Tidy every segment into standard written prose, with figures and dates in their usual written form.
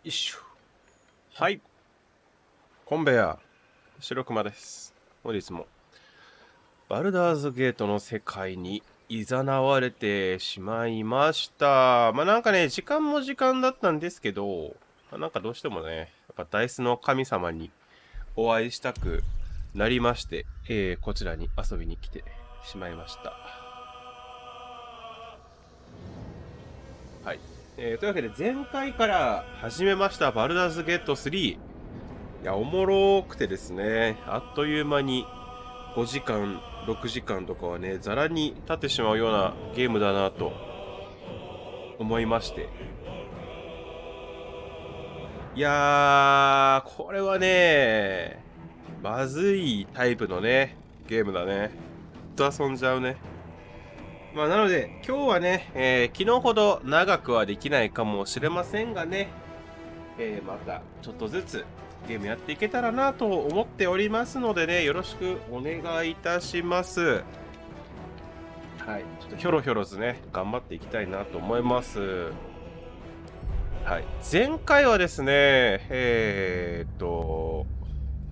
いしょ。はい。コンベア、白熊です。本日も、バルダーズゲートの世界に誘われてしまいました。なんかね、時間も時間だったんですけど、なんかどうしてもね、やっぱダイスの神様にお会いしたくなりまして、こちらに遊びに来てしまいました。はい。というわけで、前回から始めましたバルダーズゲート3。いや、おもろくてですね、あっという間に5時間、6時間とかはね、ざらに経ってしまうようなゲームだなと思いまして。いやー、これはね、まずいタイプのね、ゲームだね。ずっと遊んじゃうね。なので、今日はね、昨日ほど長くはできないかもしれませんがね、またちょっとずつゲームやっていけたらなと思っておりますのでね、よろしくお願いいたします。はい、ちょっとひょろひょろずね、頑張っていきたいなと思います。はい、前回はですね、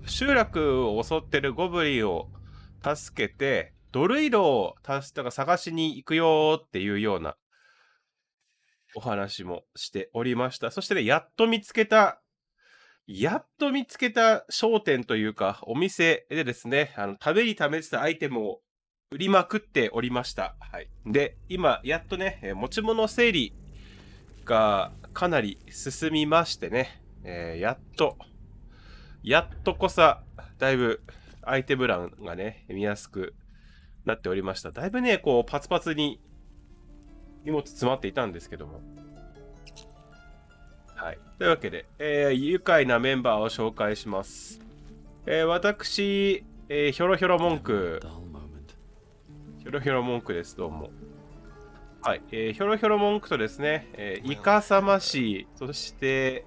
集落を襲ってるゴブリンを助けて、ドルイドを探しに行くよっていうようなお話もしておりました。そしてね、やっと見つけた商店というか、お店でですね、食べに試したアイテムを売りまくっておりました。はい。で、今、やっとね、持ち物整理がかなり進みましてね、やっとこさ、だいぶアイテム欄がね、見やすくなっておりました。だいぶね、こう、パツパツに荷物詰まっていたんですけども。はい。というわけで、愉快なメンバーを紹介します。私、ひょろひょろ文句。ひょろひょろ文句です、どうも。はい。ひょろひょろ文句とですね、イカサマシ、そして、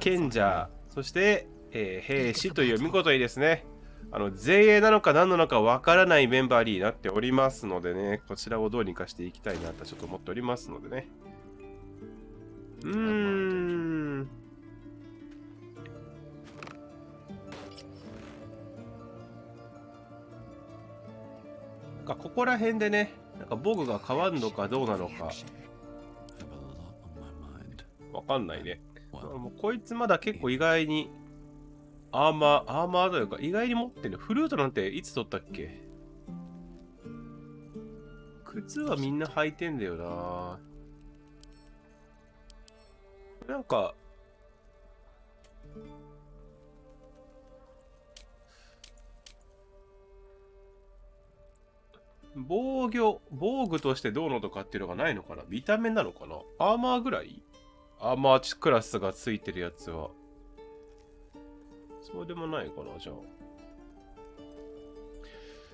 賢者、そして、兵士という見事にですね、前衛なのか何なのかわからないメンバーになっておりますのでね、こちらをどうにかしていきたいなとちょっと思っておりますのでね。ここら辺でね、なんか防具が変わるのかどうなのかわかんないね。もうこいつまだ結構意外にアーマーというか意外に持ってる。フルートなんていつ取ったっけ？靴はみんな履いてんだよな。なんか防具としてどうのとかっていうのがないのかな？見た目なのかな？アーマーぐらい？アーマークラスがついてるやつは。そうでもないかな、じゃあ。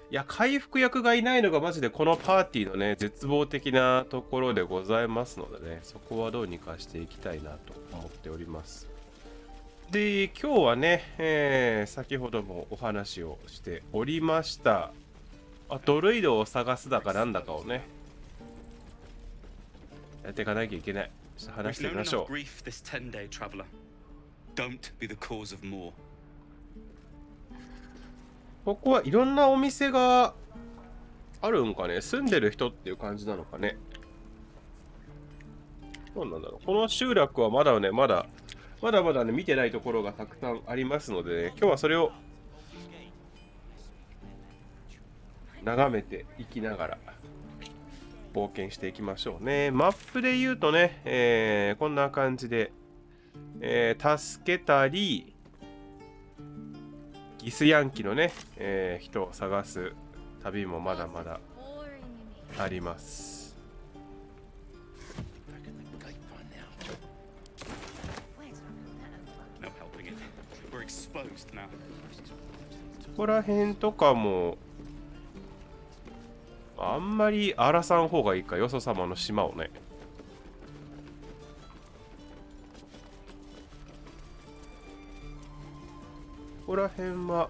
いや、回復役がいないのがマジでこのパーティーのね、絶望的なところでございますのでね、そこはどうにかしていきたいなと思っております。で、今日はね、先ほどもお話をしておりました。ドルイドを探すだかなんだかをね、やっていかなきゃいけない。ちょっと話してみましょう。ここはいろんなお店があるんかね？住んでる人っていう感じなのかね？どうなんだろう。この集落はまだね、まだね、見てないところがたくさんありますのでね、今日はそれを眺めていきながら冒険していきましょうね。マップで言うとね、こんな感じで、助けたり、ギスヤンキのね、人を探す旅もまだまだあります。ここら辺とかもあんまり荒らさん方がいいか、よそ様の島をね。ここら辺は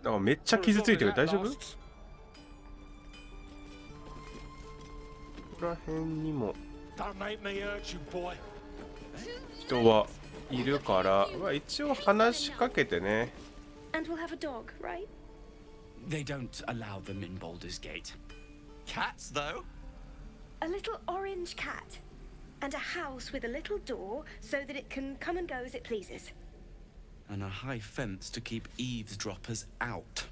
なんかめっちゃ傷ついてる。大丈夫？こら辺にも人はいるから、まあ、一応話しかけてね。And we'll have a dog, right? They don't allow them in Baldur's Gate. Cats, though? A little orange cat. And a house with a little door so that it can come and go as it pleases. And a high fence to keep eavesdroppers out.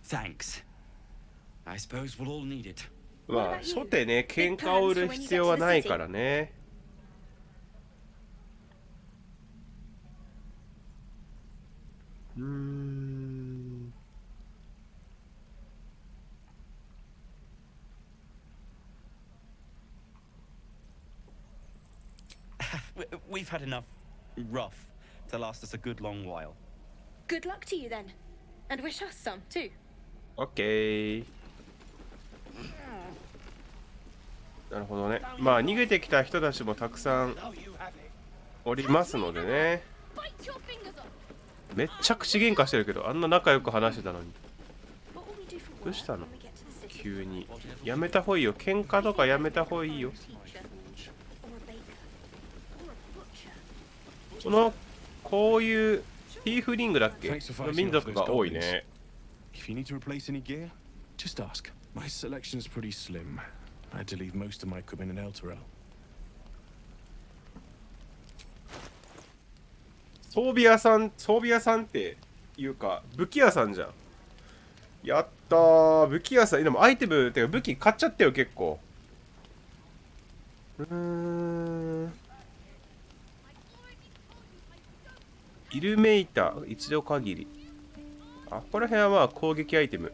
Thanks. I suppose we'll all need it. まあ初手ね、喧嘩を売る必要はないからね。We've had enough rough to last us a good long while. Good luck to you then. And wish us some too. OK。なるほどね。まあ逃げてきた人たちもたくさんおりますのでね。めっちゃ口喧嘩してるけど、あんな仲良く話してたのに。どうしたの？急に。やめた方がいいよ。喧嘩とかやめた方がいいよ。こういうヒーフリングだっけ？の民族が多いね。If you need to replace any gear, just ask. My selection's pretty slim. I had to leave most of my equipment in Elturel. 装備屋さんっていうか武器屋さんじゃん。やったー、武器屋さん。でもアイテムってか武器買っちゃったよ結構。イルメイター一度限り。あ、ここら辺はまあ攻撃アイテム。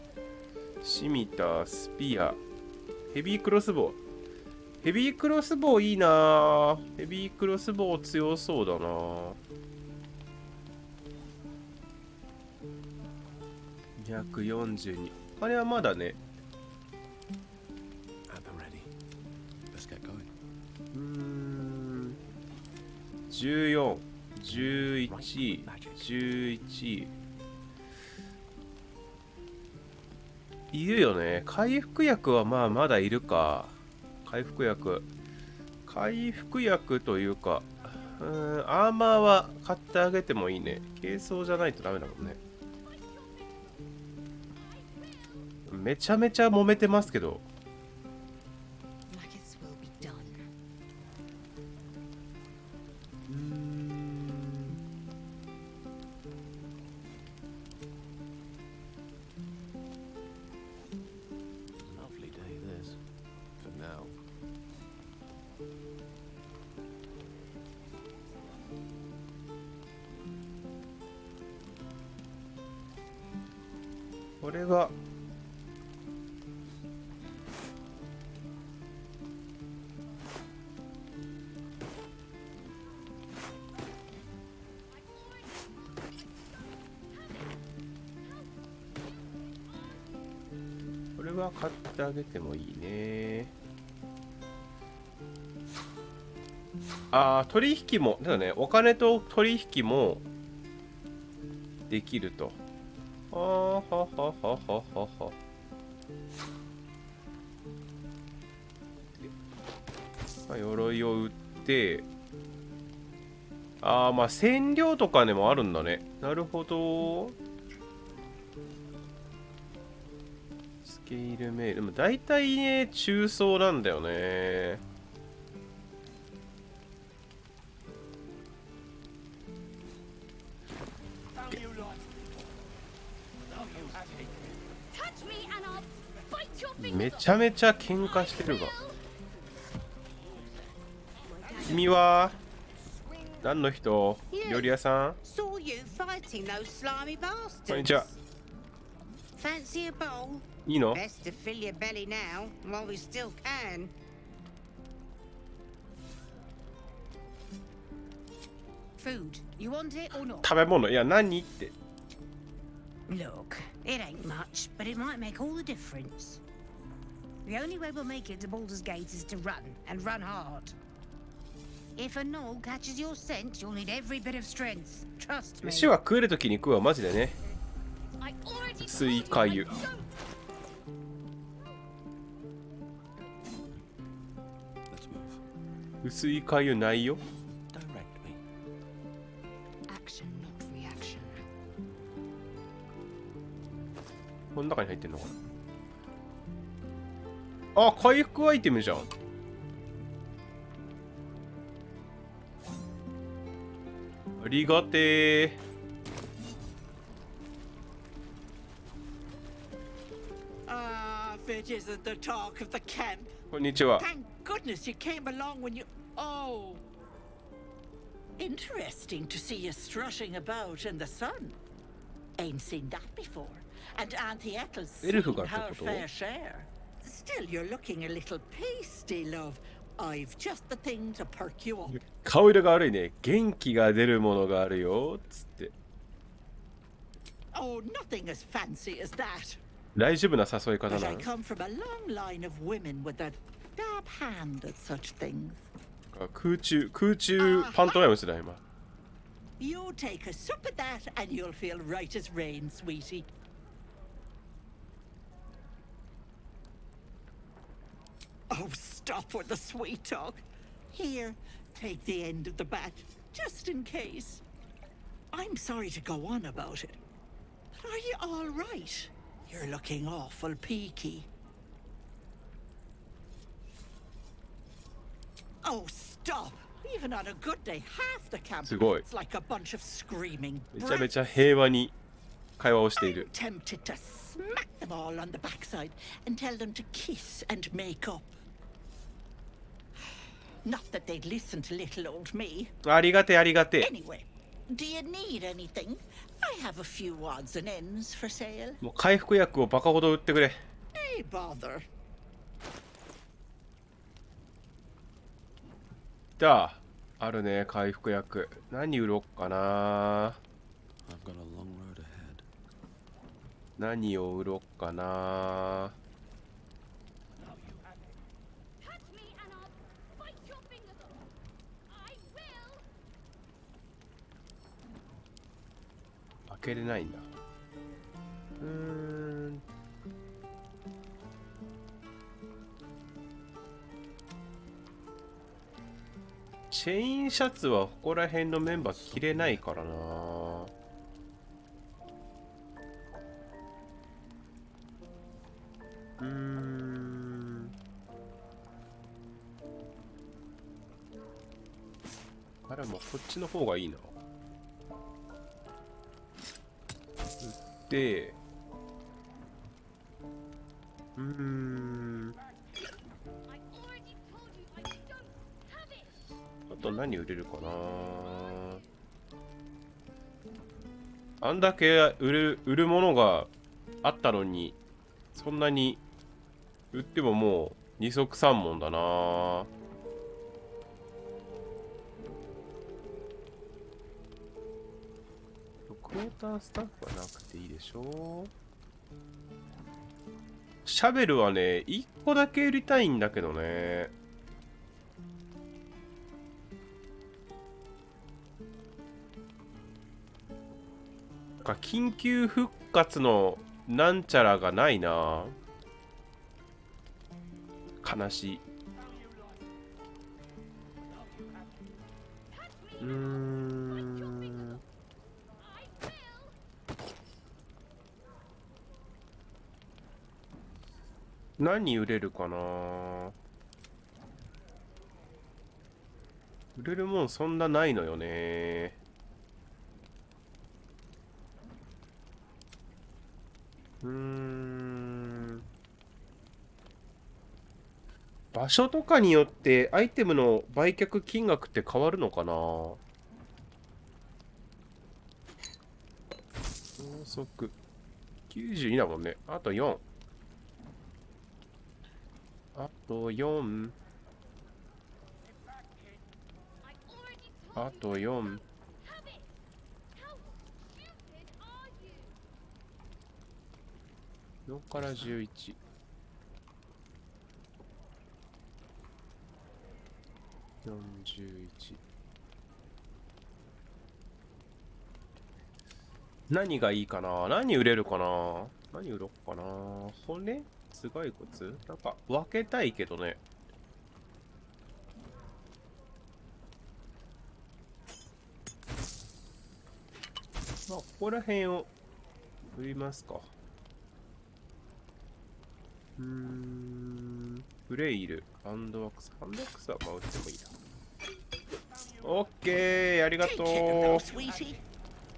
シミター、スピア、ヘビークロスボウ。ヘビークロスボウいいなー。ヘビークロスボウ強そうだなー。242。あれはまだね。14、11、11。いるよね。回復薬はまあまだいるか。回復薬というか、アーマーは買ってあげてもいいね。軽装じゃないとダメだもんね。めちゃめちゃ揉めてますけど。これが買ってあげてもいいね。ああ、取引もだよね。お金と取引もできると。ああ、はははははは。鎧を売って、ああ、まあ染料とかでもあるんだね。なるほど。スケールメール。でも大体ね、中層なんだよね。めちゃめちゃ喧嘩してるわ。君は何の人？料理屋さん？こんにちは。いいの？食べ物？いや、何って。Look, it ain't much, but it might make all the difference. The only way we'll make it to Baldur's Gate is to run, and run hard. If a gnoll catches your scent, you'll need every bit of strength. Trust me. 飯は食えるときに食うわ、マジでね。薄いかゆ。薄いかゆないよ。この中に入ってんのかな。あ、回復アイテムじゃん。ありがてー。It isn't the talk of the camp. こんにちは。 Thank goodness you came along when you. Oh. Interesting to see you strutting about in the sun. Ain't seen that before. And Auntie Ethel's seen her fair share. Still, you're looking a little pasty, love. I've just the thing to perk you up. 顔色が悪いね。元気が出るものがあるよ。つって。Oh, nothing as fancy as that. 大丈夫な誘い方 But な I の。 come from a long line of women with a dab hand at such things. 空中パントマイムするな今。You take a sup at that and you'll feel right as rain, sweetie. Oh, stop with the sweet talk. Here, take the end of the bat, just in case. I'm sorry to go on about it, but are you all right? You're looking awful peaky. Oh, stop! Even on a good day, half the camp it's like a bunch of screaming めちゃめ brats. ちゃ平和に会話をしてい I'm る。 tempted to smack them all on the backside and tell them to kiss and make up. Not that they'd listen to little old me. ありがてえありがてえ。 Anyway, do you need anything? I have a few odds and ends for sale. もう回復薬をバカほど売ってくれ。 Hey, bother. じゃあ、あるね、回復薬。何売ろっかな。何を売ろっかな。開けれないんだ。チェインシャツはここら辺のメンバー着れないからな。あれもうこっちの方がいいな。で、あと何売れるかな。あんだけ売るものがあったのに、そんなに売ってももう二足三門だな。クォータースタッフはなくていいでしょ。シャベルはね、1個だけ売りたいんだけどね。緊急復活のなんちゃらがないな。悲しい。何売れるかな。売れるもんそんなないのよね。場所とかによってアイテムの売却金額って変わるのかな。高速92だもんね。あと4。あと4。あと4。4から11。41。何がいいかな。何売れるかな。何売ろうかな。骨、頭蓋骨、なんか分けたいけどね。まあ、ここら辺を売りますか。フレイル、ハンドワックス。ハンドワックスはまあ売ってもいいな。オッケー、ありがとう。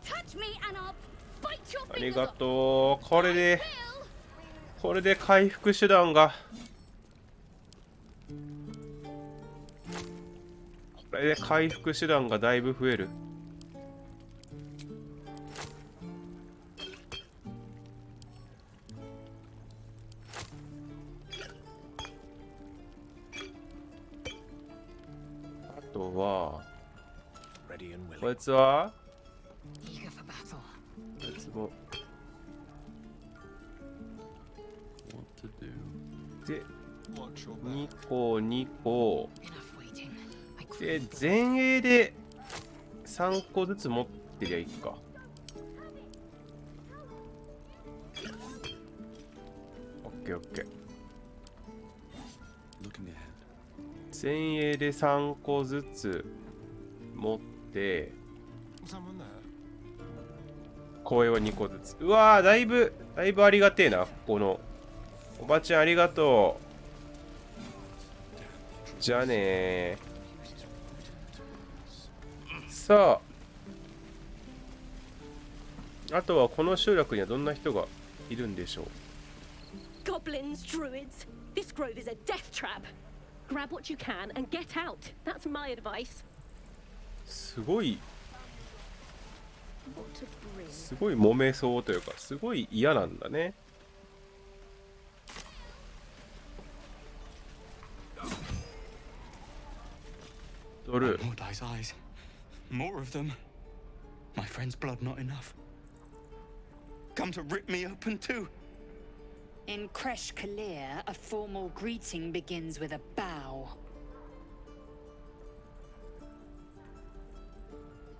Touch me and I'll bite your あり fingers が off. とう。これで回復手段が。これで回復手段がだいぶ増える。あとは、Ready and こ willing. いつは Eager for battle. こいつも。で、2個、2個。 Enough waiting. I で、 crave 前衛で3個ずつ持ってりゃいいか。オッケーオッケー。 Looking ahead. 前衛で3個ずつ持って、 Someone there? 後衛は2個ずつ。うわー、だいぶありがてえな、ここの。おばちゃんありがとう。じゃあねー。さあ、あとはこの集落にはどんな人がいるんでしょう。 Goblins, druids. This grove is a death trap. Grab what you can and get out. That's my advice. すごい What to bring? すごい揉めそうというか、すごい嫌なんだね。ドル Mordai's eyes. More of them. My friend's blood not enough. Come to rip me open too. In Kresh Kalir, a formal greeting begins with a bow.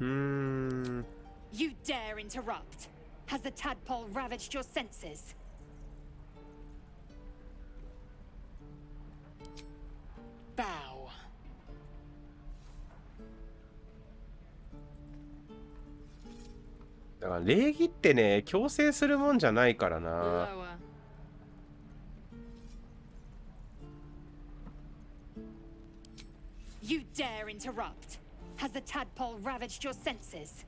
う You dare interrupt? Has the tadpole ravaged your senses? Bow. だから礼儀ってね、強制するもんじゃないからな。 Lower. You dare interrupt? Has the tadpole ravaged your senses?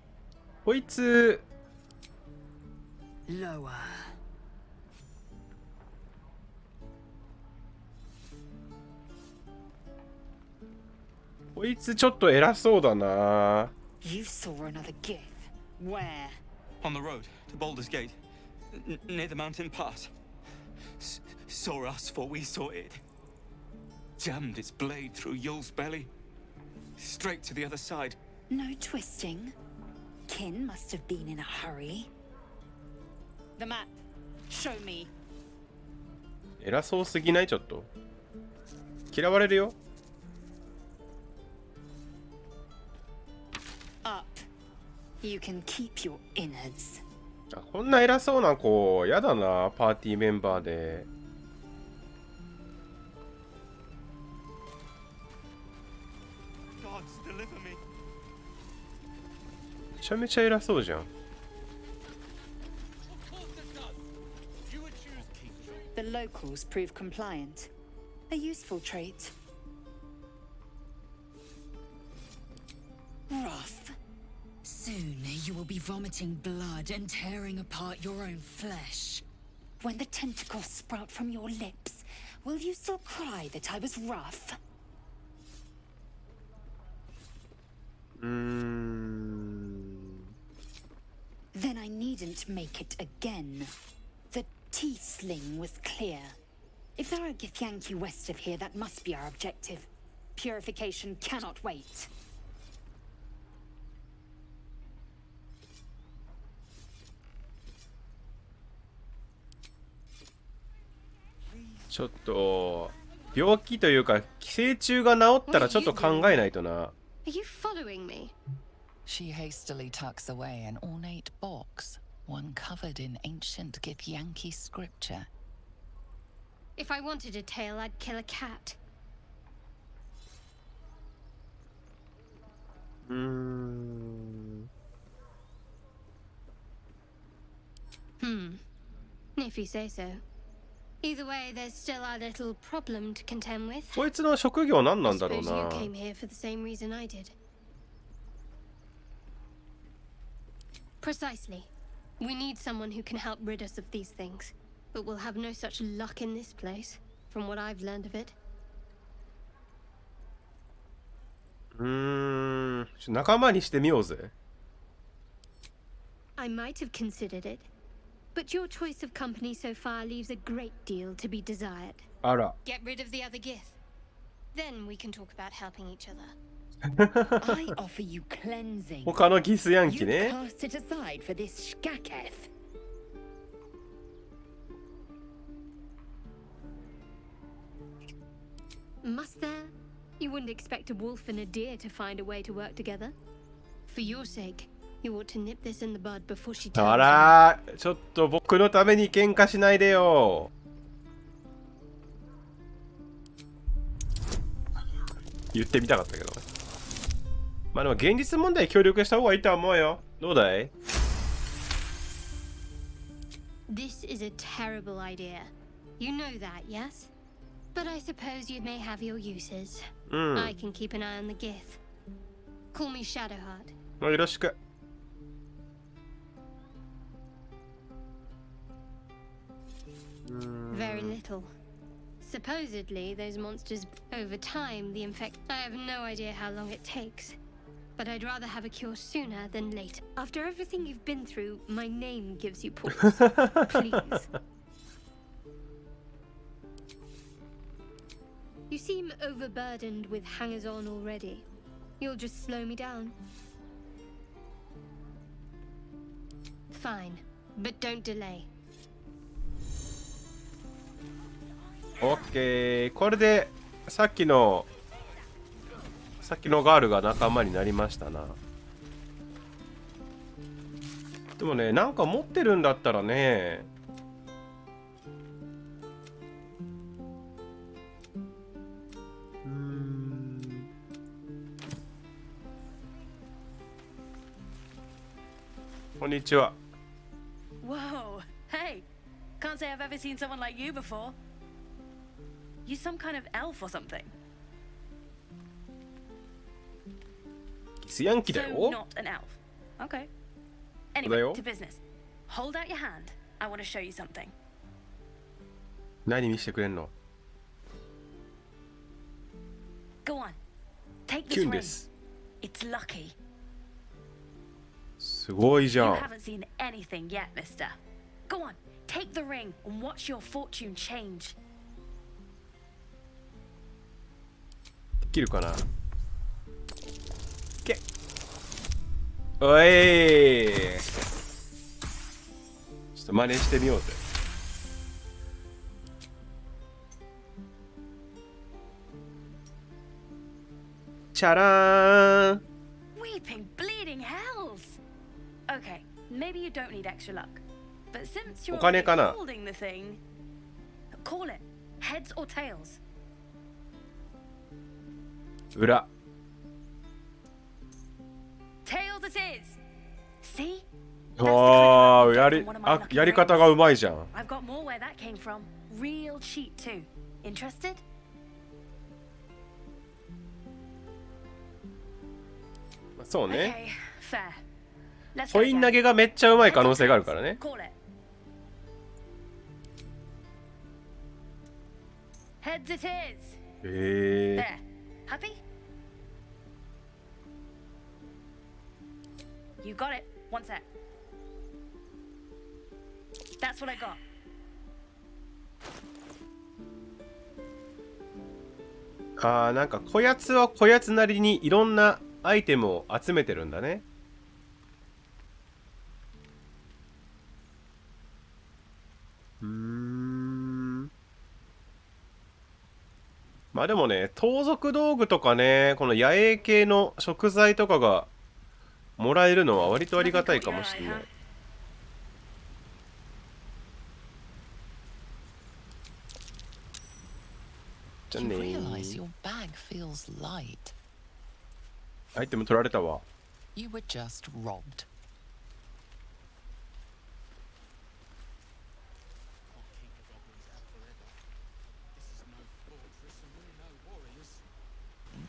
こいつ Lower. こいつちょっと偉そうだな。 You saw another gith. Where? On the road to Baldur's Gate. Near the mountain pass. Saw us for we saw it. Jammed its blade through Yul's belly. Straight to the other side. No twisting. Kin must have been in a hurry. The map. Show me. 偉そうすぎない？ちょっと嫌われるよ。 Up. You can keep your innards. あ、こんな偉そうな子やだな、パーティーメンバーで。 Gods, deliver me. めちゃめちゃ偉そうじゃん。 The locals prove compliant. A useful trait. Rough. Soon you will be vomiting blood and tearing apart your own flesh. When the tentacles sprout from your lips, will you still cry that I was rough? Then I needn't make it again. The teeth sling was clear. If there are Githyanki west of here, that must be our objective. Purification cannot wait. ちょっと病気というか寄生虫が治ったらちょっと考えないとな。 Are you following me? She hastily tucks away an ornate box. one covered in ancient Githyanki scripture. If I wanted a tail, I'd kill a cat. If you say so. Either way, there's still our little problem to contend with. こいつの職業何なんだろう Suppose you な。 came here for the same reason I did. Precisely. We need someone who can help rid us of these things. But we'll have no such luck in this place, from what I've learned of it. 仲間にしてみようぜ。 I might have considered it, but your choice of company so far leaves a great deal to be desired. あら。 Get rid of the other Gith. Then we can talk about helping each other. I offer you cleansing. 他のギスヤンキ You ね。 cast it aside for this shkaketh. Must there? You wouldn't expect a wolf and a deer to find a way to work together. For your sake, you ought to nip this in the bud before she turns. あら、ちょっと僕のために喧嘩しないでよ。言ってみたかったけどね。まあでも現実問題協力した方がいいと思うよ。どうだい？ This is a terrible idea. You know that, yes? But I suppose you may have your uses. I can keep an eye on the Gith. Call me Shadowheart. よろしく。Very little. Supposedly, those monsters, over time, the infect. I have no idea how long it takes. But I'd rather have a cure sooner than later. After everything you've been through, my name gives you pause. Please. You seem overburdened with hangers-on already. You'll just slow me down. Fine, but don't delay. オッケー。これでさっきのガールが仲間になりましたな。でもね、なんか持ってるんだったらね。こんにちは。 Whoa, hey. Can't say I've ever seen someone like you before. You some kind of elf or something? ギスヤンキだ So よ。 not an elf. Okay. だ Anyway, よ。 to business. Hold out your hand. I want to show you something. 何見せてくれんの？ Go on. Take キ this ュン ring. です。 It's lucky. すごいじ You ゃん。 haven't seen anything yet, mister. Go on. Take the ring and watch your fortune change. できるかな？け。おい。ちょっと真似してみようぜ。チャラーン。 Weeping, bleeding hells! Okay, maybe you don't need extra luck. But since you're お金かな？ holding the thing, call it heads or tails. 裏。 Tails it is! See? わあ、やり方がうまいじゃん。 I've got more where that came from. Real cheat too. Interested? そうね。 Okay, fair. Let's コ go イン again. 投げがめっちゃうまい可能性があるからね。 Call it. Heads it is. へ There. Happy? You got it. One sec. That's what I got. なんかこやつはこやつなりにいろんなアイテムを集めてるんだね。まあでもね、盗賊道具とかね、この野営系の食材とかがもらえるのは割とありがたいかもしれない。じゃあ You ね realize ー。 your bag feels light. アイテム取られたわ。 You were just robbed.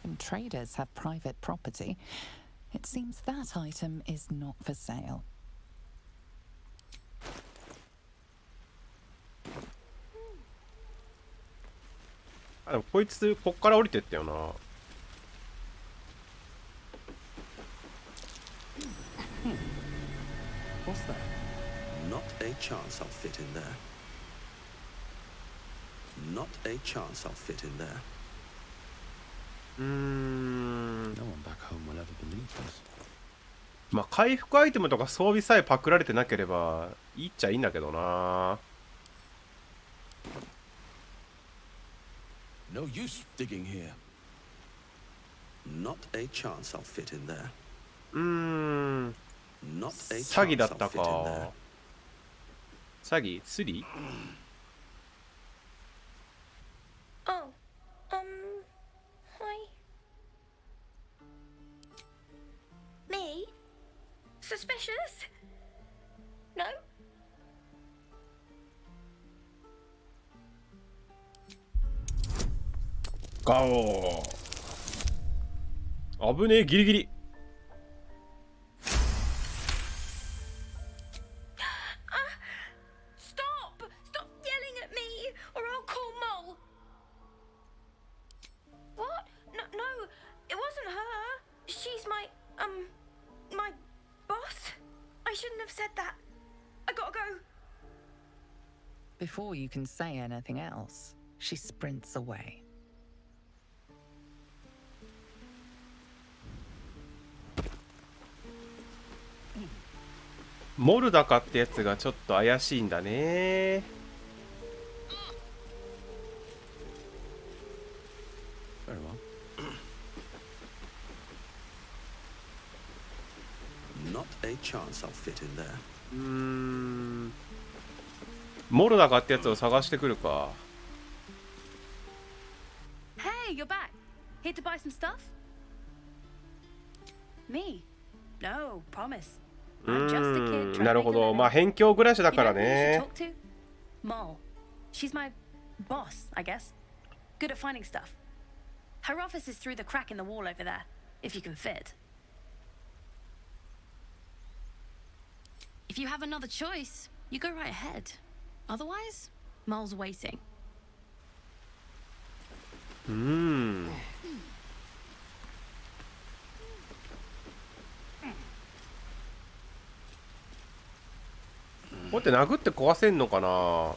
Even traders have private property. It seems that item is not for sale. あ、でもこいつこっから降りてったよな。What's that? Not a chance I'll fit in there. Not a chance I'll fit in there. No one back home will ever believe this. まあ回復アイテムとか装備さえパクられてなければいいっちゃいいんだけどな。No use digging here. Not a chance I'll fit in there. Not a 詐欺 chance だっ I'll た fit in か there.。詐欺スリ Oh, hi. Me? Suspicious? No? ガオー。危ねえ、ギリギリ。Stop! Stop yelling at me, or I'll call Mole. What? No, no, it wasn't her. She's my boss. I shouldn't have said that. I gotta go. Before you can say anything else, she sprints away. モルダカってやつがちょっと怪しいんだね。Very well. Not a chance I'll fit in there. モルダカってやつを探してくるか。 Hey, you're back. Here to buy some stuff? Me? No, promise. I'm just a kid trying な to る make ほ a ど。 living. まあ辺境暮らしだ You から know who you should ね。 talk to? Mole. She's my boss, I guess. Good at finding stuff. Her office is through the crack in the wall over there, if you can fit. If you have another choice, you go right ahead. Otherwise, Mole's waiting. こうやって殴って壊せんのかな。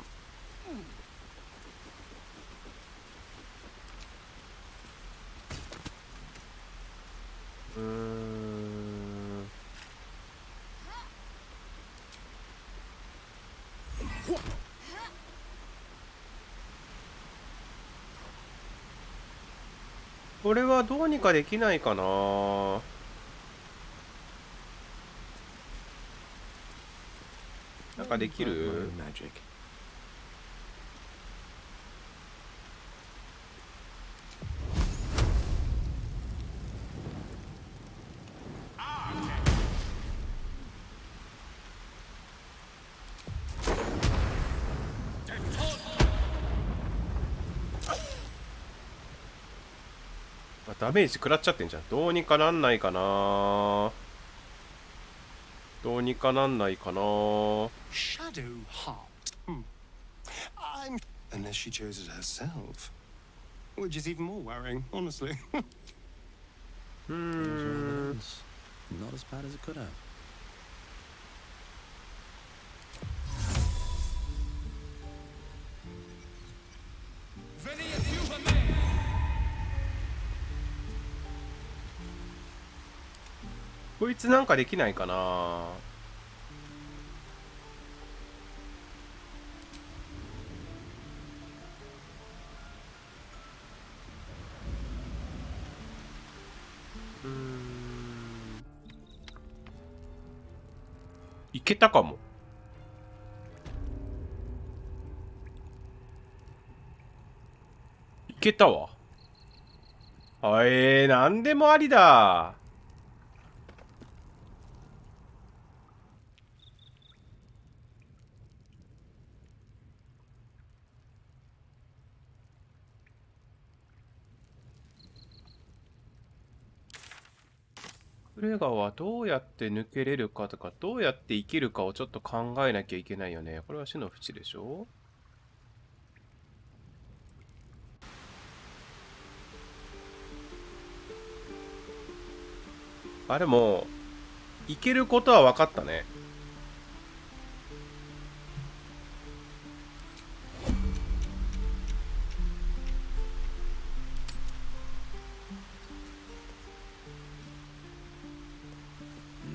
これはどうにかできないかな。なんかできる？ Magic. ダメージ食らっちゃってんじゃん。どうにかなんないかな。どうにかなんないかな。 Shadow heart. I'm unless she chose it herself, which is even more worrying, honestly. Not as bad as it could have. こいつなんかできないかな。いけたかも。いけたわ。なんでもありだ。クレガはどうやって抜けれるかとか、どうやって生きるかをちょっと考えなきゃいけないよね。これは死の淵でしょ。あ、でも、いけることは分かったね。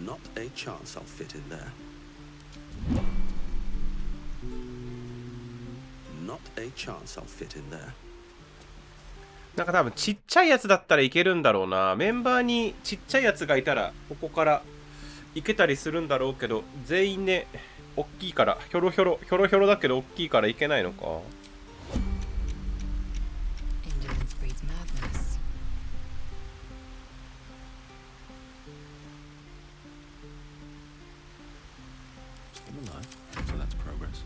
Not a chance I'll fit in there. Not a chance I'll fit in there. なんか多分ちっちゃいやつだったらいけるんだろうな。メンバーにちっちゃいやつがいたらここからいけたりするんだろうけど、全員ね、大きいから、ひょろひょろだけど大きいからいけないのか。So that's progress.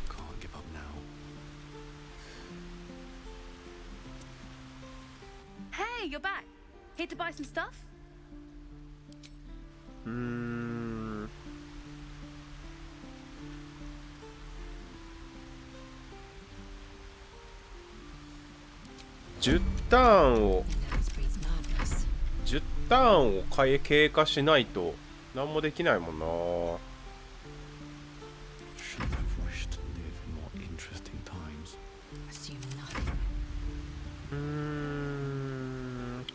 Can't give up now. Hey, you're back. Here to buy some stuff? 10ターンを経過しないと何もできないもんな。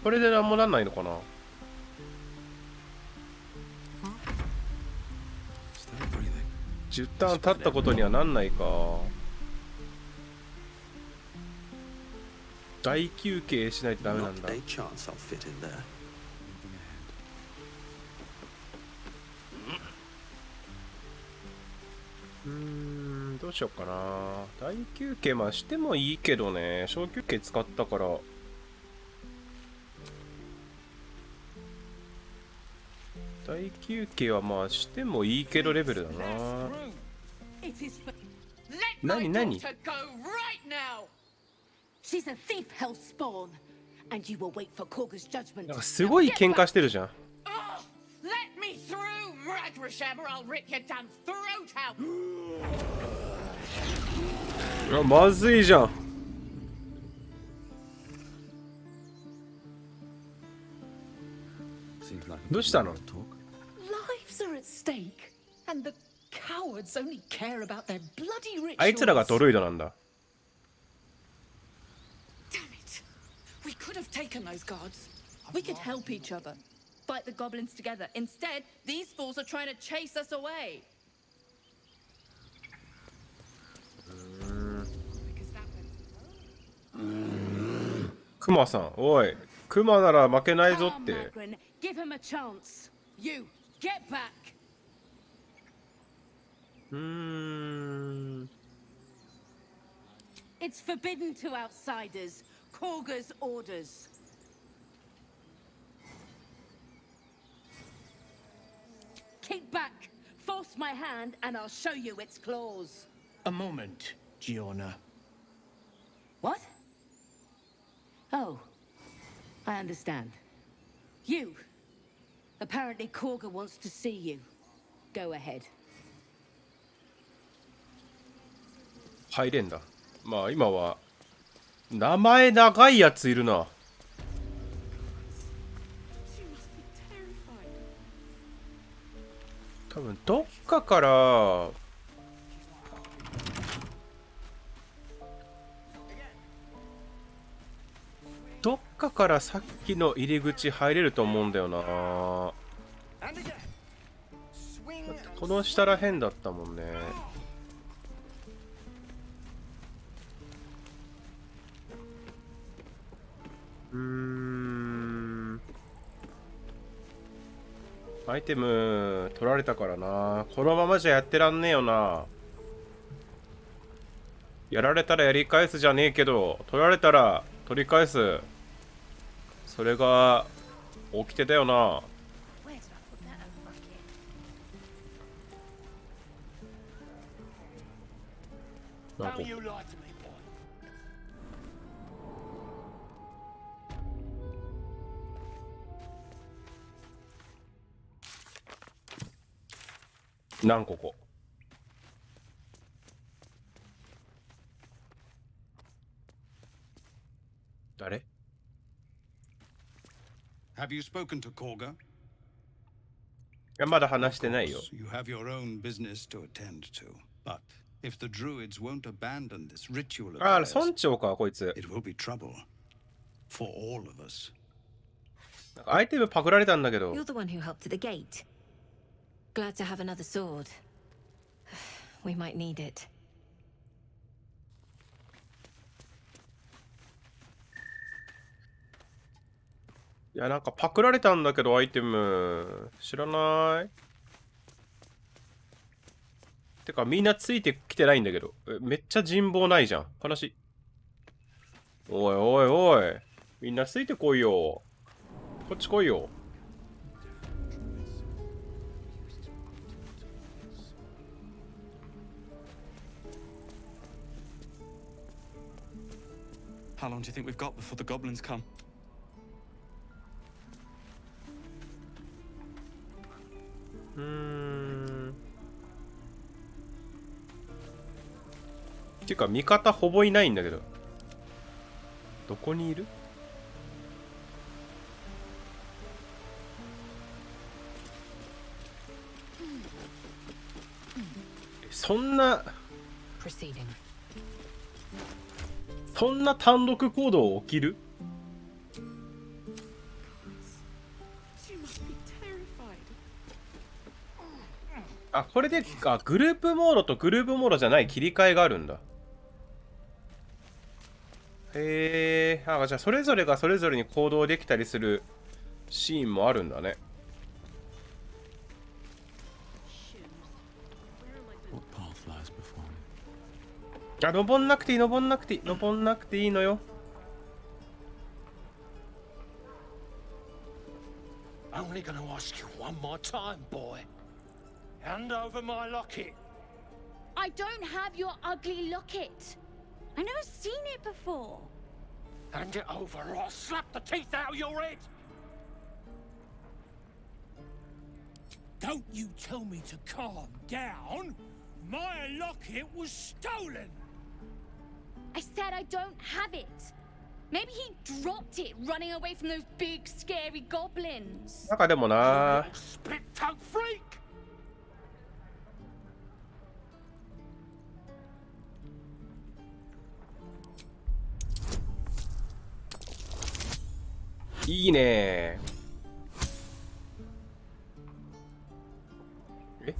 これで何もなんないのかな。10ターン経ったことにはなんないか。大休憩しないとダメなんだ。どうしようかな。大休憩まあしてもいいけどね。小休憩使ったから。大休憩はまあしてもいいけどレベルだな。何何なんかすごい喧嘩してるじゃん。あ、まずいじゃん。どうしたの？ Lives are at stake, and the cowards only care about their bloody rituals. あいつらがドロイドなんだ。We could have taken those guards. We could help each other. Fight the goblins together. Instead, these fools are trying to chase us away. クマさん、おい、クマなら負けないぞって。Give him a chance. You get back. It's forbidden to outsiders. Korga's orders. Keep back. Force my hand and I'll show you its claws. A moment, Giorna. What? Oh. I understand. You. Apparently Korga wants to see you. Go ahead. 入れんだ。まあ今は名前長いやついるな。多分どっかからさっきの入り口入れると思うんだよな。だってこの下らへんだったもんね。アイテム取られたからな。このままじゃやってらんねえよな。やられたらやり返すじゃねえけど、取られたら取り返す。それが起きてたよな。なんか何個こ誰？ Have you spoken to Korga? いや、まだ話してないよ。 You have your own business to attend to. But if the druids won't abandon this ritual of ああ、 theirs, 村長か、こいつ。 it will be trouble for all of us. なんかアイテムパクられたんだけど。 You're the one who helped at the gate. Glad to have another sword. We might need it. いや、なんかパクられたんだけど、アイテム。知らない。てか、みんなついてきてないんだけど。めっちゃ人望ないじゃん。悲しい。おいおいおい。みんなついてこいよ。こっち来いよ。How long do you think we've got before the goblins come? ていうか味方ほぼいないんだけど。どこにいる？そんな単独行動起きる？あ、これでグループモードとグループモードじゃない切り替えがあるんだ。へえ。あ、じゃあそれぞれがそれぞれに行動できたりするシーンもあるんだね。あ、登んなくていい、登んなくていい、登んなくていいのよ。Only gonna ask you one more time, boy. Hand over my locket. I don't have your ugly locket. I never seen it before. Hand it over or I'll slap the teeth out of your head. Don't you tell me to calm down. My locket was stolen. I said I don't have it. Maybe he dropped it running away from those big scary goblins. なんかでもな。 Split-tongue freak. いいね。え？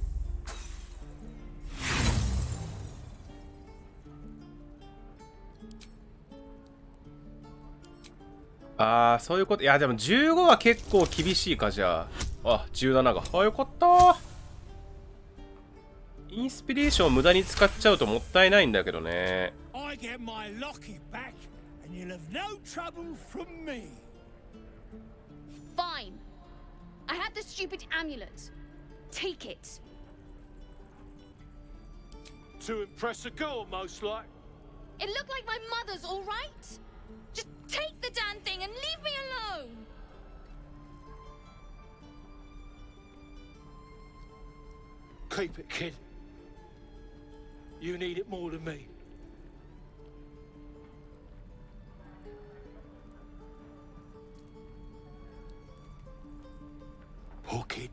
ああ、そういうこと。いや、でも15は結構厳しいか、じゃあ。あ、17が。あ、よかったー。インスピレーションを無駄に使っちゃうともったいないんだけどね。I get my locket back and you'll have no trouble from me. Fine. I have the stupid amulet. Take it. To impress a girl, most like. It looked like my mother's, all right? Just take the damn thing and leave me alone. Keep it, kid. You need it more than me. Poor kid.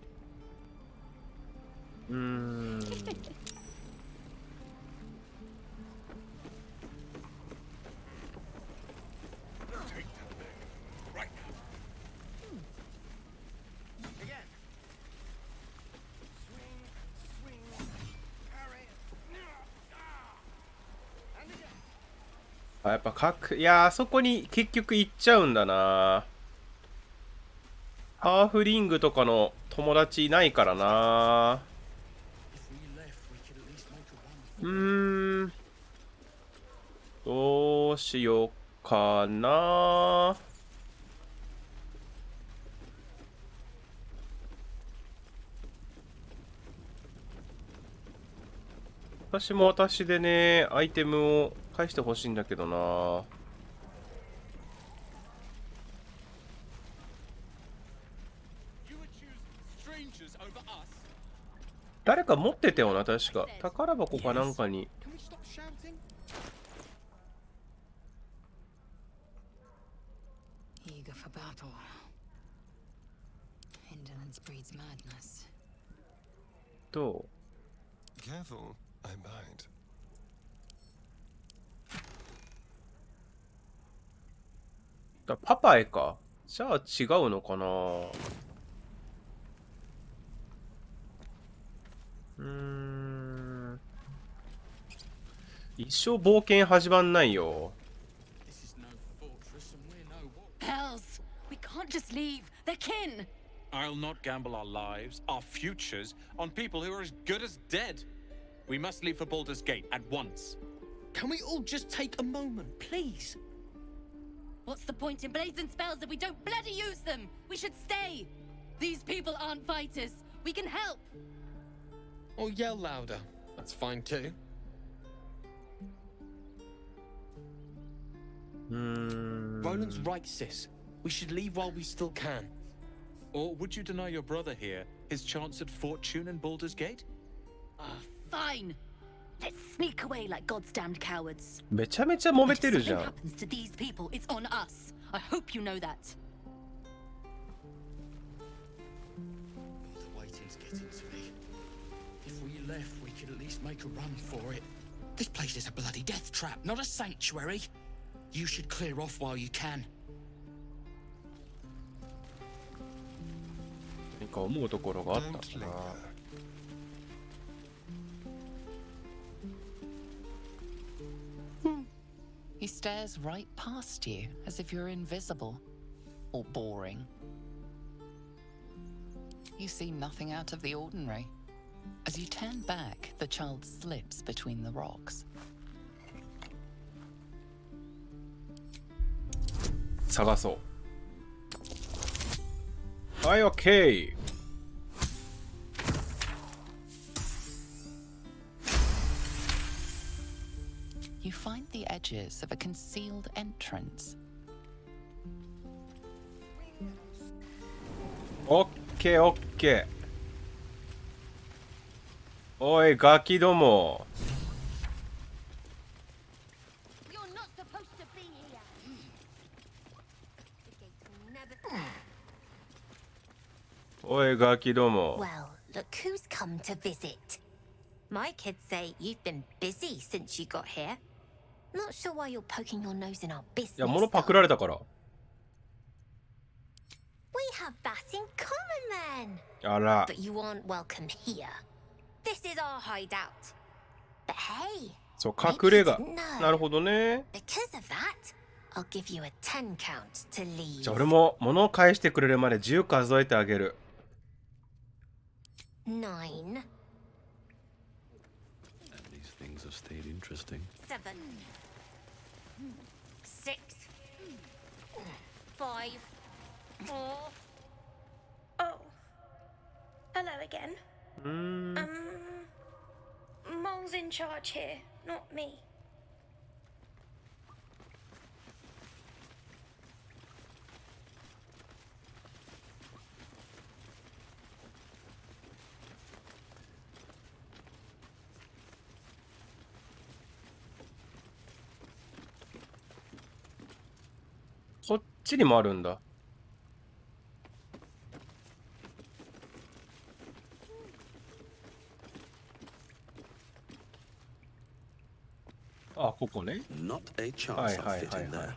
あ、やっぱいや、あそこに結局行っちゃうんだな。ハーフリングとかの友達いないからな。どうしようかな。私も私でね、アイテムを返してほしいんだけどな。誰か持ってたよな、確か。宝箱かなんかに。Eager for battle. Indolence breeds madness. どう Careful, I bite. だパパエか。じゃあ違うのかな。一生冒険始まんないよ。Hells! We can't just leave. They're kin! I'll not gamble our lives, our futures, on people who are as good as dead. We must leave for Baldur's Gate at once. Can we all just take a moment, please? What's the point in blades and spells if we don't bloody use them? We should stay! These people aren't fighters. We can help! Or yell louder. That's fine too. Roland's right, sis. We should leave while we still can. Or would you deny your brother here his chance at fortune in Baldur's Gate? Fine! Let's sneak away like God's damned cowards. めちゃめちゃ揉めてるじゃん。 If something happens to these people, it's on us. I hope you know that. The waiting's getting to me. If we left, we could at least make a run for it. This place is a bloody death trap, not a sanctuary. You should clear off while you can. 何か思うところがあったんだな。He stares right past you as if you're invisible or boring. You see nothing out of the ordinary. As you turn back, the child slips between the rocks. 探そう。はい、OK。You find the edges of a concealed entrance. OK、OK。おい、ガキども。おい、ガキども。 Well, look who's come to visit. My kids say you've been busy since you got here. Not sure why you're poking your nose in our い business. や、物パクられたから。 We have that in common then. あら。 But you aren't welcome here. This is our hideout. But hey, そう、隠れ家。 No. なるほどね。 because of that, I'll give you a 10 count to leave. じゃあ俺も物を返してくれるまで10数えてあげる。 9. These things have stayed interesting. 7. 6. 5. 4. Oh. Hello again. Mole's in charge here, not me. .こっちにもあるんだ。あ、ここね。 Not a chance はい I'll はい fit はい in はい there.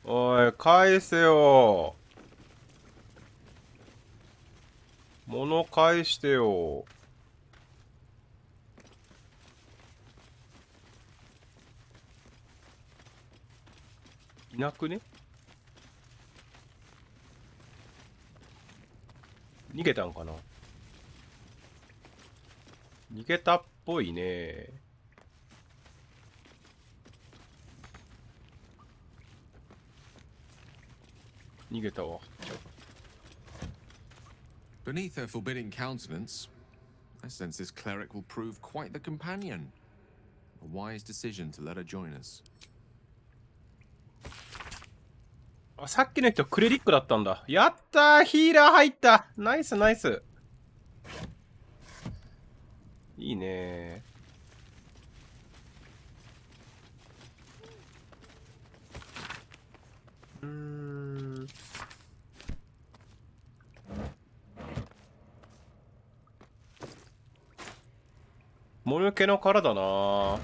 おい、返せよ。物返してよ。いなくね。逃げたんかな。逃げたっぽいね。逃げたわ。Beneath her forbidding countenance, I sense this cleric will prove quite the companion. A wise decision to let her join us. あ、さっきの人クレリックだったんだ。やったー、ヒーラー入った。ナイスナイス。いいねー。もぬけの殻だなー。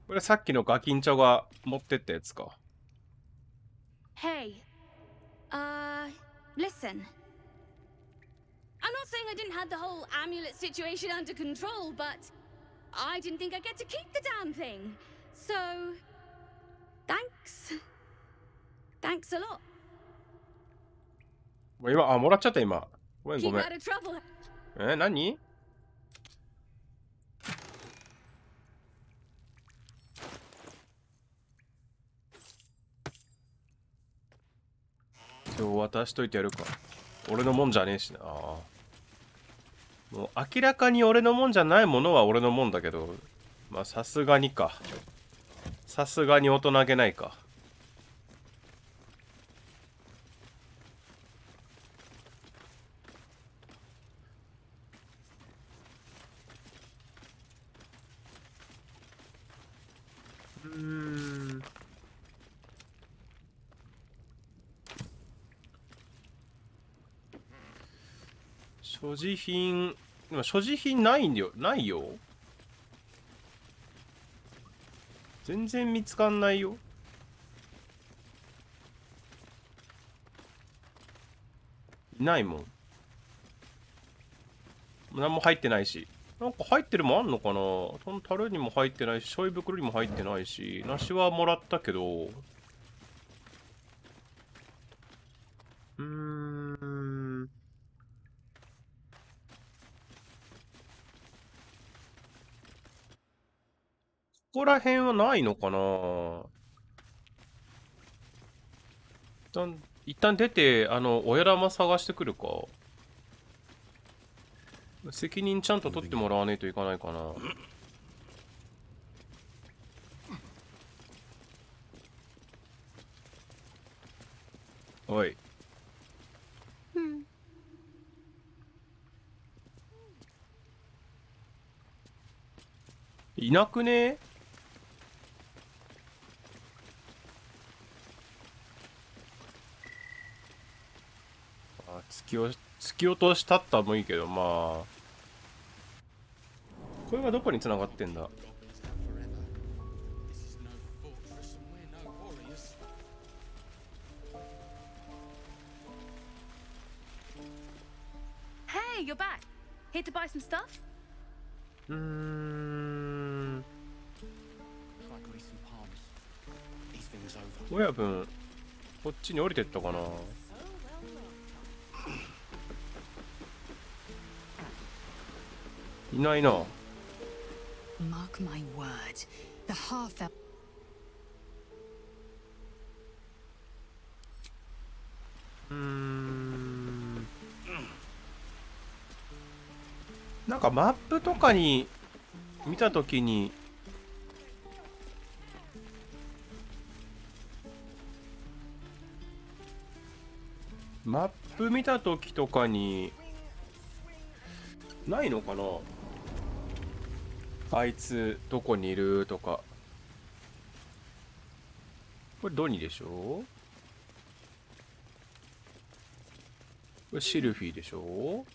これさっきのガキンチョが持ってったやつか。Hey, listen. I'm not saying I didn't have the whole amulet situation under control, but I didn't think I'd get to keep the damn thing. So, thanks. Thanks a lot. 今、あ、もらっちゃった今。ごめんご Keep めん。 out of trouble. 何？今日渡しといてやるか。俺のもんじゃねえしな。もう明らかに俺のもんじゃないものは俺のもんだけど、まあさすがにか。さすがに大人げないか。所持品、今所持品ないんだよ。ないよ。全然見つかんないよ。いないもん。何も入ってないし。なんか入ってるもんあんのかな。樽にも入ってないし、醤油袋にも入ってないし、梨はもらったけど。ここら辺はないのかな。一旦出て、親玉探してくるか。責任ちゃんと取ってもらわねえといかないかな。おい。いなくね？突き落としたったもいいけど、まあこれはどこに繋がってんだ。Hey, you're back. Here to buy some stuff? 親分こっちに降りてったかな。いないな。 Mark my word, the half-elf. なんかマップとかに見たときにマップ見たときとかにないのかな。あいつどこにいるとか。これドニでしょ。これシルフィーでしょ。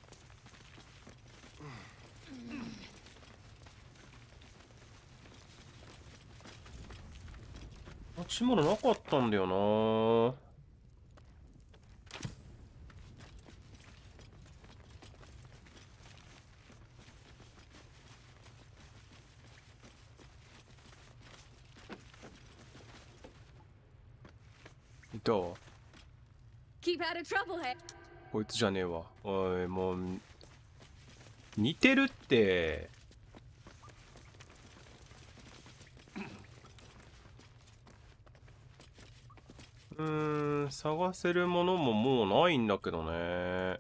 持ち物なかったんだよな。いたわ。 Keep out of trouble here. こいつじゃねえわ。おい、もう似てるって。探せるものももうないんだけどね。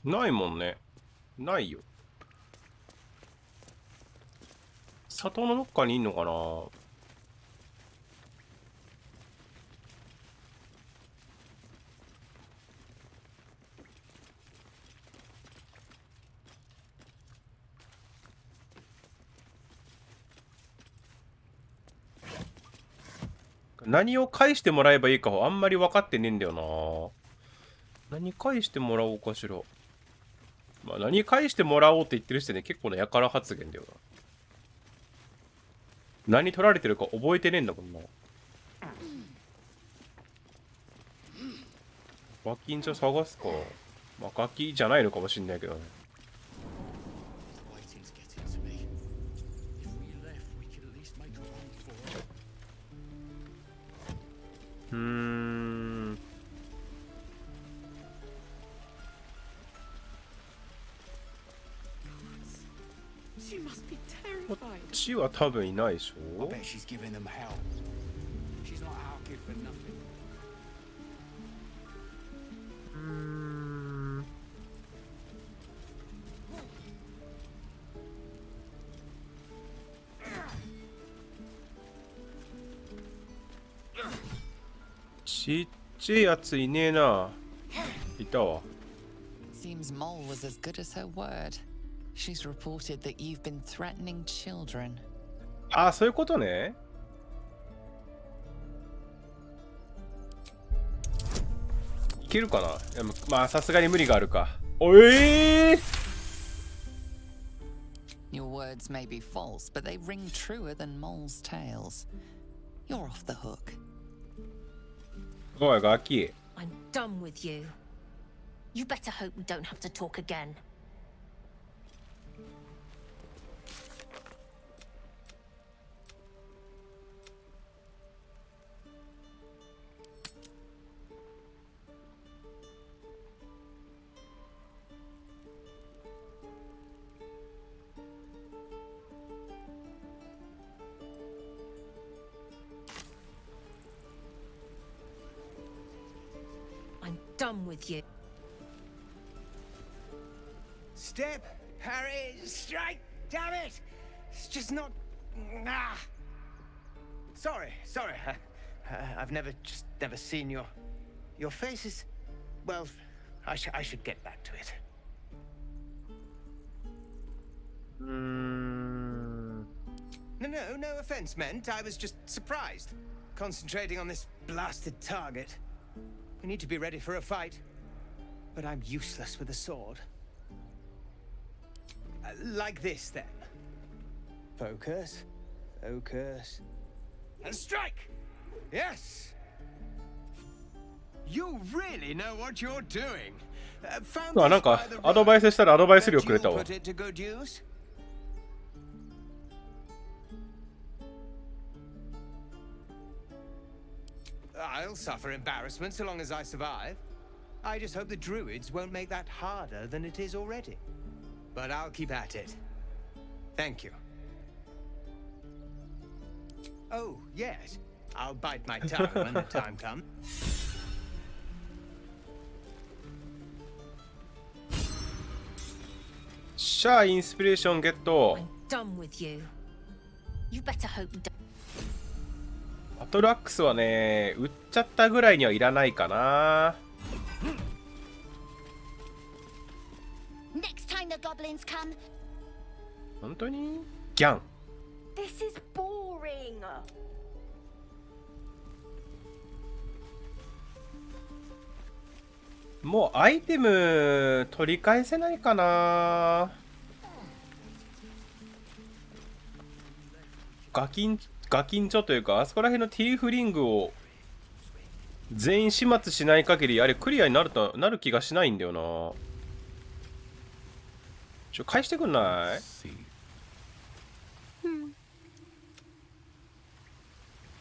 ないもんね。ないよ。里のどっかにいんのかな。何を返してもらえばいいかあんまり分かってねえんだよな。何返してもらおうかしら。まあ何返してもらおうって言ってる時点で結構なやから発言だよな。何取られてるか覚えてねえんだもんな。ガキンチョ探すか。まあガキじゃないのかもしんないけどね。こっちは多分いないでしょ。ちっちゃいやついねえな。いたわ。Seems Mole was as good as her word. She's reported that you've been threatening children. ああ、そういうことね。いけるかな。いやまあさすがに無理があるか。おえー、Your words may be false, but they ring truer than Mole's tales. You're off the hook. おいガキ。 I'm done with you. You better hope we don't have to talk again. I'm done with you. Step, Harry, strike, damn it! It's just not... Ah! Sorry. I've never seen your face is... Well, I should get back to it. No offense meant. I was just surprised. Concentrating on this blasted target. We need to be ready for a fight. But I'm useless with a sword. Like this, then. Focus. And strike! Yes! You really know what you're doing. あ、なんかアドバイスしたらアドバイス料くれたわ。 I'll suffer embarrassment so long as I survive. I just hope the druids won't make that harder than it is already. But I'll keep at it. Thank you. Oh, yes. I'll bite my tongue when the time comes. シャーインスピレーションゲット。 I'm done with you. You better hope we don't. バトルアックスはね、売っちゃったぐらいにはいらないかな。 Next time the goblins come. 本当にギャン。 This is boring. もうアイテム取り返せないかな。ガキンチョというか、あそこら辺のティーフリングを全員始末しない限りあれクリアになる気がしないんだよな。返してくんない？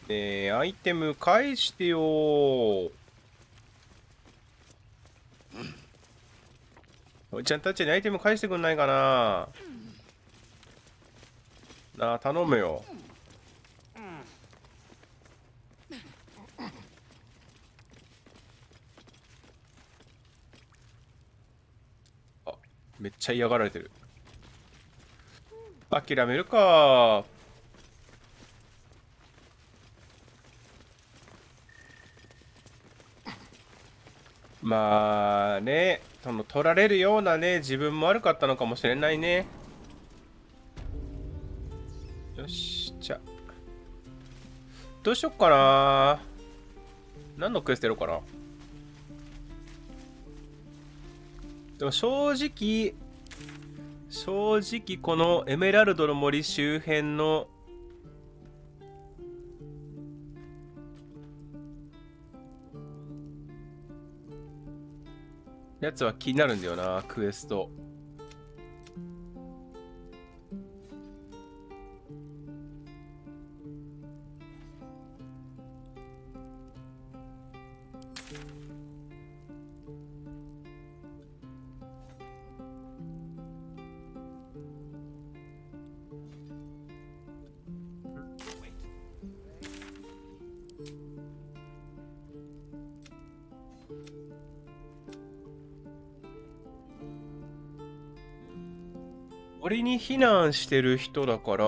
ねえ、アイテム返してよー。おいちゃんたちにアイテム返してくんないかな。なあ、頼むよ。あ、めっちゃ嫌がられてる。諦めるか。まあね、その取られるようなね、自分も悪かったのかもしれないね。よし、じゃあどうしよっかな。何のクエストやろうかな。でも正直このエメラルドの森周辺のやつは気になるんだよな、クエスト。俺に避難してる人だから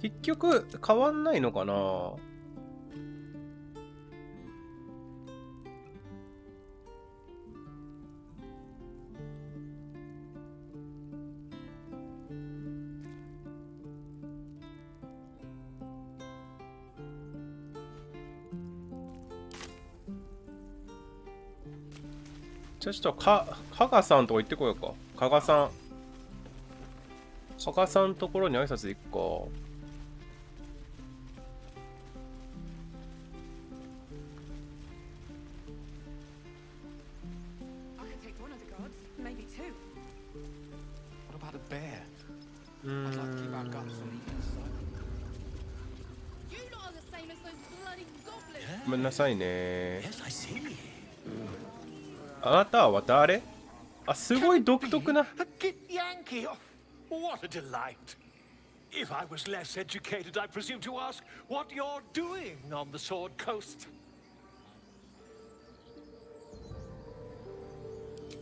結局変わんないのかな。じゃあちょっと加賀さんとこ行ってこようか。加賀さんのところに挨拶で行くか。ごめんなさいね。あなたは誰？あ、すごい独特な。Yankee! What a delight! If I was less educated, I presume to ask what you're doing on the Sword Coast.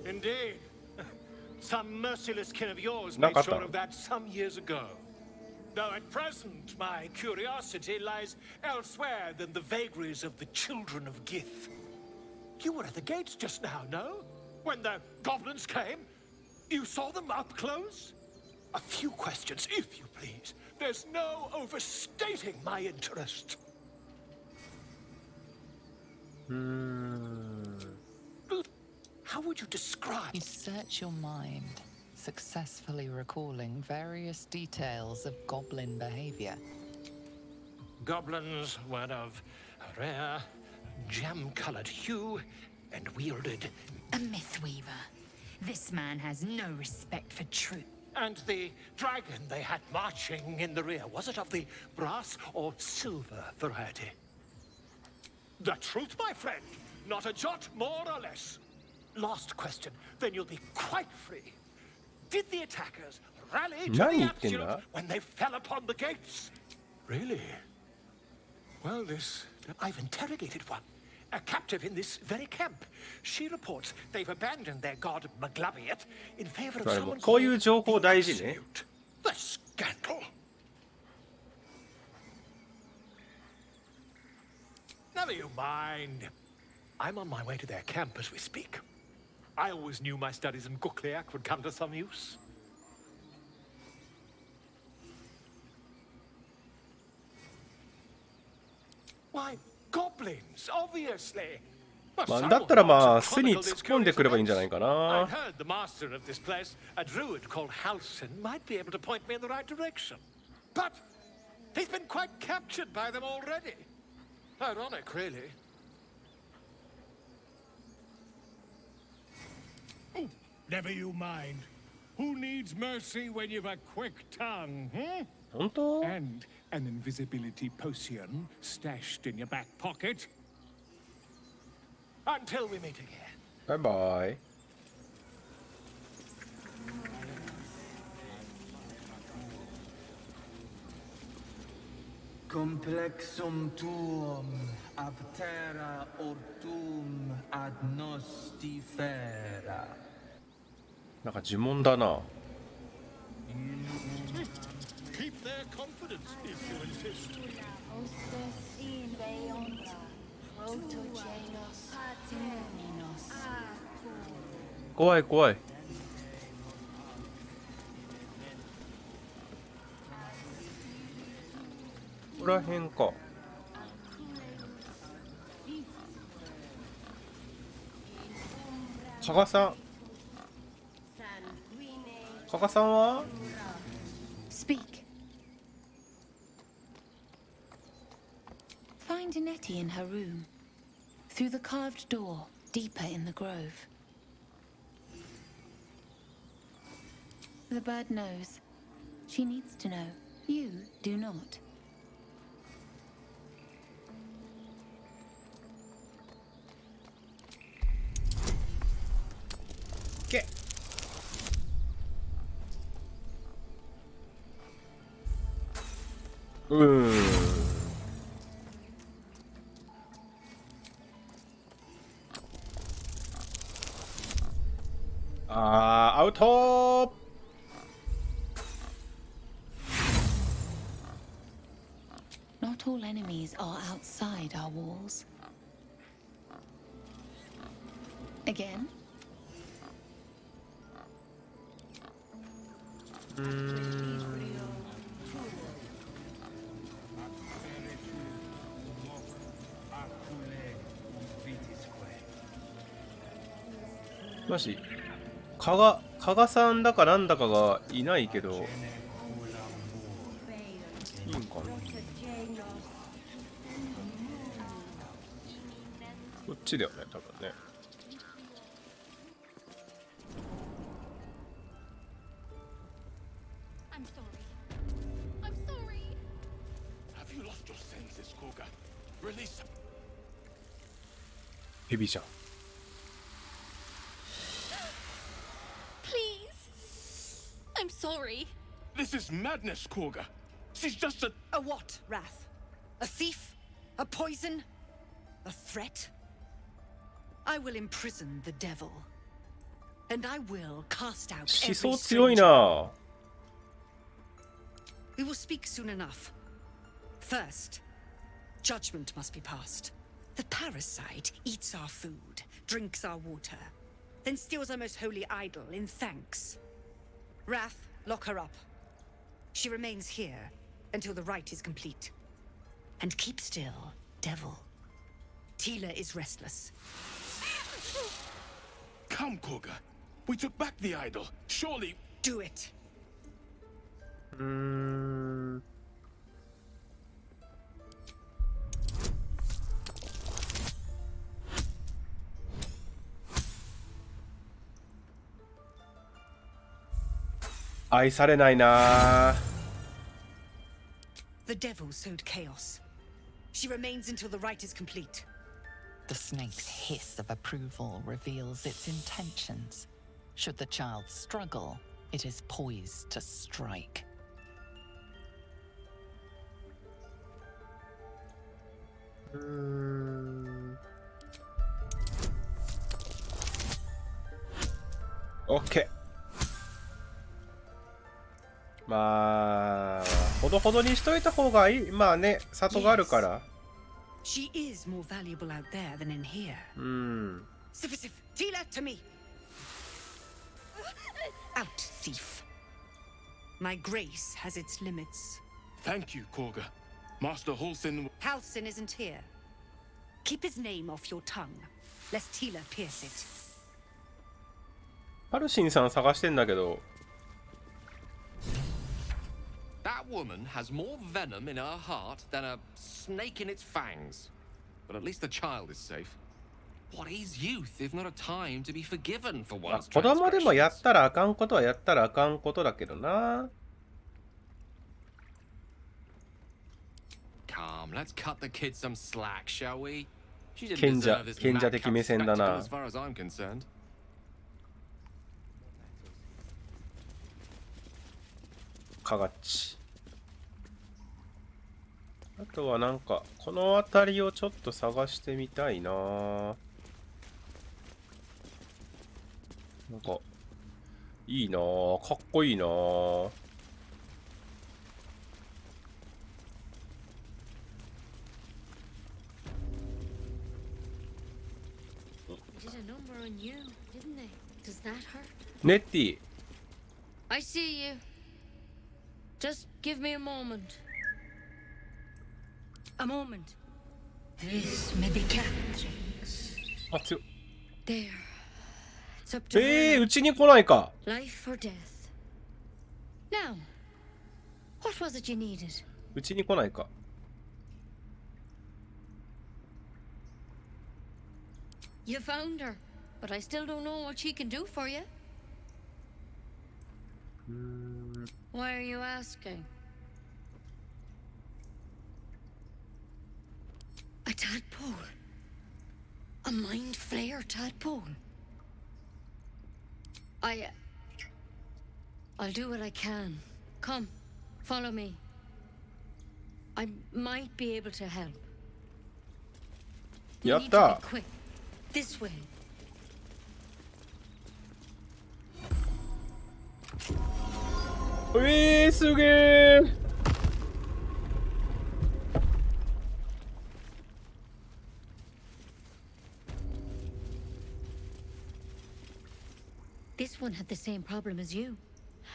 Indeed. Some merciless kin of yours made sure of that some years ago. Though at present, my curiosity lies elsewhere than the vagaries of the children of Gith. You were at the gates just now, no? When the goblins came? You saw them up close? A few questions, if you please. There's no overstating my interest. How would you describe? You search your mind, successfully recalling various details of goblin behavior. Goblins were of a rare, jam-colored hue and wielded a mythweaver. This man has no respect for truth. And the dragon they had marching in the rear, was it of the brass or silver variety? The truth, my friend, not a jot more or less. Last question, then you'll be quite free. Did the attackers rally to the absolute when they fell upon the gates? Really? Well, I've interrogated one. A captive in this very camp. She reports they've abandoned their god Maglabiet in favor of someone called the Absolute. The scandal! Never you mind. I'm on my way to their camp as we speak. I always knew my studies in Gukliak would come to some use. Why, goblins! goblins, obviously. まあだったらまあ巣に突っ込んでくればいいんじゃないか I な。 heard the master of this place, a druid called Halsin, might be able to point me in the right direction. But he's been quite captured by them already. Ironic, really. Never you mind. Who needs mercy when you've a quick tongue, hmm? 本当? And an invisibility potion stashed in your back pocket. Until we meet again. バイバイ。Complexum tuum aptera ortum ad nostifera. なんか呪文だな。 Keep their confidence if you insist. 怖い怖い。ここら辺か。加賀さん。加賀さんは Speak. Find Nettie in her room. Through the carved door, deeper in the grove. The bird knows. She needs to know. You do not. Okay. Out. Not all enemies are outside our walls. Again? Maji? マジ加賀さんだかなんだかがいないけどいいんかな。こっちだよね多分ね。I'm sorry. I'm sorry. Have you lost your senses, Koga? Release them. ヘビじゃん。Please. I'm sorry. This is madness, Koga. She's just a... A what, Wrath? A thief? A poison? A threat? I will imprison the devil. And I will cast out 思 every 想強い stranger. な。 We will speak soon enough. First, judgment must be passed. The parasite eats our food, drinks our water, then steals our most holy idol in thanks. Wrath, lock her up. She remains here until the rite is complete. And keep still, devil. Tila is restless. Come, Koga. We took back the idol. Surely... Do it.愛されないな。 The devil sowed chaos. She remains until the rite is complete. The snake's hiss of approval reveals its intentions. Should the child struggle, it is poised to strike. OK。まあほどほどにしといた方がいい。まあね、里があるから。 She is more valuable out there than in here. Sif, Tila, to me. Out, thief. My grace has its limits. Thank you, Koga. Master Halsin... Halsin isn't here. Keep his name off your tongue, lest Tila pierce it. パルシンさん探してんだけど。That woman has more venom in her heart than a snake in its fangs. But at least the child is safe. What is youth if not a time to be forgiven for あ、 one's 子供でもや transgressions? ったらあかんことはやったらあかんことだけどな。Come, let's cut the kid some slack, shall we? She didn't 賢者 deserve this 賢者的 madcap 目線だ spectacle な。 as far as I'm concerned. カガッチ。あとはなんかこの辺りをちょっと探してみたいな。なんかいいな、かっこいいな。 They did a number on you, didn't they? Does that hurt? ネッティ。 I see you. Just give me a moment. A moment. This may be captains. あ、強っ。 There. It's up to her. うちに来ないか。 Life or death. Now, what was it you needed? うちに来ないか。 You found her, but I still don't know what she can do for you. Why are you asking? A tadpole. A mind flayer tadpole. I'll do what I can. Come, follow me. I might be able to help. We やっ need to た be quick. This way. すげえ。 This one had the same problem as you.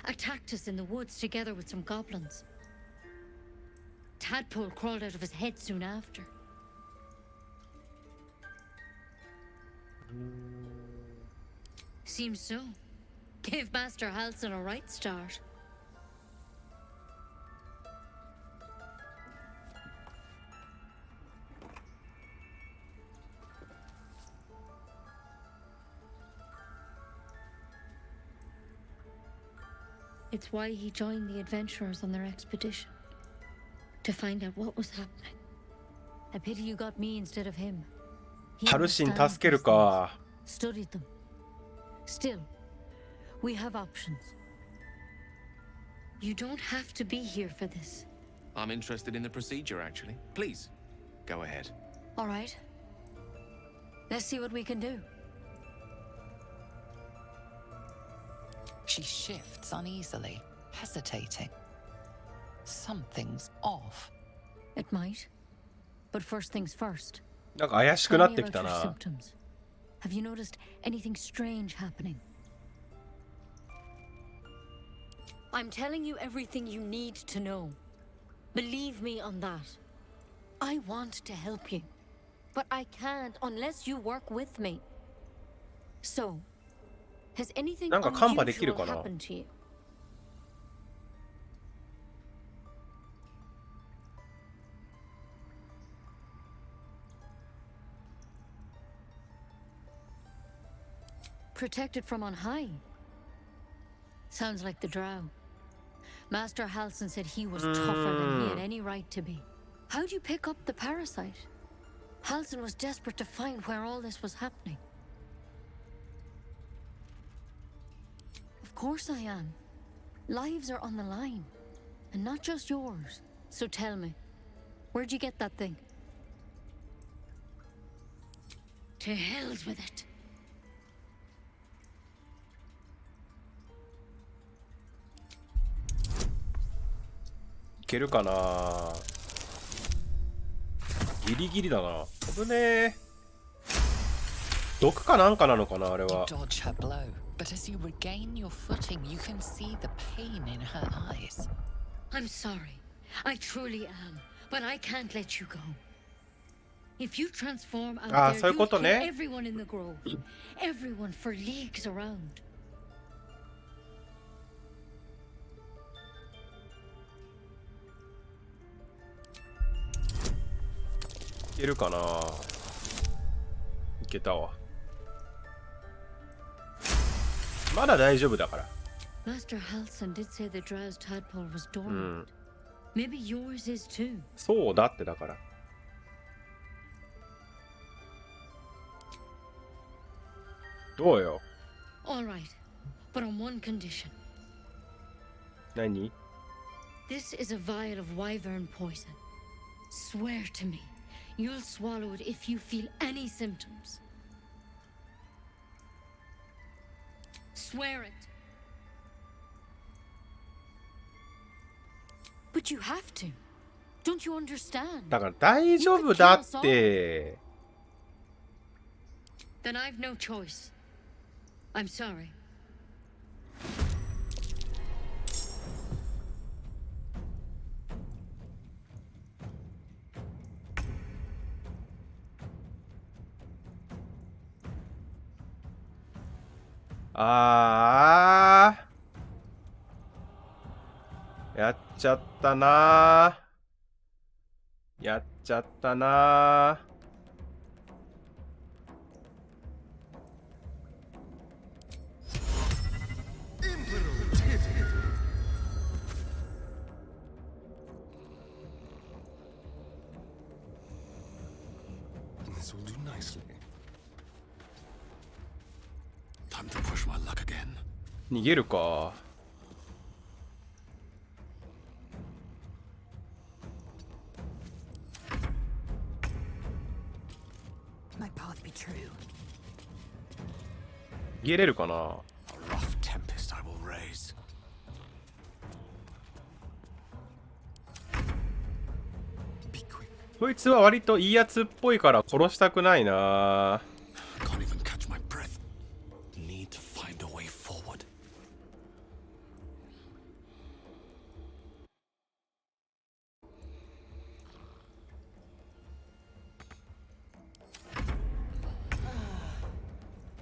Attacked us in the woods together with some goblins. Tadpole crawled out of his head soon after. Seems so. Gave Master Halsin a right start. It's why he joined the adventurers on their expedition. To find out what was happening. A pity you got me instead of him. He パルシン understands 助ける these か。 things, studied them. Still, we have options. You don't have to be here for this. I'm interested in the procedure, actually. Please, go ahead. All right. Let's see what we can do. She shifts uneasily, hesitating. Something's off. It might. But first things first. なんか怪しく Tell なっ me てき about た your な。 symptoms. Have you noticed anything strange happening? I'm telling you everything you need to know. Believe me on that. I want to help you, but I can't unless you work with me. So, has anything なんかカンパできる unusual かな。 happened to you? Protected from on high. Sounds like the drow. Master Halsin said he was tougher than he had any right to be. How'd you pick up the parasite? Halsin was desperate to find where all this was happening. Of course I am. Lives are on the line. And not just yours. So tell me, where'd you get that thing? To hell's with it. いけるかな。ギリギリだな。危ねえ。毒かなんかなのかな、あれ You は。 dodge her blow, but as you regain your footing, you can see the pain in her eyes. I'm sorry. I truly am. But I can't let you go. If you transform out ああ、 there, そういう you'll こと kill ね。 everyone in the grove. Everyone for leagues around. いけるかな。いけたわ。まだ大丈夫だから。 Master Halson did say the drow's tadpole was う dormant. ん。 Maybe yours is too. そうだってだから。どうよ。 All right, but on one condition. 何？ This is a vial of wyvern poison. Swear to me, you'll swallow it if you feel any symptoms. Swear it. But you have to. Don't you understand? だから大丈夫だって。 Then I've no choice. I'm sorry. あー。やっちゃったなー。やっちゃったなー。This will do nicely. Time to push my luck again. 逃げるか。 My path be true. 逃げれるかな。 A rough tempest I will raise. こいつは割といいやつっぽいから殺したくないな。 Can't even catch my breath. Need to find a way forward.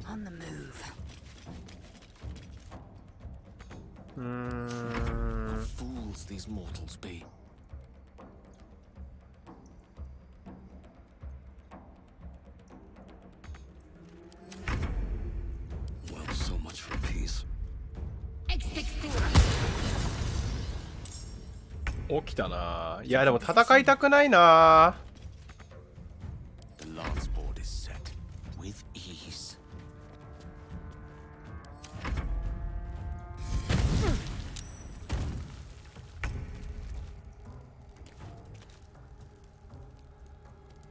On the move. What fools these mortals be. Well, so much for peace. 起きたな。いやでも戦いたくないな。 The lance board is set with ease.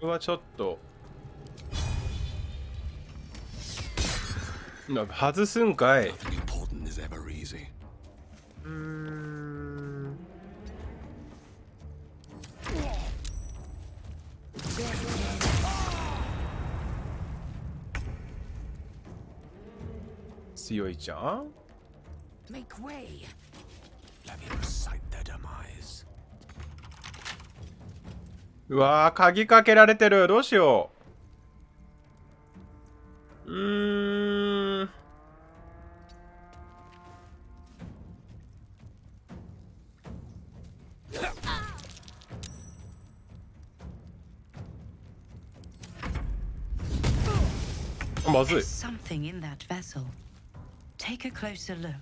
これはちょっと外すんかい。 Nothing important is ever easy. 強いじゃん。 Make way. Let me recite their demise. うわー、鍵かけられてる。どうしよう。まずい。 There's something in that vessel. Take a closer look.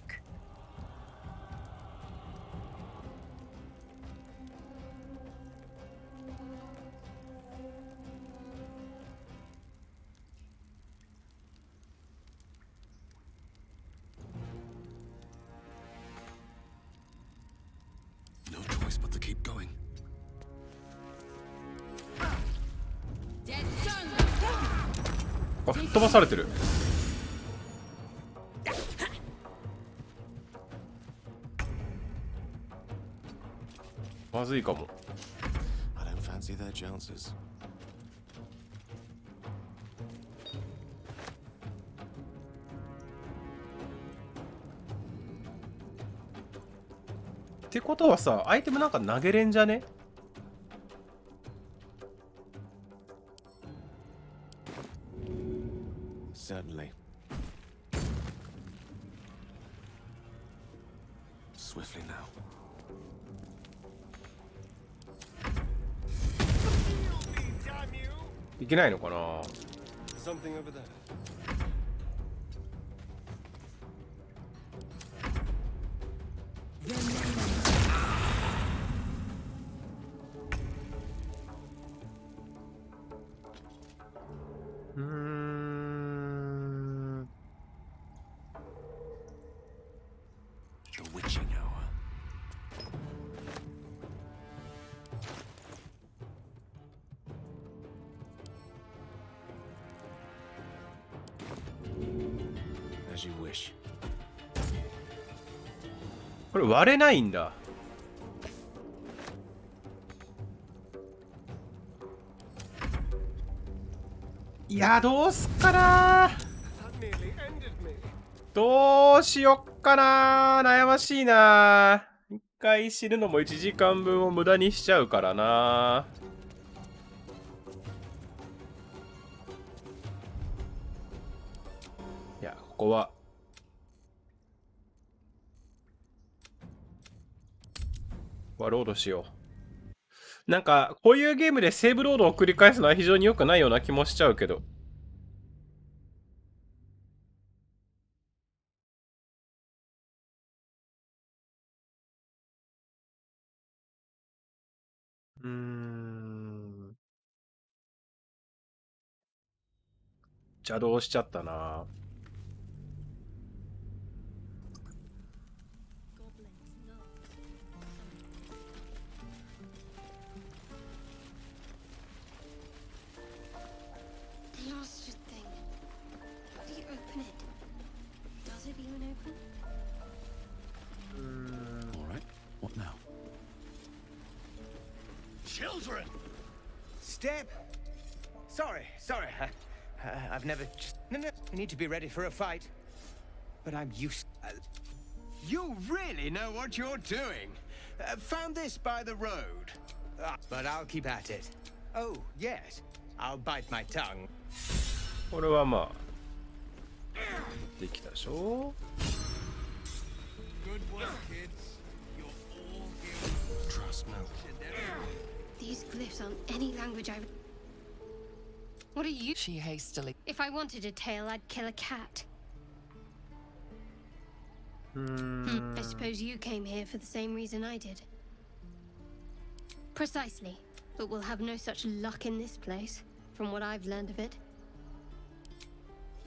No choice but to keep going. あ、吹っ飛ばされてる。まずいかも。 I don't fancy their chances. ってことはさ、アイテムなんか投げれんじゃね？ swiftly now. Damn you! いけないのかな。 Something over there. The witching hour. As you wish. これ割れないんだ。いや、どうすっかな。 That nearly ended me. どうしよっかな。悩ましいな。一回死ぬのも1時間分を無駄にしちゃうからな。いや、ここはロードしよう。なんかこういうゲームでセーブロードを繰り返すのは非常に良くないような気もしちゃうけど。邪道しちゃったな。The last thing. How do you open it? Does it even open? All right. What now? Children! Step! Sorry. I've never just... No, we need to be ready for a fight. But I'm used... you really know what you're doing. Found this by the road. But I'll keep at it. Oh, yes. I'll bite my tongue. これはまあできたでしょ。 Good work, kids. You're all heroes. Trust no. These glyphs aren't any language I... What are you? She hastily. If I wanted a tail, I'd kill a cat. I suppose you came here for the same reason I did. Precisely. But we'll have no such luck in this place, from what I've learned of it.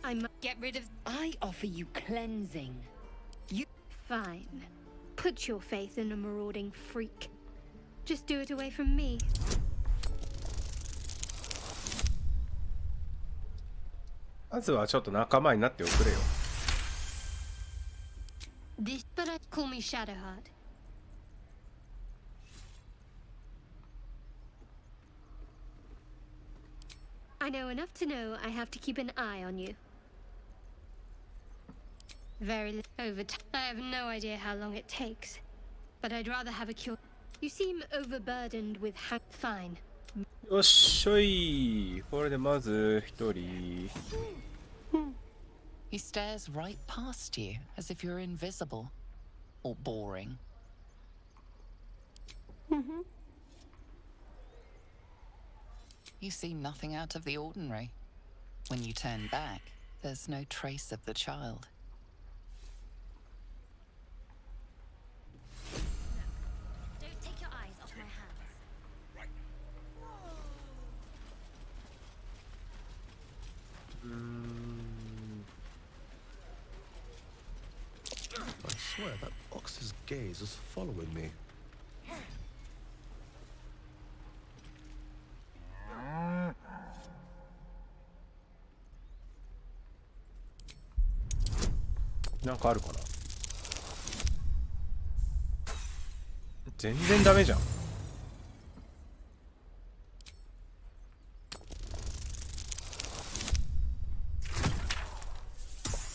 I must get rid of... I offer you cleansing. You... Fine. Put your faith in a marauding freak. Just do it away from me.まずはちょっと仲間になっておくれよ。 This... But I'd call me Shadowheart. I know enough to know I have to keep an eye on you. Very over time. I have no idea how long it takes, but I'd rather have a cure. You seem overburdened with fine. よっしょい。これでまず一人。 He stares right past you as if you're invisible or boring. You seem nothing out of the ordinary. When you turn back, there's no trace of the child. Don't take your eyes off my hands. I swear that ox's gaze is following me.なんかあるかな。全然ダメじゃん。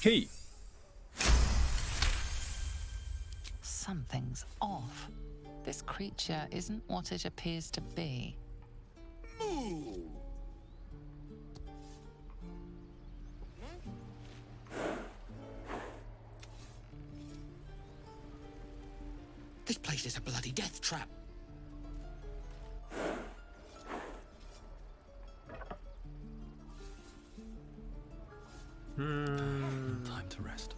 へい。 Something's off. This creature isn't what it appears to be. This place is a bloody death trap. Time to rest.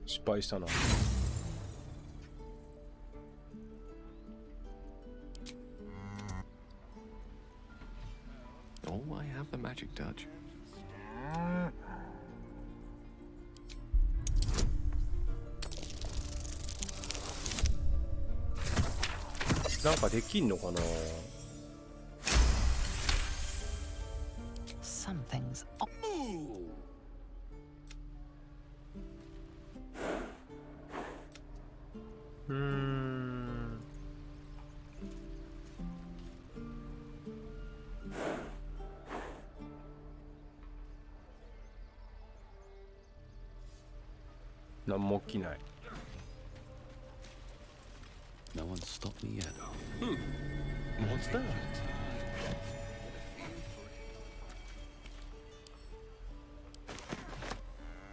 失敗したな。Oh, I have the magic touch. なんかできんのかな。 Something's. Hmm. 何も起きない。 No one's stopped me yet. What's that?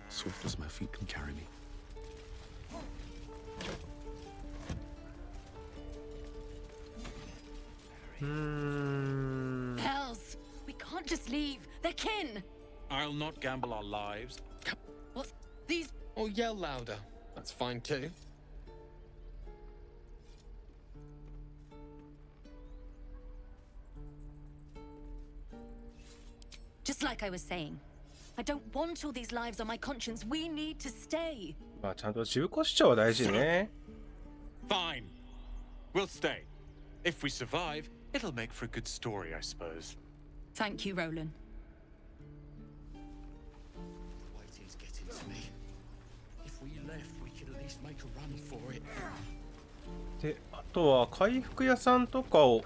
Swift as my feet can carry me. Hells! We can't just leave. They're kin. I'll not gamble our lives. What? These. Or yell louder. That's fine too. Just like I was saying, I don't want all these lives on my conscience. We need to stay. まあちゃんと自己主張は大事ね。 Fine. We'll stay. If we survive, it'll make for a good story, I suppose. Thank you, Roland. Waiting's getting to me. If we left, we could at least make a run for it. で、あとは回復屋さんとかを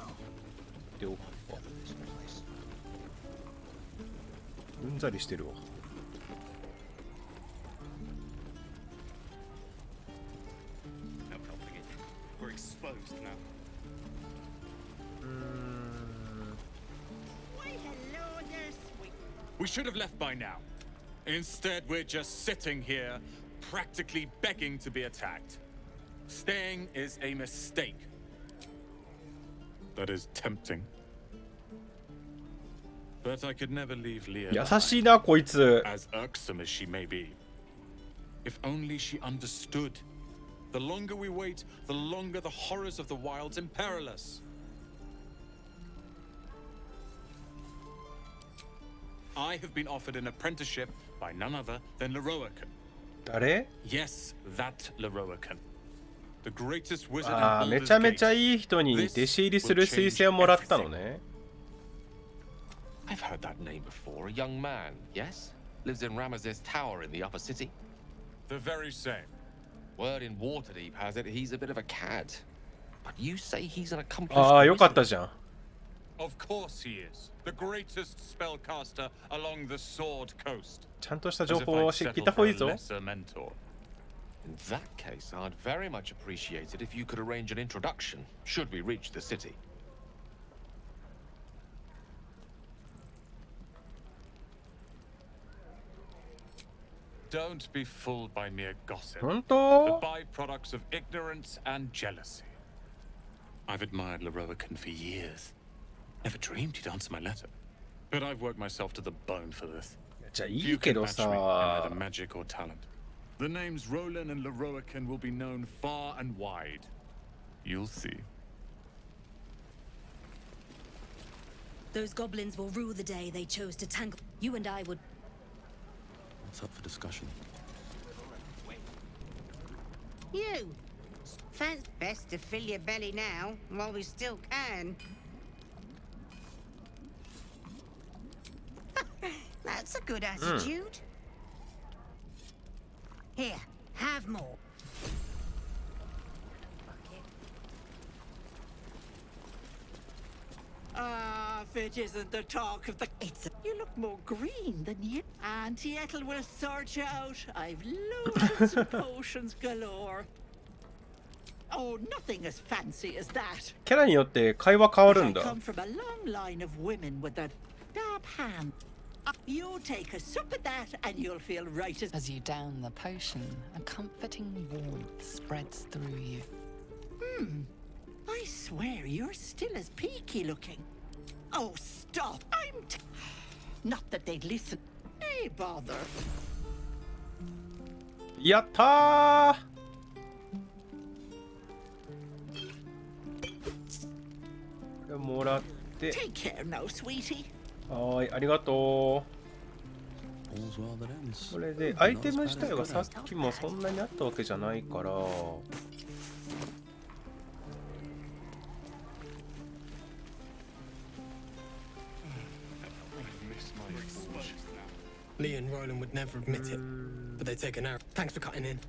でおくか。うんざりしてるわ。 No helping it. We're exposed now. We should have left by now. Instead, we're just sitting here, practically begging to be attacked. Staying is a mistake. That is tempting. But I could never leave Leah 優しいなこいつ。 as irksome as she may be. If only she understood. The longer we wait, the longer the horrors of the wilds imperil us. I have been offered an apprenticeship by none other than Leroican. 誰？ Yes, that Leroican. The greatest wizard ああ、 in め Baldur's ちゃめちゃ Gate. いい人に弟子入りする推薦をもらったのね。 I've heard that name before. A young man, yes? Lives in Ramesses Tower in the upper city. The very same. Word in Waterdeep has it he's a bit of a cad. But you say he's an accomplished ああ、よかっ wizard. たじゃん。 Of course he is. The greatest spellcaster along the Sword Coast. ちゃんとした As 情 if 報を I'd 聞い settle た方 for がい a いぞ。 lesser mentor. In that case, I'd very much appreciate it if you could arrange an introduction, should we reach the city. Don't be fooled by mere gossip. 本 The 当？ byproducts of ignorance and jealousy. I've admired Leroican for years. Never dreamed he'd answer my letter. But I've worked myself to the bone for this. じゃあい Few いけ can ど match me in さ either。magic or talent. The names Roland and Leroican will be known far and wide. You'll see. Those goblins will rue the day they chose to tangle. You and I would. What's up for discussion? You! Fan's best to fill your belly now, while we still can. That's a good attitude. Here, have more. Ah, if it isn't the talk of the... You look more green than you. Auntie Ethel will sort you out. I've lotions and potions galore. Oh, nothing as fancy as that. キャラによって会話変わるん I だ。 come from a long line of women with a dab hand. You'll take a sup at that and you'll feel right As you down the potion, a comforting warmth spreads through you. I swear you're still as peaky looking. Oh, stop. Not that they'd listen. Hey, bother. やったー。これもらって。 Take care now, sweetie. はーい、ありがとう。これでアイテム自体はさっきもそんなにあったわけじゃないから。Lee and Roland would never admit it, but they take an arrow. Thanks for cutting in.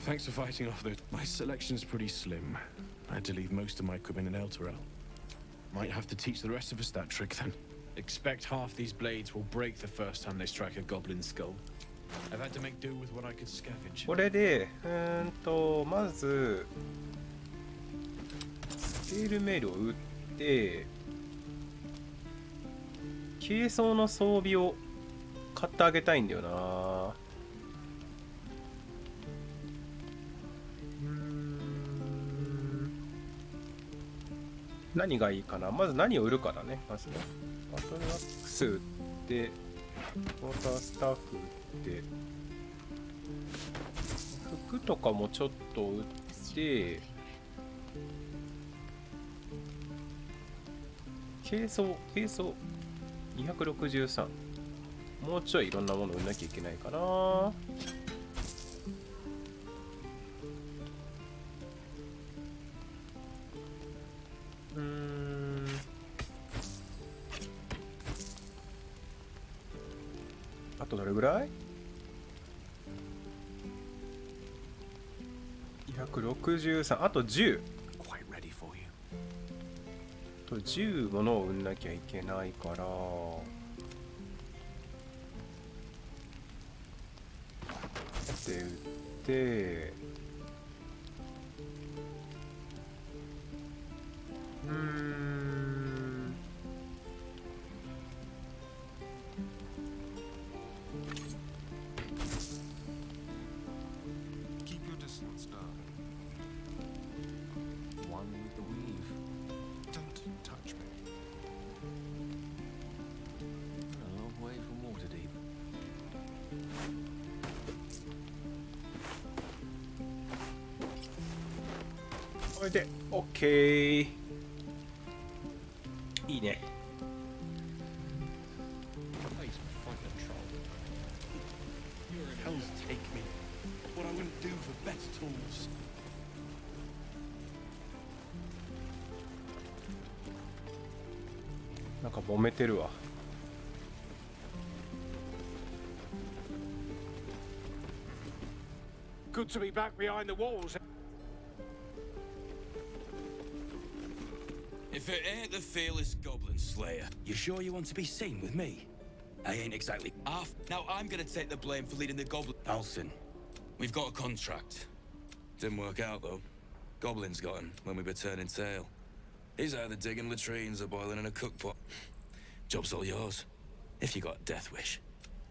Thanks for fighting off the... My selection's pretty slim. I had to leave most of my equipment in Elturel. Might have to teach the rest of us that trick then. Expect half these blades will break the first time they strike a goblin skull. I've had to make do with what I could scavenge. これでまずスケールメールを打って軽装の装備を買ってあげたいんだよな。何がいいかな。まず何を売るかだね。まずねバトルアックス売ってウォータースタッフ売って服とかもちょっと売って軽装263もうちょいいろんなもの売んなきゃいけないかな。あとどれぐらい ?263 あと10と10ものを売んなきゃいけないからで売ってこれで OK いいね。なんか揉めてるわ。Good to be back behind the walls. If it ain't the fearless goblin slayer, you sure you want to be seen with me? I ain't exactly off. Now I'm gonna take the blame for leading the goblin. Alcin, we've got a contract. Didn't work out though. Goblins got him when we were turning tail. He's either digging latrines or boiling in a cookpot. Job's all yours, if you got a death wish.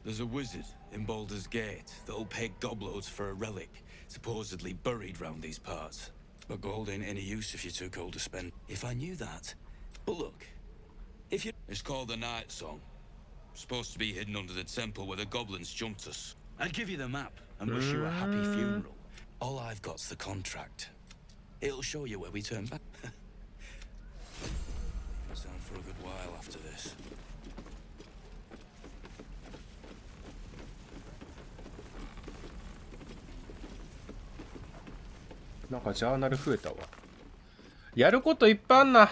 There's a wizard in Baldur's Gate that'll pay gobloads for a relic, supposedly buried round these parts. But gold ain't any use if you're too cold to spend. If I knew that. But look, if you... It's called the Night Song. Supposed to be hidden under the temple where the goblins jumped us. I'd give you the map and wish you a happy funeral. All I've got's the contract. It'll show you where we turn back. Sound for a good while after this. なんかジャーナル増えたわ。やることいっぱいあんな。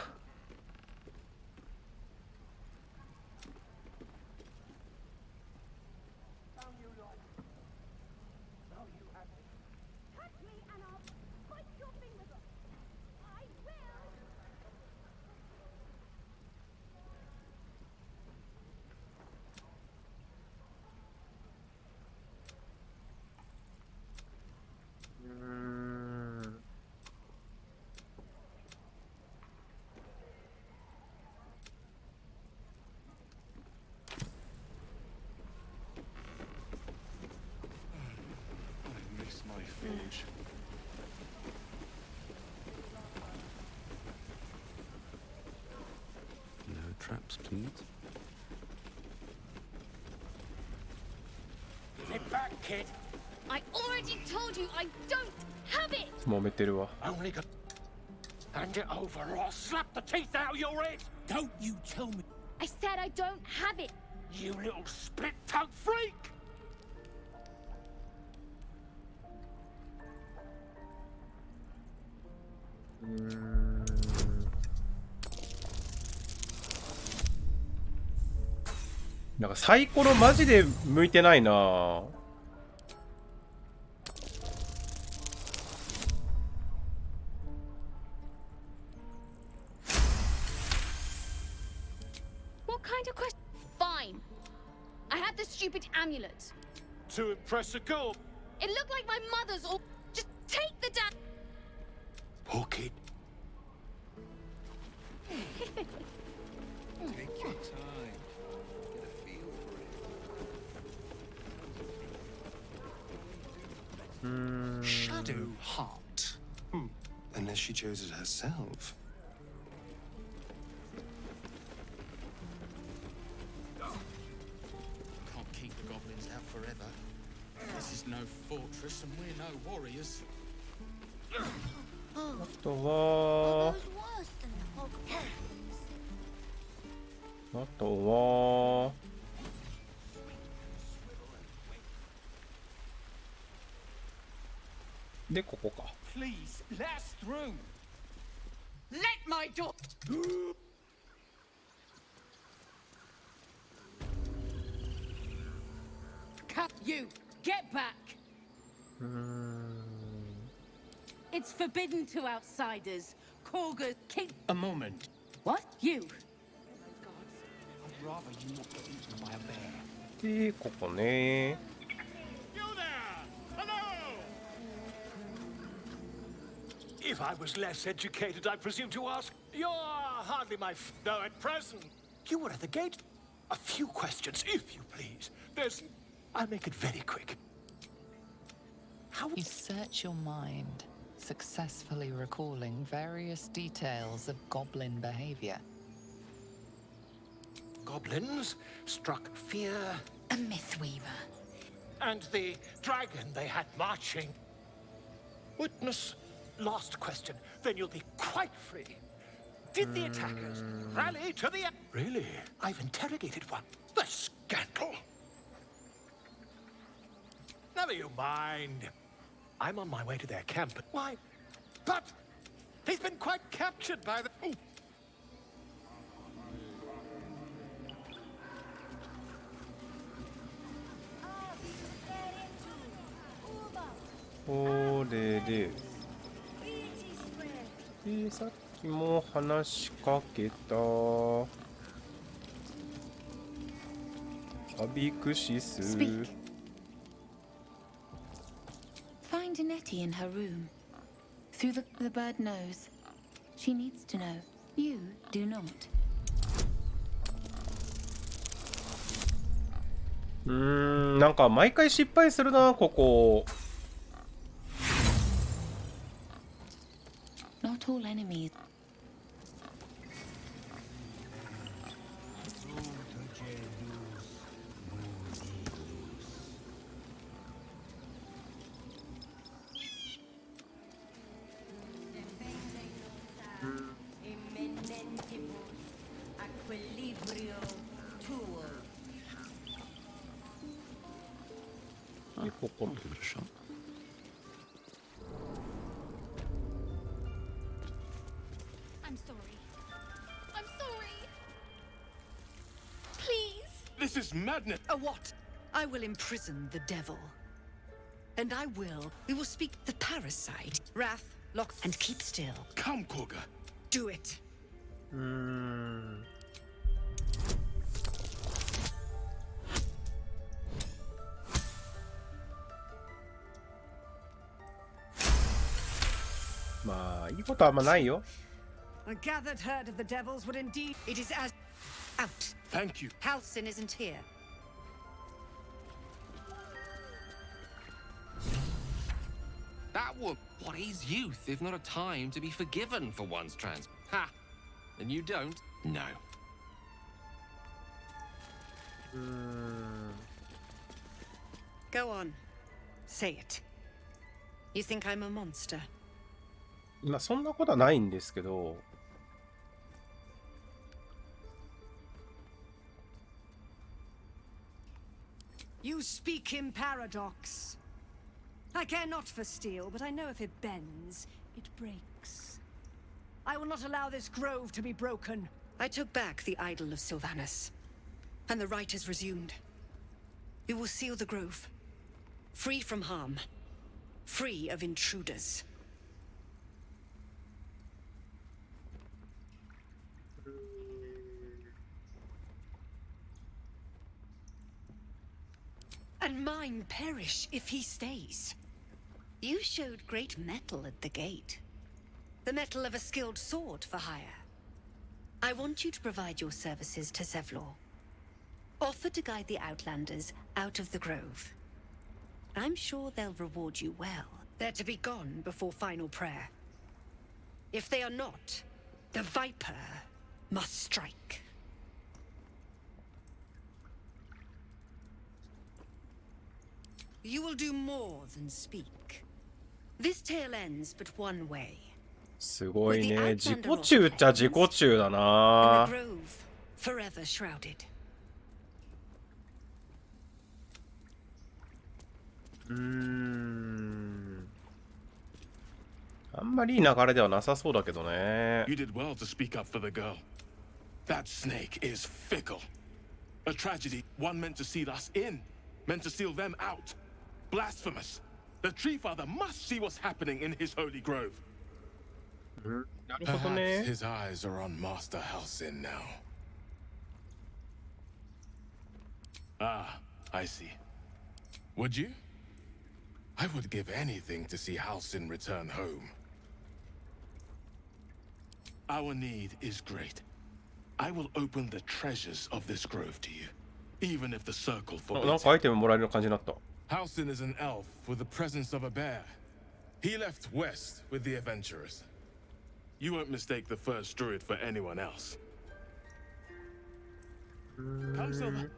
traps, please. Give it back, kid. I already told you I don't have it. 揉めてるわ。 Only got. Hand it over or I'll slap the teeth out of your head. Don't you tell me. I said I don't have it. You little split-tongued freak. なんかサイコロマジで向いてないな。What kind of question? Fine. I had the stupid amulet. To impress a girl. It looked like my mother's or just take the damn. Poor kid. Take your time. Get a feel for it. Shadow heart. Unless she chose it herself. Can't keep the goblins out forever. This is no fortress and we're no warriors. あとはでここか。 Please, let us through. Let my door. Cut you. Get back. It's forbidden to outsiders. Korga, keep. A moment. What? You. I'd rather you not get eaten by a bear. でここね。 You there! Hello! If I was less educated, I presume to ask. You're hardly my no at present. You were at the gate. A few questions, if you please. I'll make it very quick. You search your mind, successfully recalling various details of goblin behavior. Goblins struck fear. A mythweaver. And the dragon they had marching. Witness. Last question, then you'll be quite free. Did the attackers rally to the... Really? I've interrogated one. The scandal. Never you mind. I'm on my way to their camp. Why? But he's been quite captured by the... Ooh. これで、さっきも話しかけたアビクシス。 Speak. Find Nettie in her room. Through the bird knows. She needs to know. You do not. なんか毎回失敗するな、ここ。 Not all enemies. Give it a shot. I'm sorry. I'm sorry. Please. This is madness. A what? I will imprison the devil. And we will speak the parasite. Wrath, lock, and keep still. Come, Korga. Do it. まあいいことはあんまないよ。 A gathered herd of the devils would indeed. It is as out. Thank you. Halcyon isn't here. That would. What is youth if not a time to be forgiven for one's trans? Ha! And you don't? No. Go on. Say it. You think I'm a monster? まあそんなことはないんですけど。You speak in paradox. I care not for steel, but I know if it bends, it breaks. I will not allow this grove to be broken. I took back the idol of Sylvanus, and the rite is resumed. We will seal the grove, free from harm, free of intruders. And mine perish if he stays. You showed great mettle at the gate. The mettle of a skilled sword for hire. I want you to provide your services to Zevlor. Offer to guide the Outlanders out of the grove. I'm sure they'll reward you well. They're to be gone before final prayer. If they are not, the Viper must strike. You will do more than speak. This tale ends but one way. すごいね。自己中っちゃ自己中だな。 In the grove, forever shrouded. あんまりいい流れではなさそうだけどね。 You did well to speak up for the girl. That snake is fickle. A tragedy, one meant to seal us in, meant to seal them out. Blasphemous. The Tree Father must see what's happening in his holy grove. Perhaps his eyes are on Master Halsin now. Ah, I see. Would you? I would give anything to see Halsin return home. Our need is great. I will open the treasures of this grove to you, even if the circle なん forbids かアイ it. テムもらえる感じになった。 Halsin is an elf with the presence of a bear. He left west with the adventurers. You won't mistake the first druid for anyone else. Come, Silver.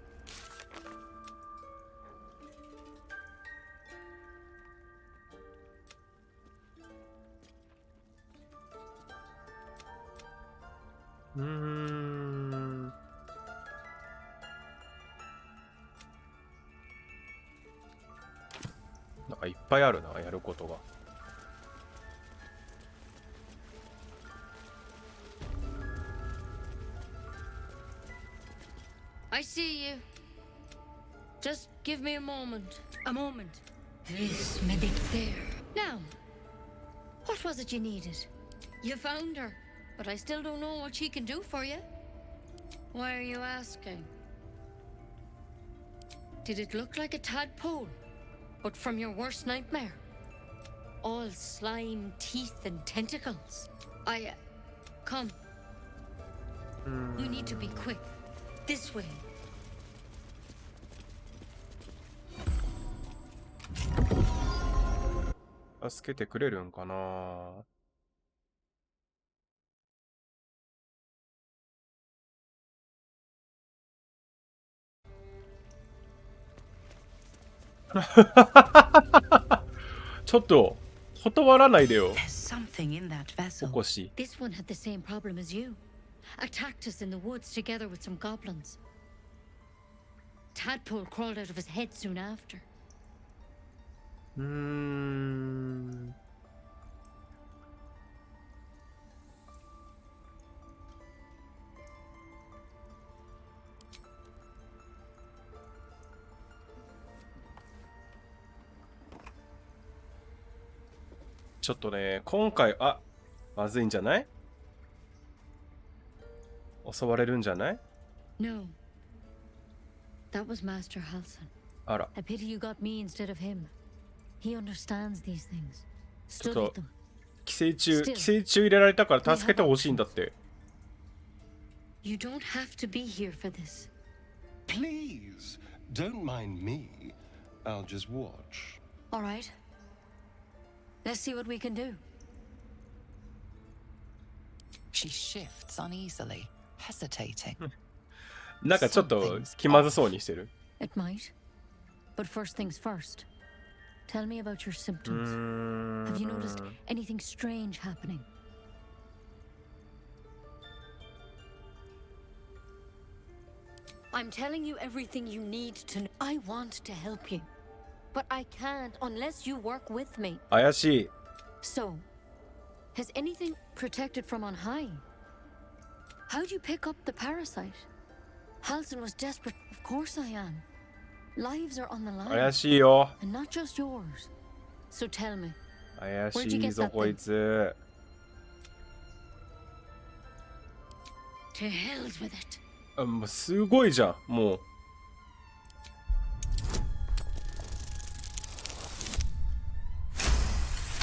Mm. なんかいっぱいあるな、やることが。I see you. Just give me a moment. A moment. This medic there. Now, what was it you needed? You found her, but I still don't know what she can do for you. Why are you asking? Did it look like a tadpole? But from your worst nightmare? All slime, teeth, and tentacles. Come. We need to be quick. This way. 助けてくれるんかな。ちょっと断らないでよ。 There's something in that vessel. おこし。 This one had the same problem as you. Attacked us in the woods together with some goblins. Tadpole crawled out of his head soon after. ちょっとね、今回、まずいんじゃない？襲われるんじゃない？ No. That was Master Halsin. あら。 I pity you got me instead of him. He understands these things. ちょっと Studied them. 寄生虫入れられたから助けてほしいんだって。 You don't have to be here for this. Please, don't mind me. I'll just watch. All right. Let's see what we can do. She shifts uneasily, hesitating. なんかちょっと気まずそうにしてる。It might. But first things first. Tell me about your symptoms. Have you noticed anything strange happening? I'm telling you everything you need to know. I want to help you, but I can't unless you work with me. 怪しい。 So, has anything protected from on high? How'd you pick up the parasite? Halsin was desperate. Of course I am. Lives are on the line. 怪しいよ。 And not just yours. So tell me. 怪 Where'd し you い get ぞ that こい thing? つ。 To hell's with it. あ、もうすごいじゃん。もう。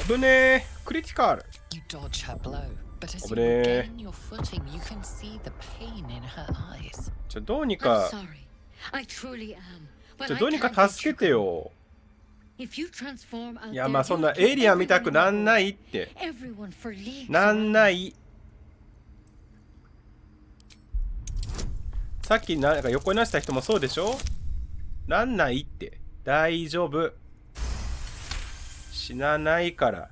危ねえ。クリティカル。 You dodge her blow, but as 危 you ねえ。 regain your footing, you can see the pain in her eyes. どうに I'm か。 sorry. I truly am. But どうにか I can't 助けてよ。 If you transform out いや there, まあそん you'll な kill エイリアン見たく everyone な in ん the ないって。 world. Everyone for leagues なんない。さっきなんか横になした人もそうでしょ。なんないって。大丈夫。死なないから。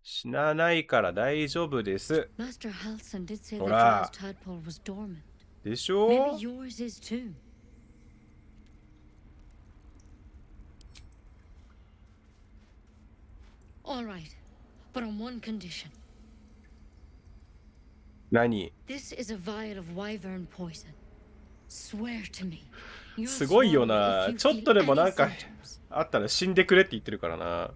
死なないから大丈夫です。 Master Halsin did say ほ the ら jewel's tadpole was dormant. でしょ。 Maybe yours is too. All right, but on one condition. 何 This is a vial of wyvern poison. Swear to me. すごいよな。ちょっとでもなんかあったら死んでくれって言ってるからな。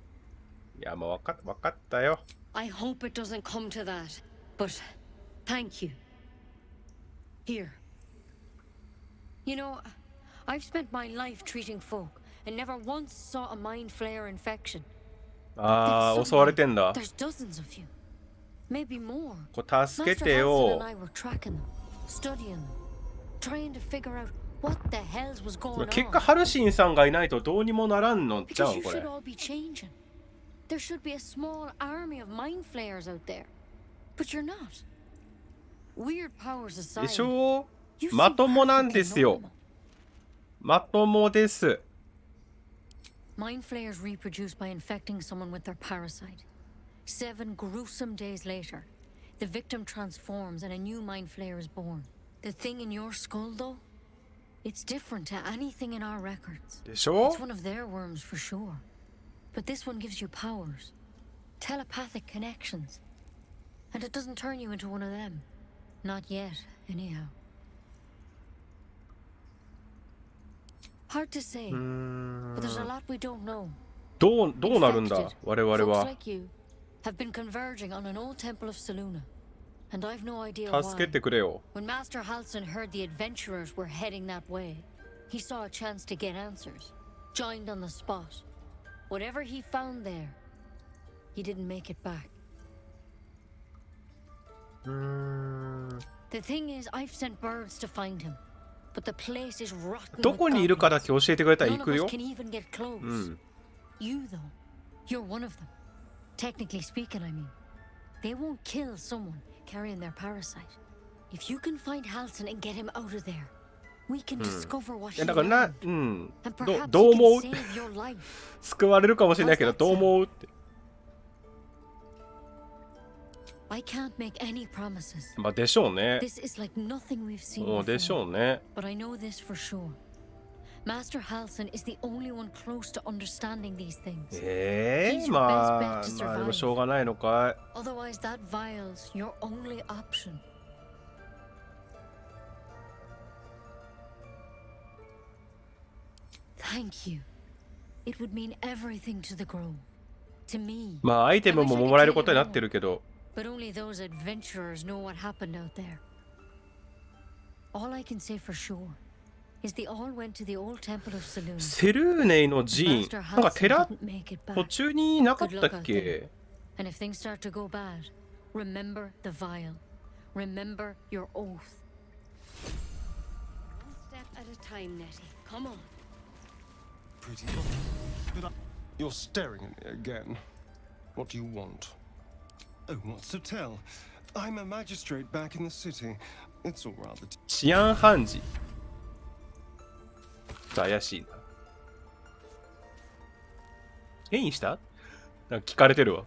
いや、もうわかったよ。I hope it doesn't come to that. But thank you. Here. You know, I've spent my life treating folk and never once saw a mind flare infection. ああ、襲われてんだ。 There's dozens of you. Maybe more. こう助けて Master よ Halsin and。I were tracking them, studying them, trying to figure out what the hells was going on. 結果ハルシンさんがいないとどうにもならんのじゃ Because ん you これ should。all be changing. There should be a small army of mind flayers out there. But you're not. Weird powers aside. でしょ。まともなんですよ。まともです。 Mind flayers reproduce by infecting someone with their parasite. 7 gruesome days later, the victim transforms and a new mind flayer is born. The thing in your skull, though, it's different to anything in our records. でしょ。 It's one of their worms for sure. But this one gives you powers, telepathic connections. And it doesn't turn you into one of them. Not yet, anyhow. Hard to say, but there's a lot we don't know. どうなるんだ我々 Folks は。 like you have been converging on an old temple of Seluna, and I've no idea 助け why. てくれよ。 When Master Halsin heard the adventurers were heading that way, he saw a chance to get answers, joined on the spot. Whatever he found there, he didn't make it back. The thing is, I've sent birds to find him, but the place is rotten ど with こにいるかだ goblins. け教えてくれたら None 行 of く us よ。 can even get close. うん。 You, though, you're one of them. Technically speaking, I mean. They won't kill someone carrying their parasite. If you can find Halsin and get him out of there, we can discover what い he やだからな、 learned. うん。 And perhaps どう he 思う can save your life. 救われるかもしれないけど、どう思うって。 I can't make any promises. まあでしょうね。 This is like nothing we've seen もうでしょ before. うね。 But I know this for sure. Master Halsin is the only one close to understanding these things. He's your まあ best bet to まあでも survive. しょうがないのかい。 Otherwise, that vial's your only option. Thank you. It would mean everything to the grove. To me. まあアイテムももらえることになってるけど。 But only those adventurers know what happened out there. All I can say for sure is they all went to the old temple of Seluna. セルーネイの寺院、なんか寺途中になかったっけ？ And if things start to go bad, remember the vial. Remember your oath. One step at a time, Nettie. Come on. Pretty. But you're staring at me again. What do you want? Oh, what's to tell? I'm a magistrate back in the city. It's all rather. 治安判事。ちょっと怪しいな。変異した？なんか聞かれてるわ。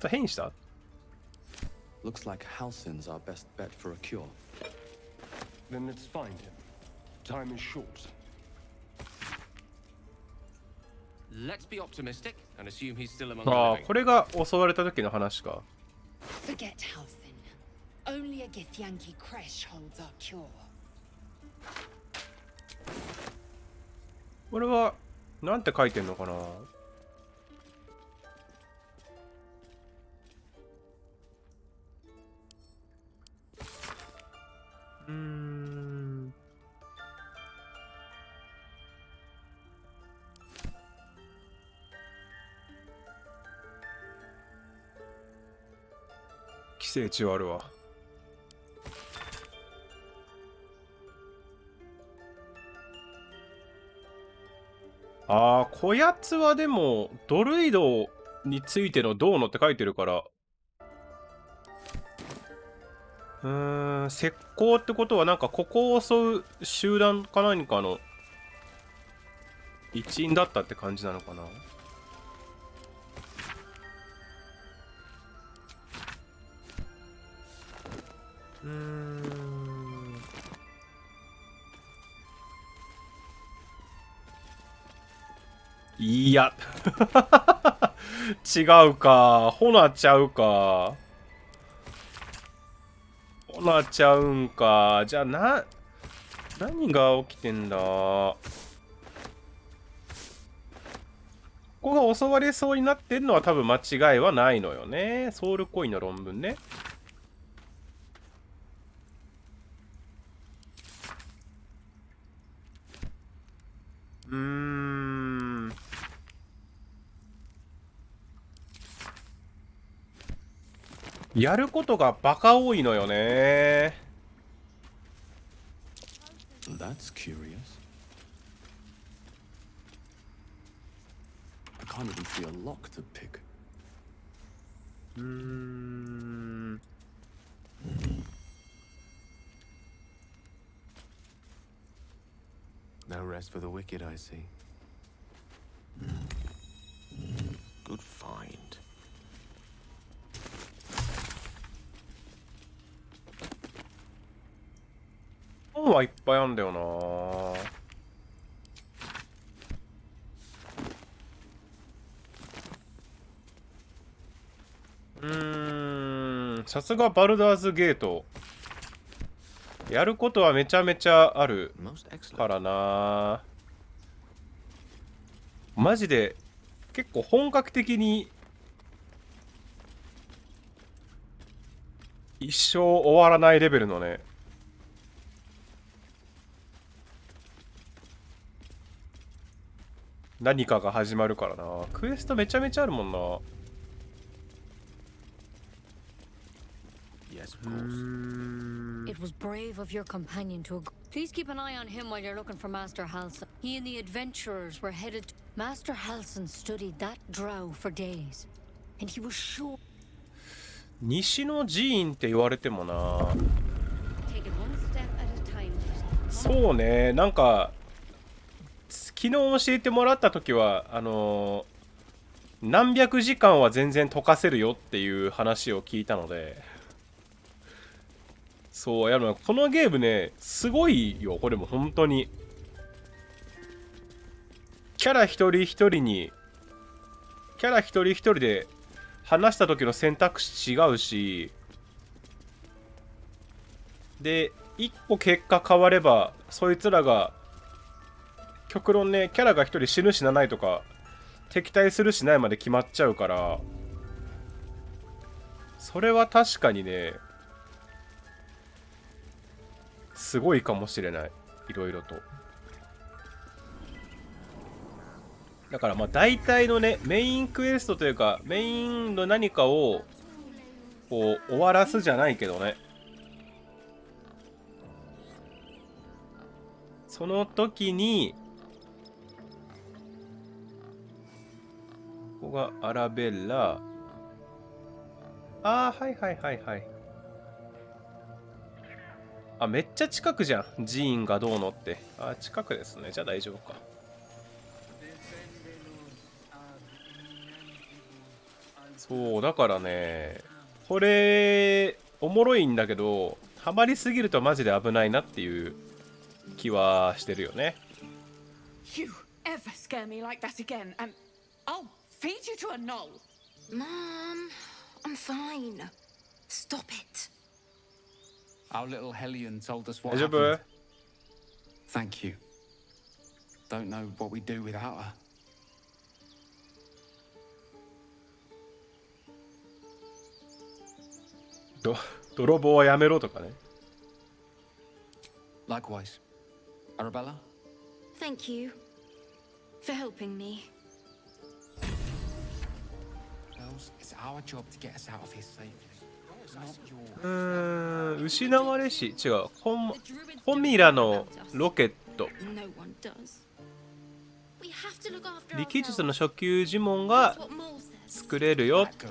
変異した？ Looks like Halcyon's our best bet for a cure. Then let's find him. Time is short. Let's be optimistic and assume he's still among the ああ、 living. これが襲われた時の話か。Forget Halcyon. Only a Githyanki Kresh holds our cure. これは、なんて書いてんのかな。寄生虫あるわ。ああ、こやつはでも、ドルイドについてのどうのって書いてるから。石膏ってことはなんかここを襲う集団か何かの一員だったって感じなのかな。いや違うか。ほなちゃうか。ほなちゃうんか。じゃあ何が起きてんだ。ここが襲われそうになってんのは多分間違いはないのよね。ソウルコインの論文ね。やることがバカ多いのよね。That's curious. I can't even see a lock to pick. No rest for the wicked, I see. Good find. 本はいっぱいあんだよな。さすがバルダーズゲート。やることはめちゃめちゃあるからな。マジで結構本格的に一生終わらないレベルのね。何かが始まるからな。クエストめちゃめちゃあるもんな。Yes, of course. It was brave of your companion to. Please keep an eye on him while you're looking for Master Halcyon. He and the adventurers were headed. Master Halcyon studied that drow for days, and he was sure. 西の寺院って言われてもな。Take it one step at a time. そうね、なんか昨日教えてもらった時は何百時間は全然解かせるよっていう話を聞いたので、そうやるの。このゲームね、すごいよ。これも本当にキャラ一人一人で話した時の選択肢違うし、で一個結果変わればそいつらが極論ね、キャラが一人死ぬ死なないとか敵対するしないまで決まっちゃうから、それは確かにねすごいかもしれない。いろいろと。だからまあ大体のねメインクエストというかメインの何かをこう終わらすじゃないけどね、その時にここがアラベッラ。はいはいはいはい。あ、めっちゃ近くじゃん。寺院がどうのって。あ、近くですね。じゃあ大丈夫か。そう、だからね、これ、おもろいんだけど、ハマりすぎるとマジで危ないなっていう気はしてるよね。You ever scare me like that again, and I'll feed you to a knoll. Mom, I'm fine. Stop it. Our little hellion told us what 大丈夫？ happened. Thank you. Don't know what we'd do without her. 泥棒はやめろとかね。Likewise. Arabella? Thank you for helping me. Girls, it's our job to get us out of here safely. Not your... 失われし、違う。ホミラのロケット。No one does. We have to look after 力術の初級呪文が作れるよって。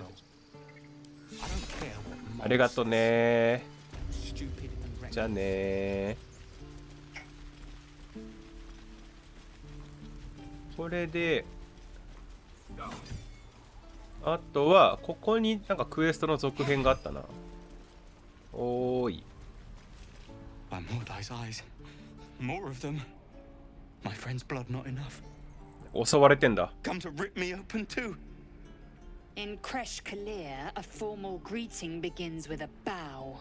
ありがとね。じゃあね。これで、あとはここになんかクエストの続編があったな。おーい。By Mordai's eyes. More of them. My friend's blood not enough. 襲われてんだ。 Come to rip me open too. In Kresh Kalir, a formal greeting begins with a bow.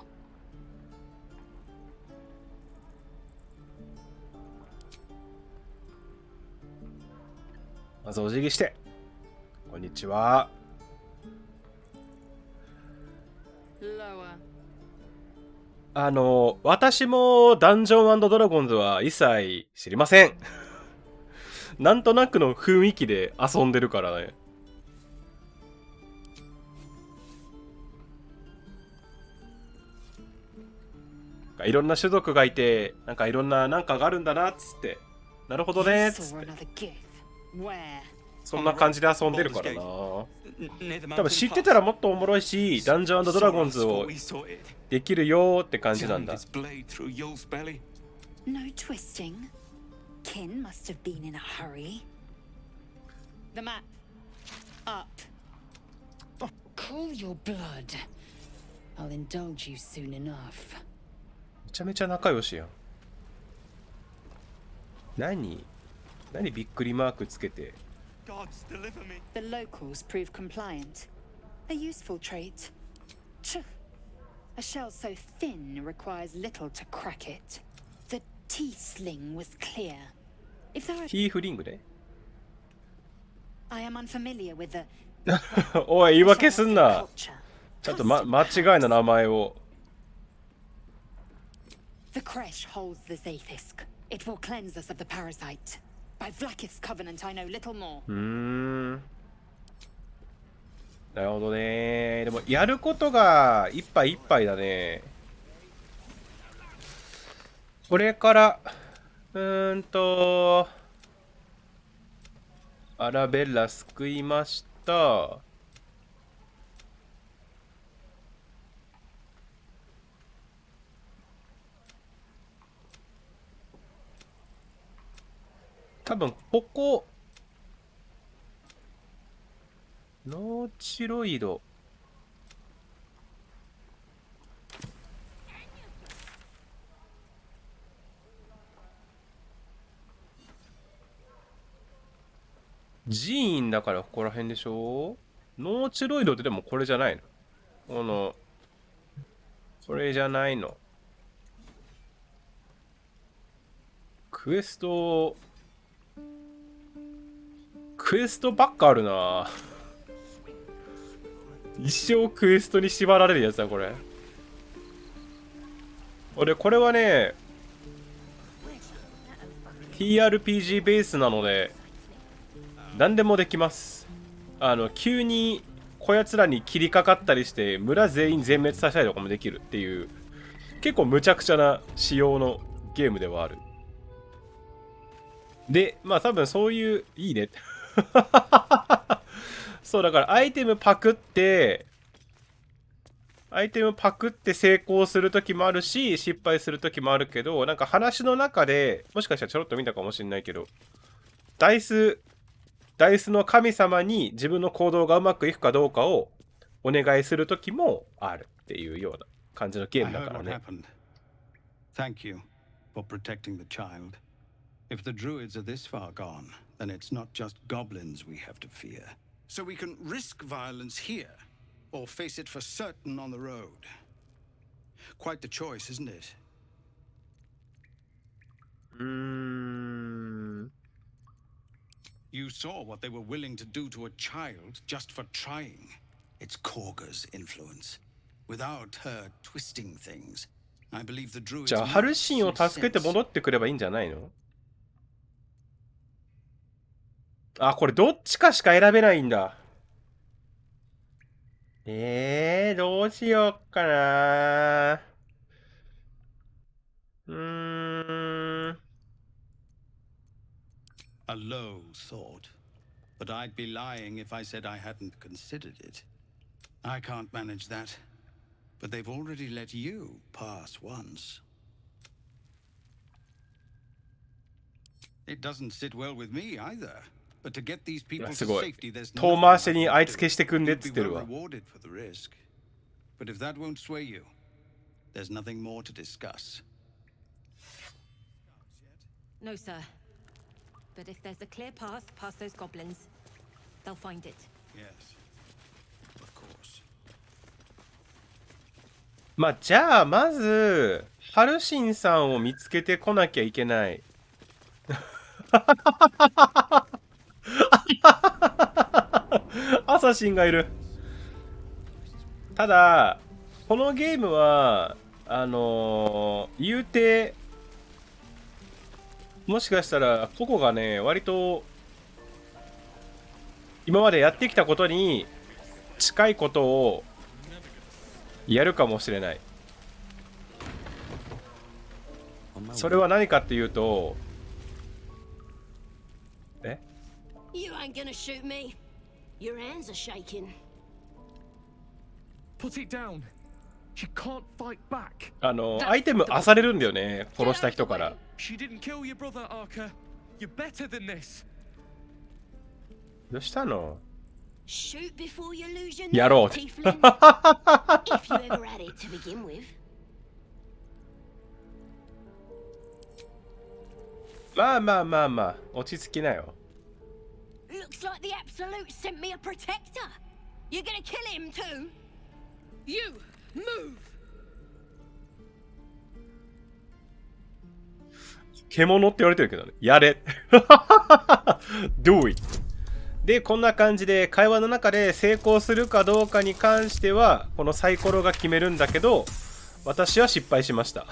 まずお辞儀して。こんにちは。私もダンジョン&ドラゴンズは一切知りません。なんとなくの雰囲気で遊んでるからね。いろんな種族がいて、なんかいろんななんかがあるんだなっつって。なるほどねっつって。そんな感じで遊んでるからな。多分知ってたらもっとおもろいし、ダンジョン&ドラゴンズをできるよって感じなんだ。No twisting. Kin must have been in a hurry. The map. Up. Cool your blood. I'll indulge you soon enough. めちゃめちゃ仲良しやん。何びっくりマークつけて。The locals prove compliant. A useful trait. A shell so thin requires little to crack it. The teethling was clear. If there are... ティーフリングでI am unfamiliar with the... おい、言い訳すんな。ちゃんと、間違いの名前を。The Kresh holds the Zaithisk. It will cleanse us of the parasite. By Vlakith's covenant, I know little more. なるほどね。でも、やることがいっぱいいっぱいだね。これから、アラベッラ救いました。多分ここノーチロイド寺院だからここら辺でしょ。ノーチロイドってでもこれじゃないの。これじゃないの。クエストばっかあるな。一生クエストに縛られるやつだこれ。俺これはね TRPG ベースなので何でもできます。急にこやつらに切りかかったりして村全員全滅させたりとかもできるっていう結構無茶苦茶な仕様のゲームではある。でまあ多分そういういいねそうだからアイテムパクってアイテムパクって成功する時もあるし、失敗する時もあるけど、なんか話の中で、もしかしたらちょろっと見たかもしれないけど、ダイスの神様に自分の行動がうまくいくかどうかをお願いする時もあるっていうような感じのゲームだからね。Thank you for protecting the child. If the druids are this far gone, then it's not just goblins we have to fear. So we can risk violence here, or face it for certain on the road. Quite the choice, isn't it? You saw what they were willing to do to a child just for trying. It's Korga's influence. Without her twisting things, I believe the druids. じゃあハルシンを助けて戻ってくればいいんじゃないの？あ、これどっちかしか選べないんだ。どうしよっかな。A low thought, but I'd be lying if I said I hadn't considered it. I can't manage that, but they've already let you pass once. It doesn't sit well with me either. But to get these people to safety, there's遠回しにあいつ消してくんでっつってるわ。rewarded for the risk. But if that won't sway you, there's nothing more to discuss. No, sir. But if there's a clear path past those goblins, they'll find it. Yes, of course. まあじゃあまずハルシンさんを見つけてこなきゃいけない。アサシンがいる。ただこのゲームは言うてもしかしたらココがね割と今までやってきたことに近いことをやるかもしれない。それは何かっていうとYou ain't gonna shoot me. Your hands are shaking. Put it down. She can't fight back. アイテム漁れるんだよね、殺した人から。She didn't kill your brother, Arca. You're better than this. どうしたの？ Shoot before you lose your やろう。 If you ever had it to begin with. まあまあまあまあ、落ち着きなよ。Looks like the Absolute sent me a protector. You're gonna kill him too? You move. 獣って言われてるけどね。やれ。Do it. で、こんな感じで会話の中で成功するかどうかに関しては、このサイコロが決めるんだけど、私は失敗しました。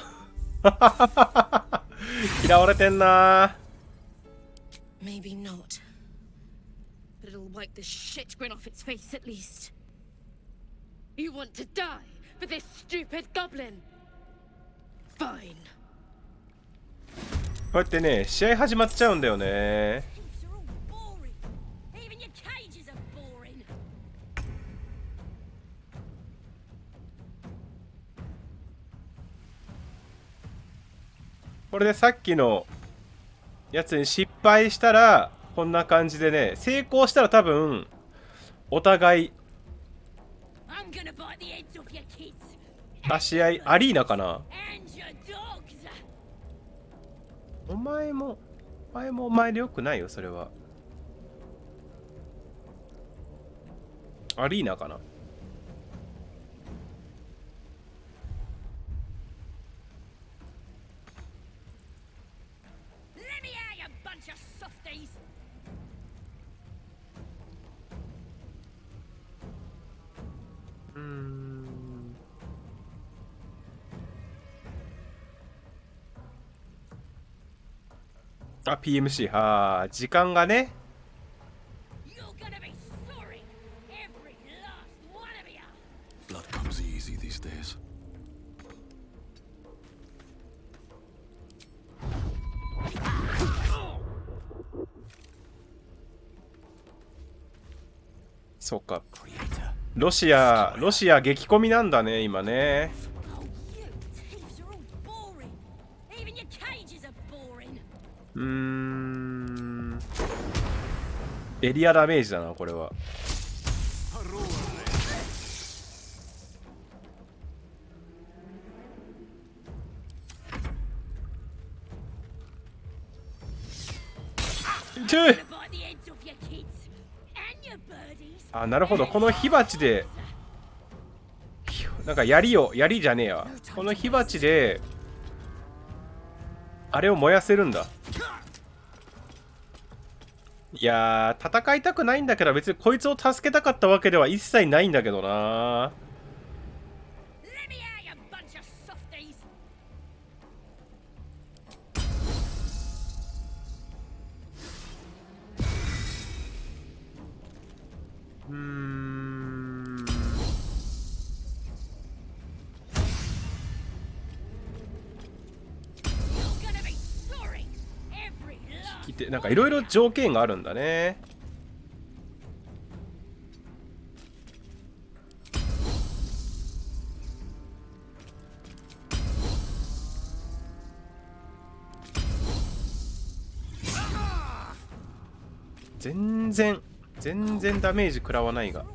嫌われてんな。Maybe not. But it'll wipe the shit grin off its face at least. You want to die for this stupid goblin? Fine. こうやってね、試合始まっちゃうんだよね。Even your cages are boring. これでさっきのやつに失敗したらこんな感じでね、成功したら多分お互い出し合いアリーナかな。お前もお前でよくないよ、それは。アリーナかな。あ、PMC。はあ、時間がね。Blood comes easy these days. そうか。ロシア激混みなんだね今ね。エリアダメージだなこれは。あ、なるほど。この火鉢でなんか槍じゃねえわ。この火鉢であれを燃やせるんだ。いやー、戦いたくないんだけど、別にこいつを助けたかったわけでは一切ないんだけどな。なんかいろいろ条件があるんだね。全然ダメージ食らわないが。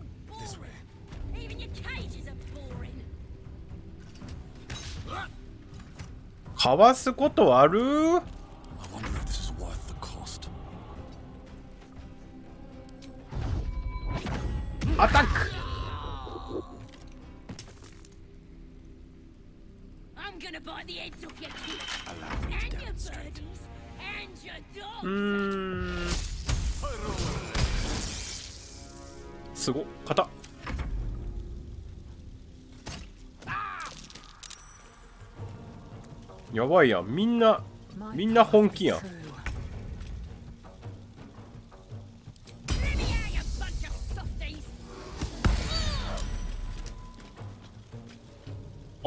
かわすことある？アタック。すごっ、硬。やばいやん、みんな本気やん。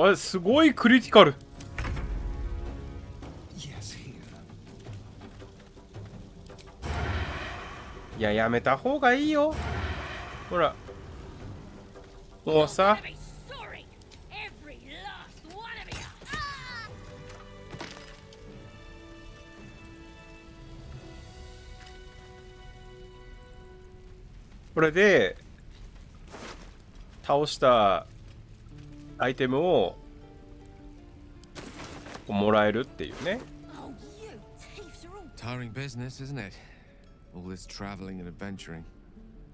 あれすごいクリティカル。いや、やめた方がいいよ。ほらもうさ、これで倒したアイテムをもらえるっていうね。Tiring business, isn't it? All this traveling and adventuring.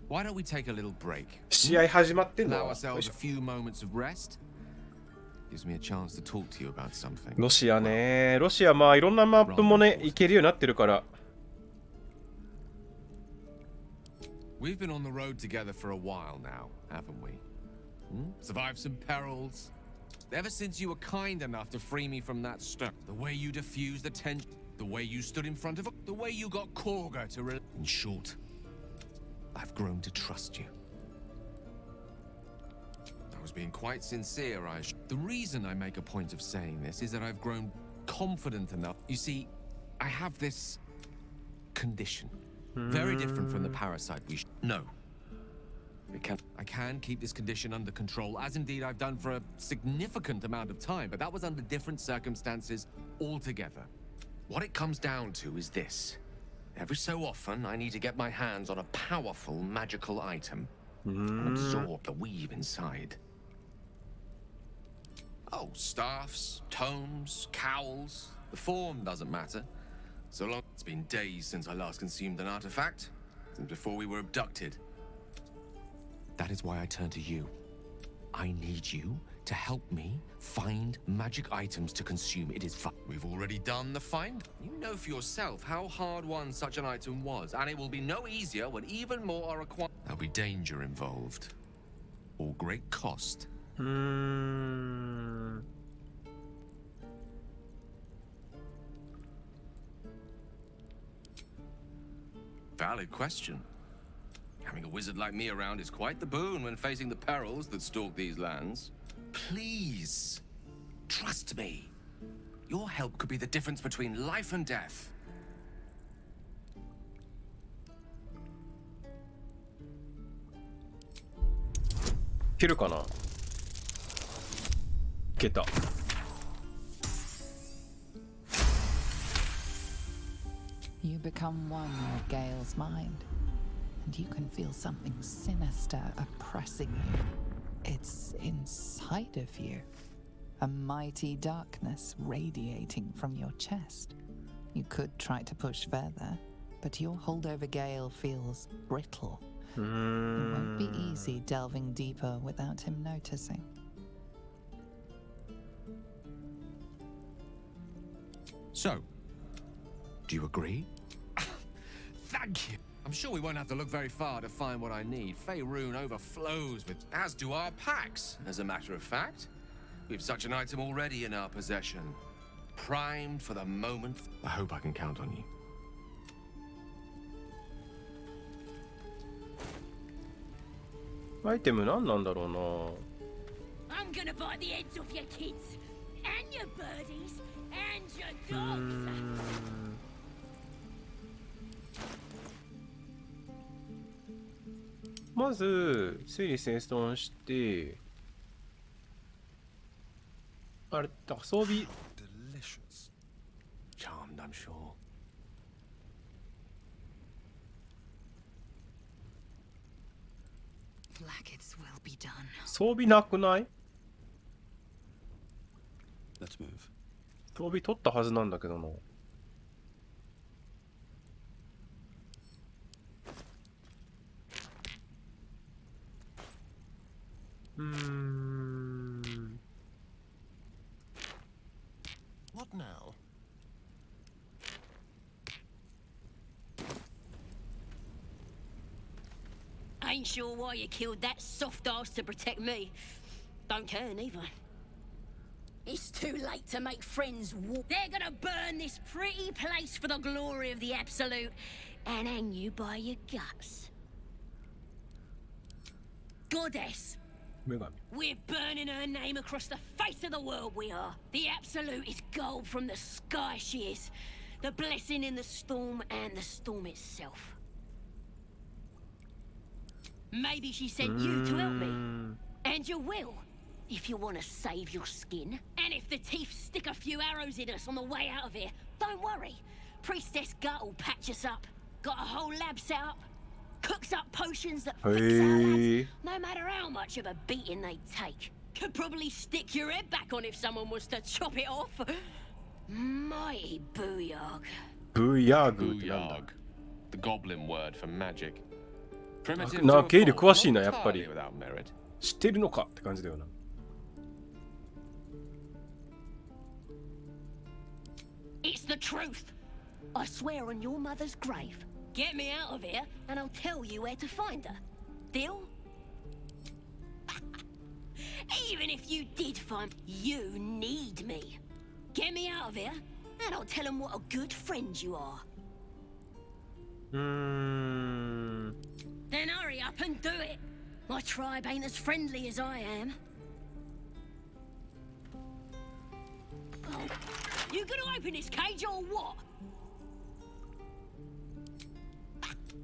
Why don't we take a little break? 試合始まってんの。 Allow ourselves a few moments of rest. Gives me a chance to talk to you about something. ロシアね、ロシアまあいろんなマップもね行けるようになってるから。We've been on the road together for a while now, haven't we? Survived some perils. Ever since you were kind enough to free me from that stuff. The way you diffused the tension. The way you stood in front of... The way you got Korga to... In short, I've grown to trust you. I was being quite sincere, The reason I make a point of saying this is that I've grown confident enough. You see, I have this... condition. Very different from the parasite we... No. I can keep this condition under control, as indeed I've done for a significant amount of time, but that was under different circumstances altogether. What it comes down to is this. Every so often, I need to get my hands on a powerful magical item and absorb the weave inside. Oh, staffs, tomes, cowls. The form doesn't matter. So long. It's been days since I last consumed an artifact, since before we were abducted. That is why I turn to you. I need you to help me find magic items to consume. It is fun. We've already done the find. You know for yourself how hard won such an item was, and it will be no easier when even more are required. There'll be danger involved, or great cost. Valid question. Having a wizard like me around is quite the boon when facing the perils that stalk these lands. Please, trust me. Your help could be the difference between life and death. けるかな。いけた。You become one with Gale's mind, and you can feel something sinister oppressing you. It's inside of you, a mighty darkness radiating from your chest. You could try to push further, but your hold over Gale feels brittle. It won't be easy delving deeper without him noticing. So, do you agree? Thank you. I'm sure we won't have to look very far to find what I need. Faerun overflows with, as do our packs. As a matter of fact, we've such an item already in our possession. Primed for the moment. I hope I can count on you. Item 何なんだろうな。 I'm gonna bite the heads off your kids, and your birdies, and your dogs. まず整理整頓して、あれだから装備 Delicious. Charmed, I'm sure. Blackets will be done. 装備なくない？ Let's move. 装備取ったはずなんだけどな。What now? Ain't sure why you killed that soft ass to protect me. Don't care neither. It's too late to make friends. They're gonna burn this pretty place for the glory of the Absolute and hang you by your guts. Goddess. We're burning her name across the face of the world, we are. The Absolute is gold from the sky, she is. The blessing in the storm and the storm itself. Maybe she sent you to help me. And you will, if you want to save your skin. And if the teeth stick a few arrows in us on the way out of here, don't worry. Priestess Gut will patch us up. Got a whole lab set up. Cooks up potions that fix our lads, no matter how much of a beating they take. Could probably stick your head back on if someone was to chop it off. Mighty booyog. Booyog. The goblin word for magic. な、経理詳しいな、やっぱり。知ってるのかって感じだよな。It's the truth. I swear on your mother's grave. Get me out of here, and I'll tell you where to find her. Deal? Even if you did find, you need me. Get me out of here, and I'll tell them what a good friend you are. Then hurry up and do it. My tribe ain't as friendly as I am. Oh, you gonna open this cage or what?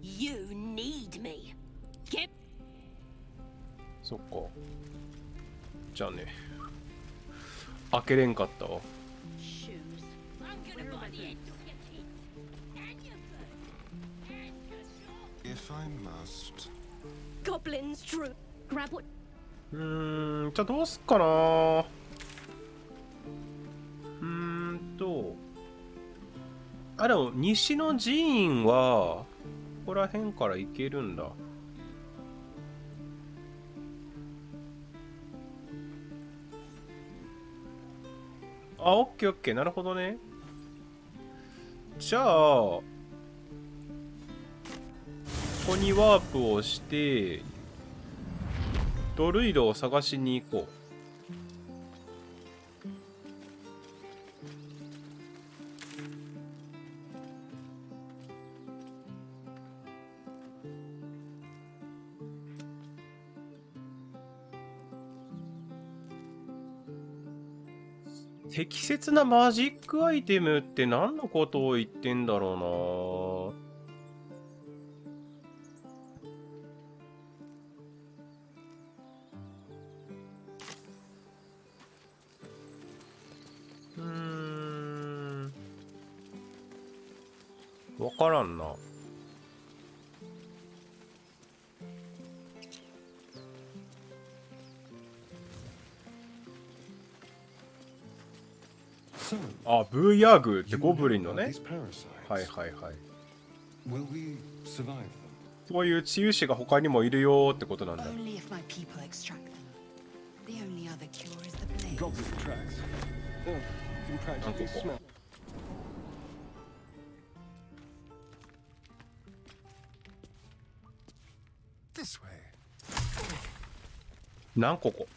You need me. Get. そっか。じゃあね。開けれんかったわ。Shoes. I'm gonna buy the heads off your kids. And your bird. If I must. Goblins drew. Grab what. じゃあどうすっかな。あ、でも西の寺院はここら辺から行けるんだ。あ、オッケーオッケー、なるほどね。じゃあここにワープをしてドルイドを探しに行こう。適切なマジックアイテムって何のことを言ってんだろうな。わからんな。あ、ブーヤーグーってゴブリンのね。はいはいはい。そういう治癒士が他にもいるよってことなんだ。Only if my people extract them. The only other cure is the blade. Goblin tracks. Oh, you can practically smell. This way. 何個こ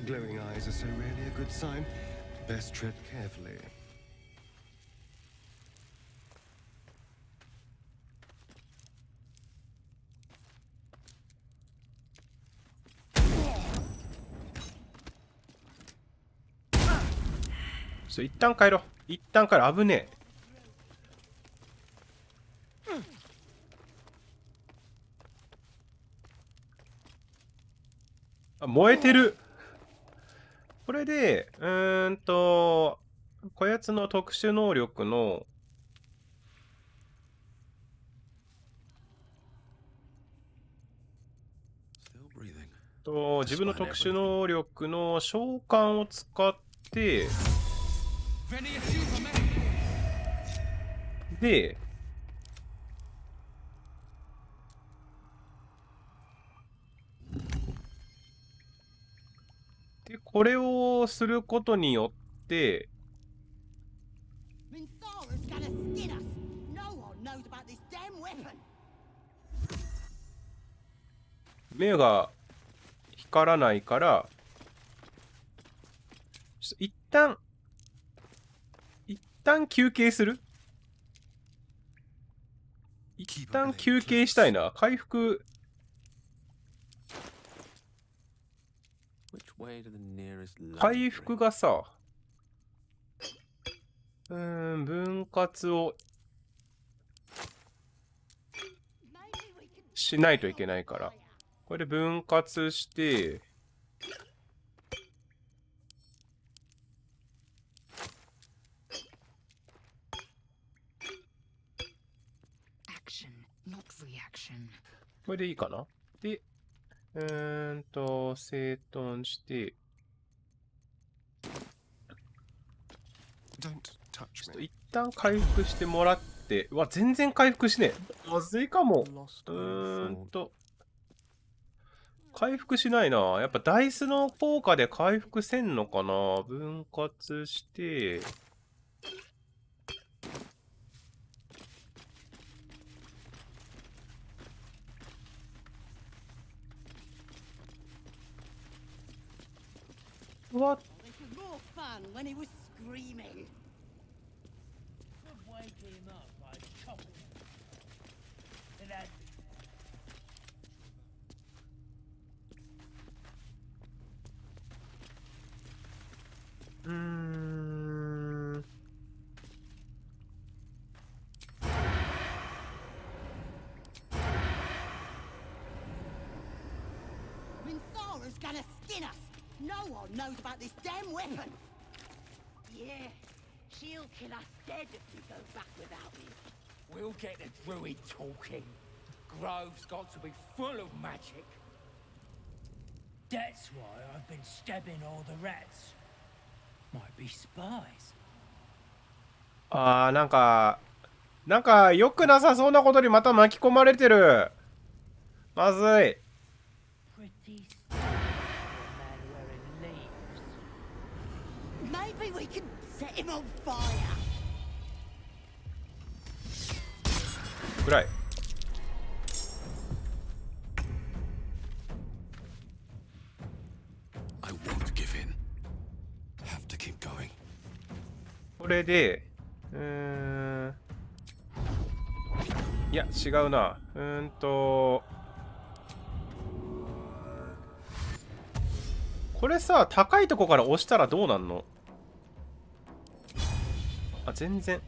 Glowing eyes are so rarely a good sign. Best tread carefully. ?一旦帰ろう。一旦帰ろう。危ねえ。あ、燃えてる。これで、こやつの特殊能力の、自分の特殊能力の召喚を使って、で、これをすることによって、目が光らないから、一旦休憩する？一旦休憩したいな。回復。回復がさ、分割をしないといけないから、これで分割して、これでいいかな？で、整頓して、ちょっと一旦回復してもらって、うわ、全然回復しねえ。まずいかも。回復しないな。やっぱダイスの効果で回復せんのかな。分割して、What? This was more fun when he was screaming. Wake him up by chopping him. And Minthara's gonna skin us. No one knows about this damn weapon. Yeah, she'll kill us dead if we go back without him. We'll get the druid talking. Grove's got to be full of magic. That's why I've been stabbing all the rats. Might be spies. あー、なんか良くなさそうなことにまた巻き込まれてる。まずい。Maybe we can set him on fire. 暗い。これで、いや、違うな。これさ、高いとこから押したらどうなんの？あ、全然。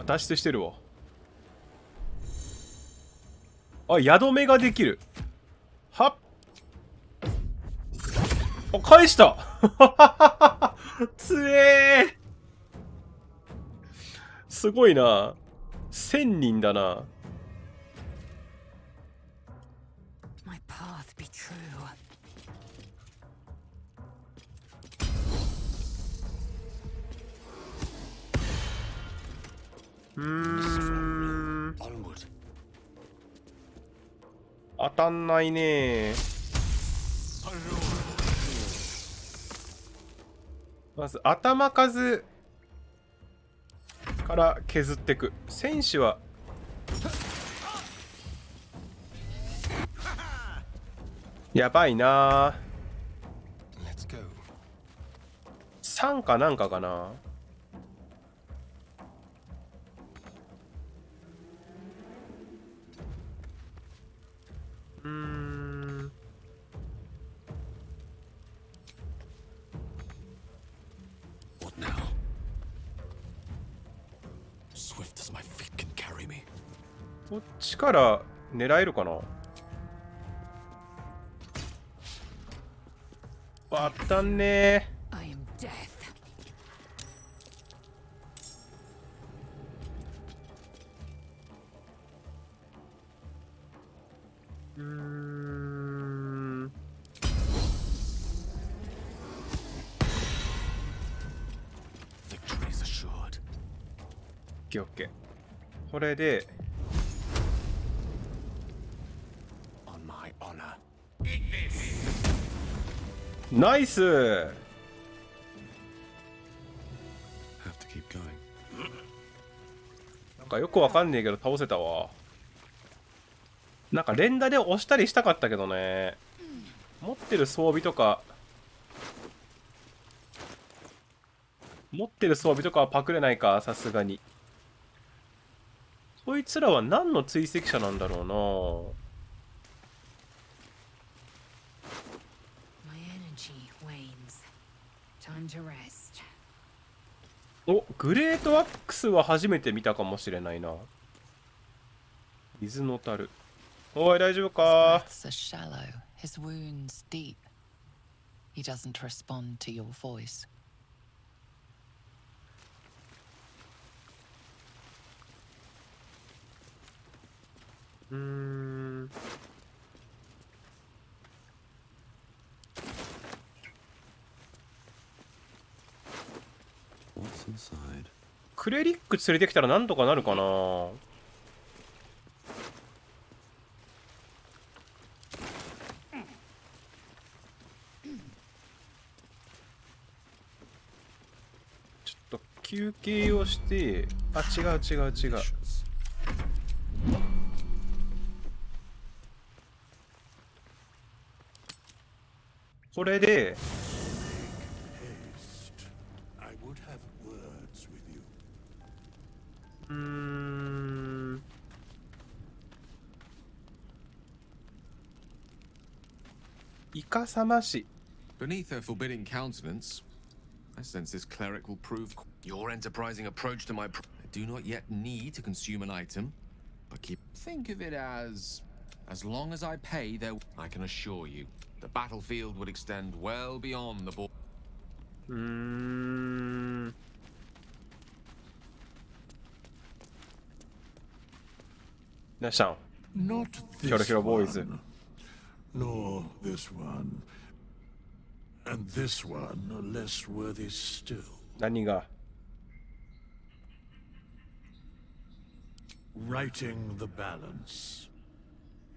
脱出してるわ。あ、矢止めができる。はっ。あ、返したつえー。すごいな。1000人だな。My path be true. 当たんないね。まず頭数から削っていく。選手はやばいな。3かなんかかな。What now? Swift as my feet can carry me. こっちから狙えるかな。わったんねー。I am death. オッケーオッケー。これでナイス。なんかよくわかんねえけど倒せたわ。なんか連打で押したりしたかったけどね。持ってる装備とかはパクれないか、さすがに。こいつらは何の追跡者なんだろうな。My energy wanes. Time to rest. お、グレートワックスは初めて見たかもしれないな。水の樽。おい、大丈夫か。 His breaths are shallow, his wounds deep. He doesn't respond to your voice. What's inside? クレリック連れてきたらなんとかなるかな。ちょっと休憩をして、あ、違う。これでイカサマシ。 Beneath her forbidding countenance, I sense this cleric will prove your enterprising approach to my. I do not yet need to consume an item, but think of it as long as I pay, there. I can assure you, the battlefield would extend well beyond the border. なしたん。 Not ヒョロ this ヒョロボーイズ。 one, nor this one, and this one are less worthy still. 何が。 Righting the balance.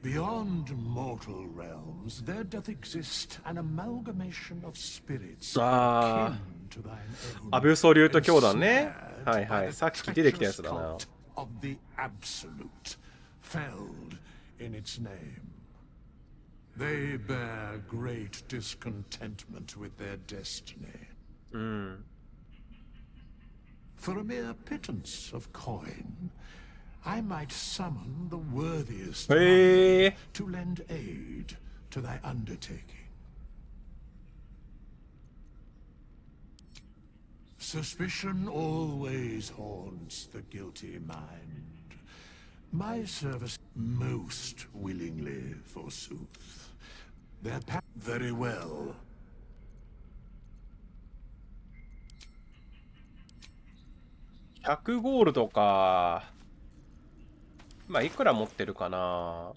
Beyond mortal realms, there doth exist an amalgamation of spirits あ kin あ to thine own, アブソリュート教団ね。 ensnared はいは by い。 the さっき出てきたやつ treacherous だな。 cult of the absolute, felled in its name. They bear great discontentment with their destiny. For a mere pittance of coin, I might summon the worthiest among them to lend aid to thy undertaking. Suspicion always haunts the guilty mind. My service most willingly, forsooth. Their very well. 100ゴールドか。まあいくら持ってるかな。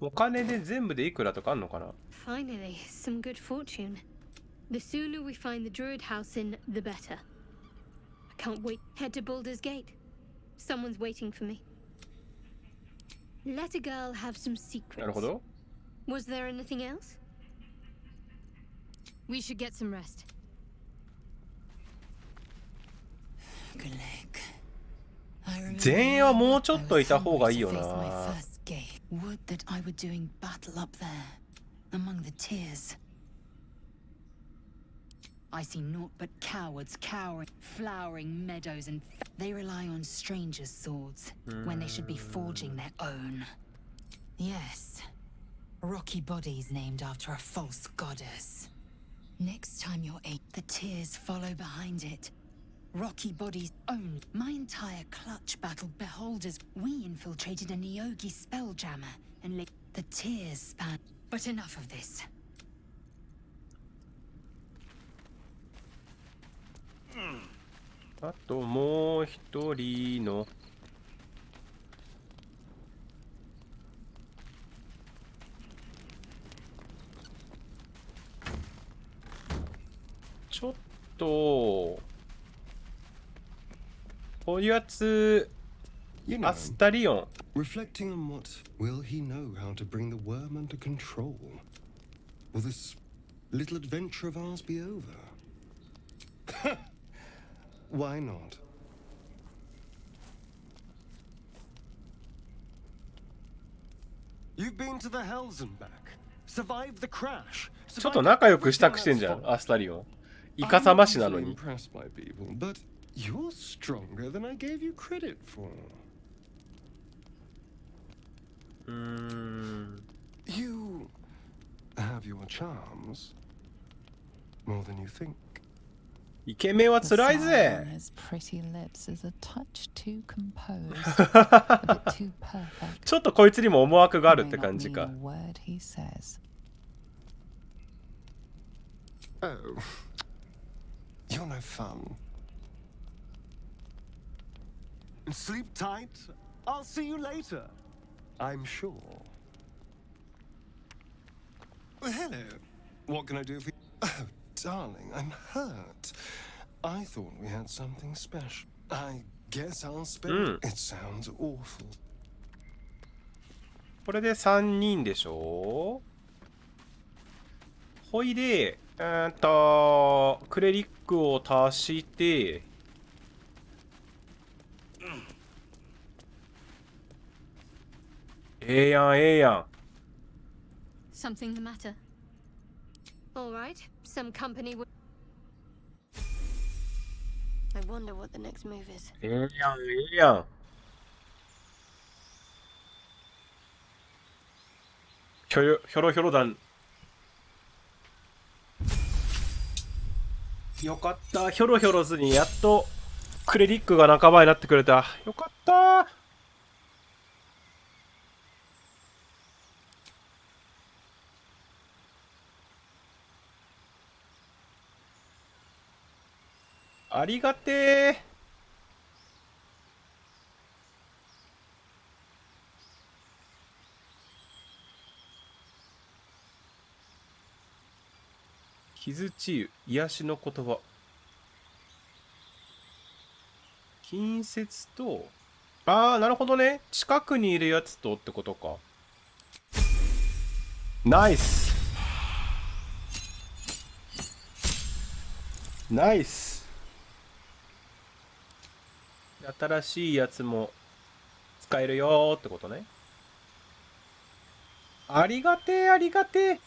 お金で全部でいくらとかあんのかな。 Finally, some good fortune. The sooner we find the druid house in, the better. I can't wait. Head to Baldur's Gate. Someone's waiting for me. Let a girl have some secrets. なるほど。 Was there anything else? We should get some rest. Good leg. 前衛はもうちょっといた方がいいよな。 Would that I were doing battle up there, among the tears. I see naught but cowards cowering, flowering meadows, and they rely on strangers' swords when they should be forging their own. Yes, rocky bodies named after a false goddess. Next time you're the tears follow behind it. Rocky bodies own my entire clutch battle beholders. We infiltrated a Nyogi spelljammer and the tears span. But enough of this. あともう一人のちょっとこういうやつ アスタリオン Reflecting on what will he know how to bring the worm under control? Will this little adventure of ours be over? Why not? You've been to the Hells and back. Survived the crash. ちょっと仲良くしたくしてんじゃんアスタリオンイカサマ師なのに Impressed by people, but you're stronger than I gave you credit for. You have your charms more than you think. イケメンは辛いぜ His pretty lips is a touch too composed, a bit too perfect. ちょっとこいつにも思惑があるって感じか May not mean a word he says. Oh, you're no fun. Sleep tight. I'll see you later. I'm sure. Well, hello. What can I do for you? Oh, darling, I'm hurt. I thought we had something special. I guess I'll spend. It sounds awful. これで3人でしょほいでクレリックを足してええやんええやん Something the matter? All right, some company would. I wonder what the next move is. ええやんええやんひょろひょろ団よかったひょろひょろずにやっとクレリックが仲間になってくれたよかったありがてー傷治癒癒しの言葉近接とああなるほどね近くにいるやつとってことかナイスナイス新しいやつも使えるよーってことねありがてーありがてー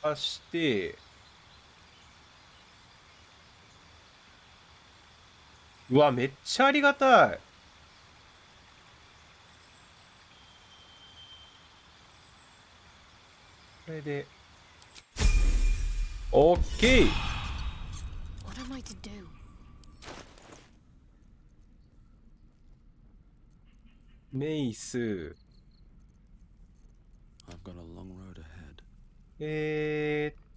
渡して、うわ、めっちゃありがたい。これで、オッケー。What am I to do? メイス。I've got a long road ahead.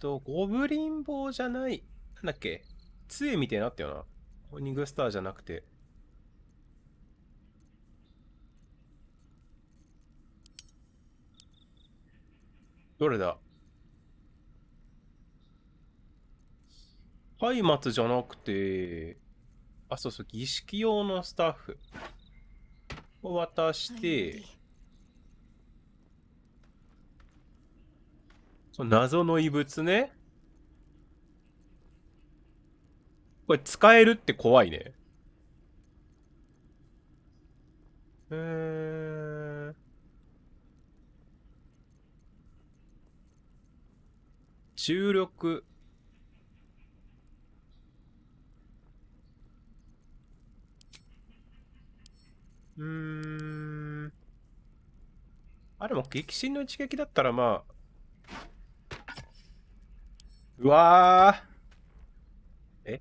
ゴブリン棒じゃない。なんだっけ、杖みたいになったよな。オニグスターじゃなくて。どれだ？松明じゃなくて、あ、そうそう、儀式用のスタッフを渡して、その謎の異物ね。これ使えるって怖いね。重力。あ、でも激震の一撃だったらまあ。うわー。え？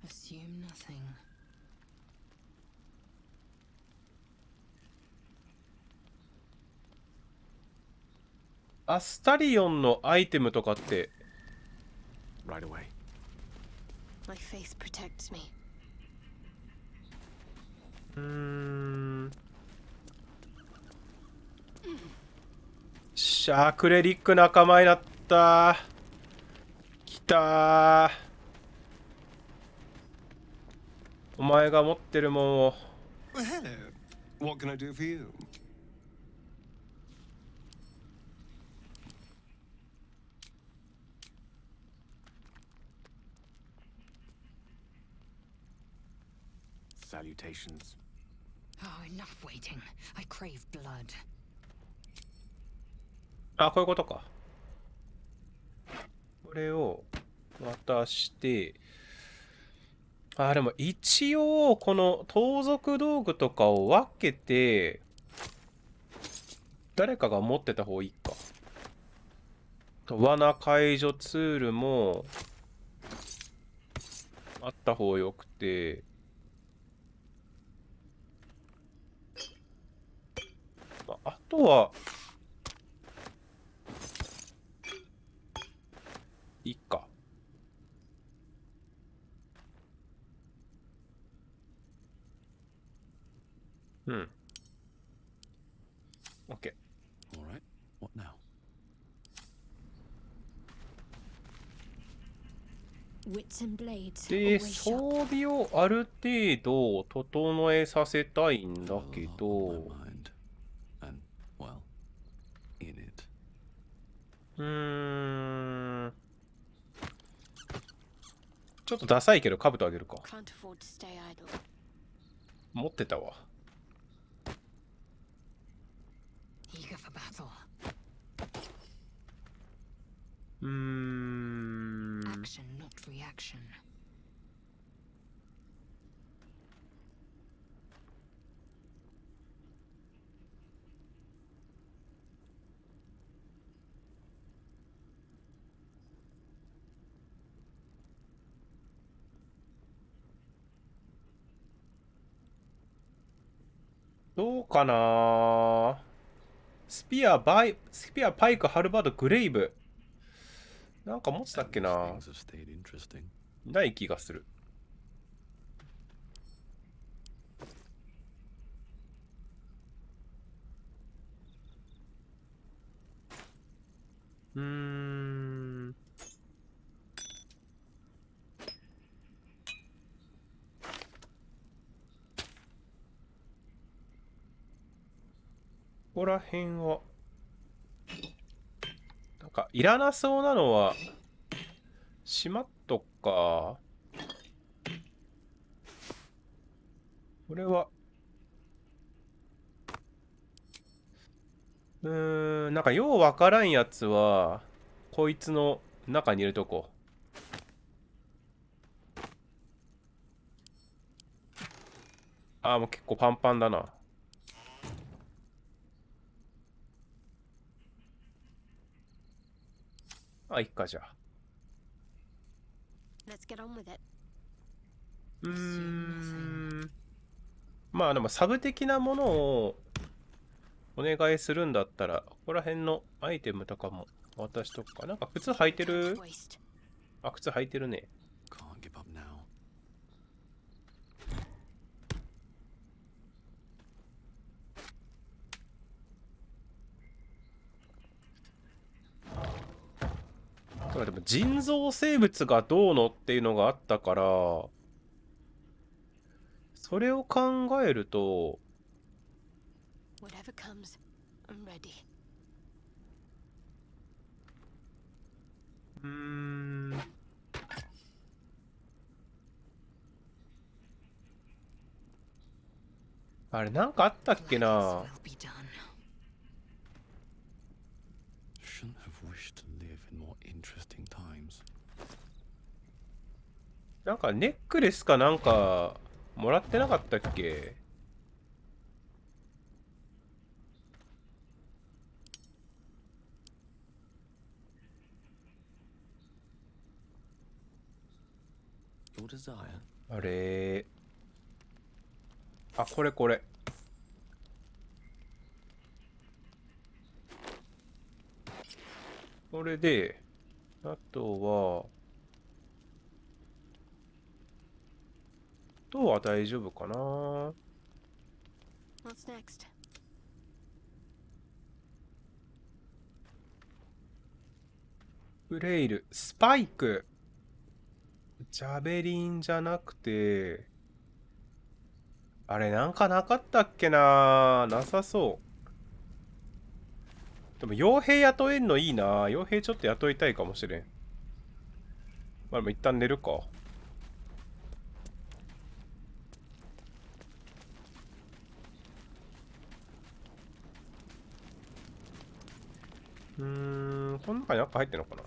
Assume nothing. アスタリオンのアイテムとかって。Right away. My faith protects me. シャークレリック仲間になった。きたー。お前が持ってるもんを。Hello. What can I do for you? Salutations. Oh, enough waiting. I crave blood. あ、こういうことか。これを渡して、あ、でも一応この盗賊道具とかを分けて誰かが持ってた方がいいか。罠解除ツールもあった方がよくて、あとはいいか。うん。OK。All right. What now? Wits and blades. で、 Always sharp. 装備をある程度整えさせたいんだけど、And, well, in it. ちょっとダサいけど兜あげるか。 Can't afford to stay idle. 持ってたわ。Eager for battle. Action, not reaction. どうかな。スピア、パイク、ハルバード、グレイブ。なんか持ってたっけな。ない気がする。ここら辺はなんかいらなそうなのはしまっとくか。これはなんかようわからんやつはこいつの中にいるとこ。ああ、もう結構パンパンだな。あ、いっかじゃあ。Let's get on with it. まあでもサブ的なものをお願いするんだったら、ここら辺のアイテムとかも渡しとくか。なんか靴履いてる？あ、靴履いてるね。でも人造生物がどうのっていうのがあったから、それを考えると、Whatever comes, I'm ready. あれなんかあったっけな。Shouldn't have wished to live in more interesting times. なんかネックレスかなんかもらってなかったっけ。Your desire. あれあ、これこれ。これで、あとは大丈夫かな。 What's next? フレイル、スパイク、ジャベリンじゃなくて、あれなんかなかったっけな。なさそう。でも傭兵雇えんのいいな。傭兵ちょっと雇いたいかもしれん。まあでも一旦寝るか。この中になんか入ってんのかな。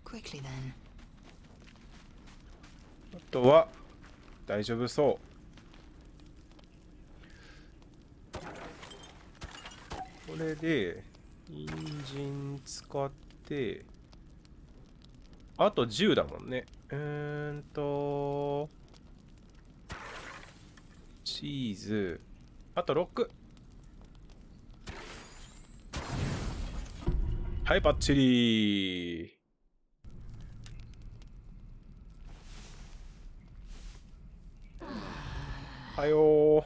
Quickly then. あとは大丈夫そう。これで人参使ってあと10だもんね。チーズあと6。はいバッチリ。はよ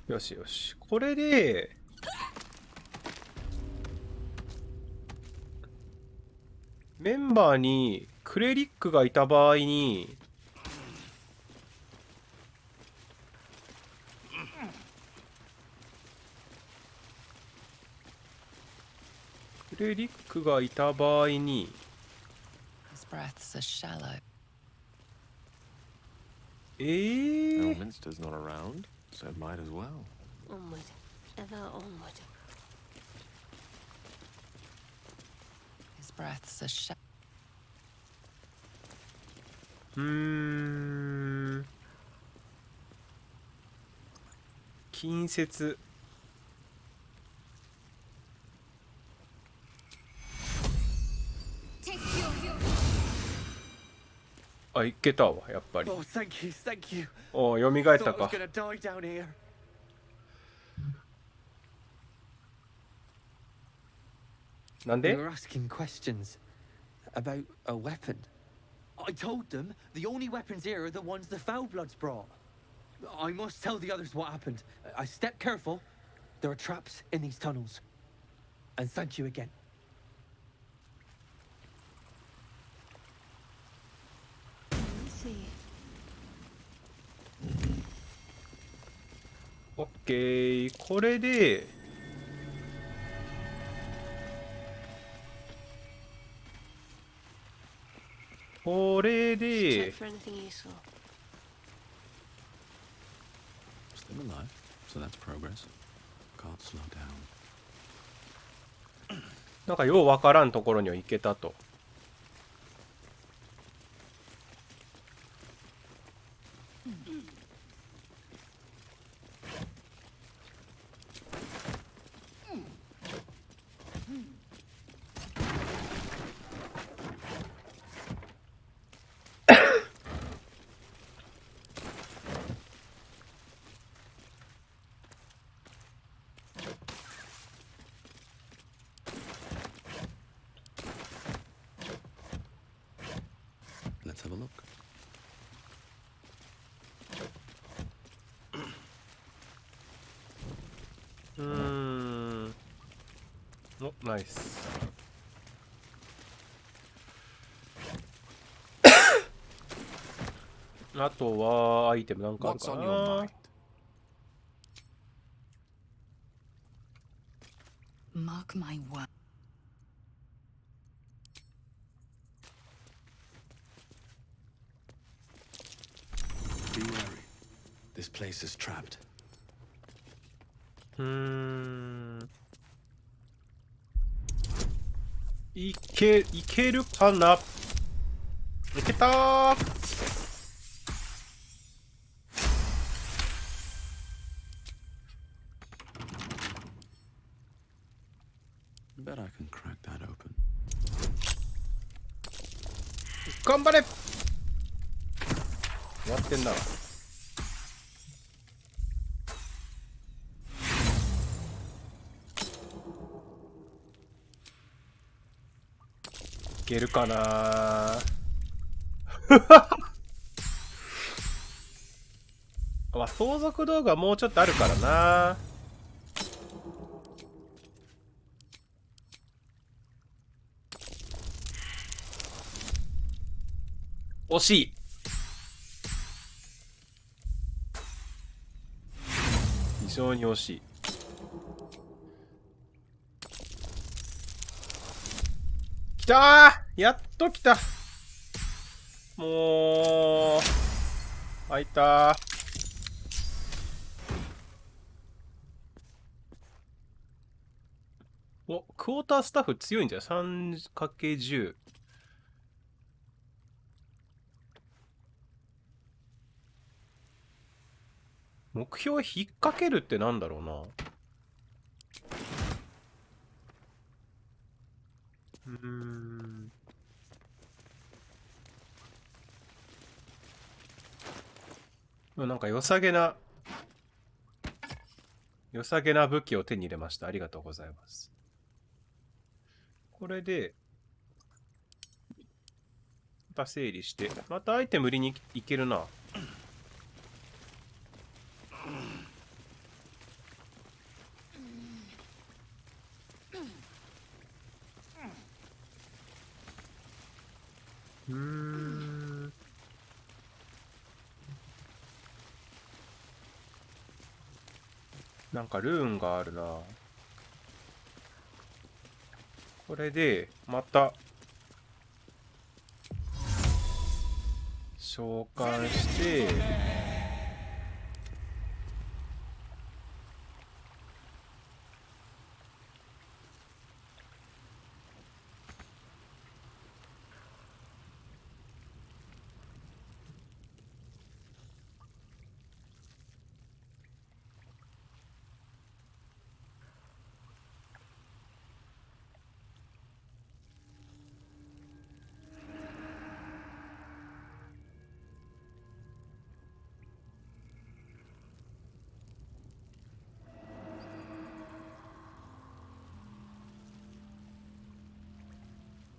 ー。よしよし。これで、メンバーにクレリックがいた場合に、クレリックがいた場合に、His breaths are shallow. Elminster's not around, so it might as well. Onward, ever onward. His breaths are shallow. 近接。あ、いけたわ、やっぱり。Oh, thank you, thank you. お、蘇ったか。 I was gonna die down here. なんで They were asking questions about a weapon. I told them the only weapons here are the ones the Foulbloods brought. I must tell the others what happened. I step careful. There are traps in these tunnels. And thank you again. See. オッケー。これでこれで Check for anything useful. Still alive, so that's progress. Can't slow down. なんかようわからんところには行けたと。Let's have a look. Oh, nice. あとはアイテムなんかあるかな。Mark my word. Be wary. This place is trapped. いけるかな。いけたー。Bet I can crack that open. 頑張れ。やってんな。いけるかな。まあ相続道具はもうちょっとあるからな。惜しい。非常に惜しい。きたー、やっときた。もう開いたー。お、クォータースタッフ強いんじゃん。3×10。目標引っ掛けるってなんだろうな。なんか良さげな武器を手に入れました。ありがとうございます。これでまた整理して、またアイテム売りに行けるな。なんかルーンがあるな。これでまた召喚して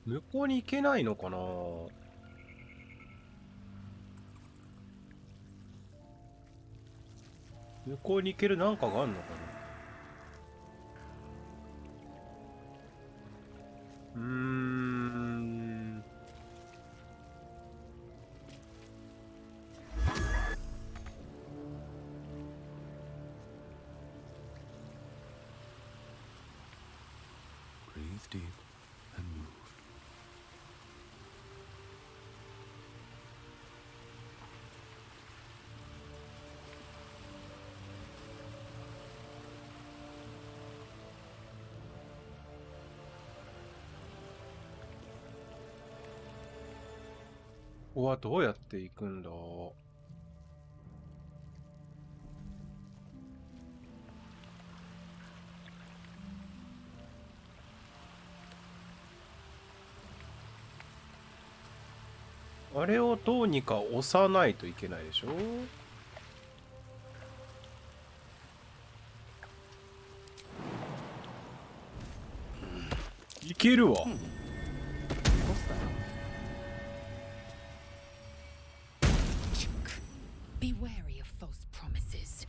向こうに行けないのかな。向こうに行けるなんかがあるのかな。Breathe deep and move. こはどうやって行くんだ。あれをどうにか押さないといけないでしょ。いけるわ。Be wary of false promises.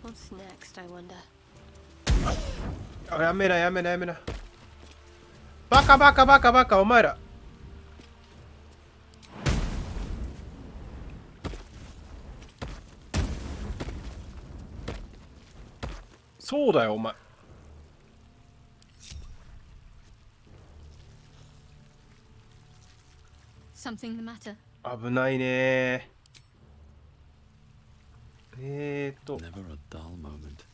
What's next, I wonder? あ、やめなやめなやめな。バカバカバカバカお前ら。そうだよお前。Something the matter? 危ないね。Never a dull moment.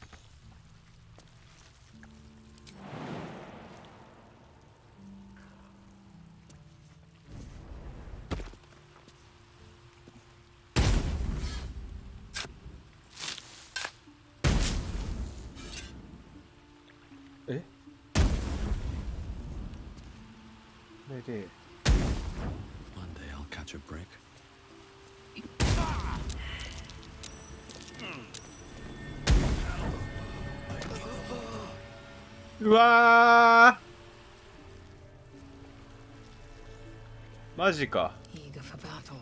え？これで One day I'll catch a break. うわー、マジか。 Eager for battle.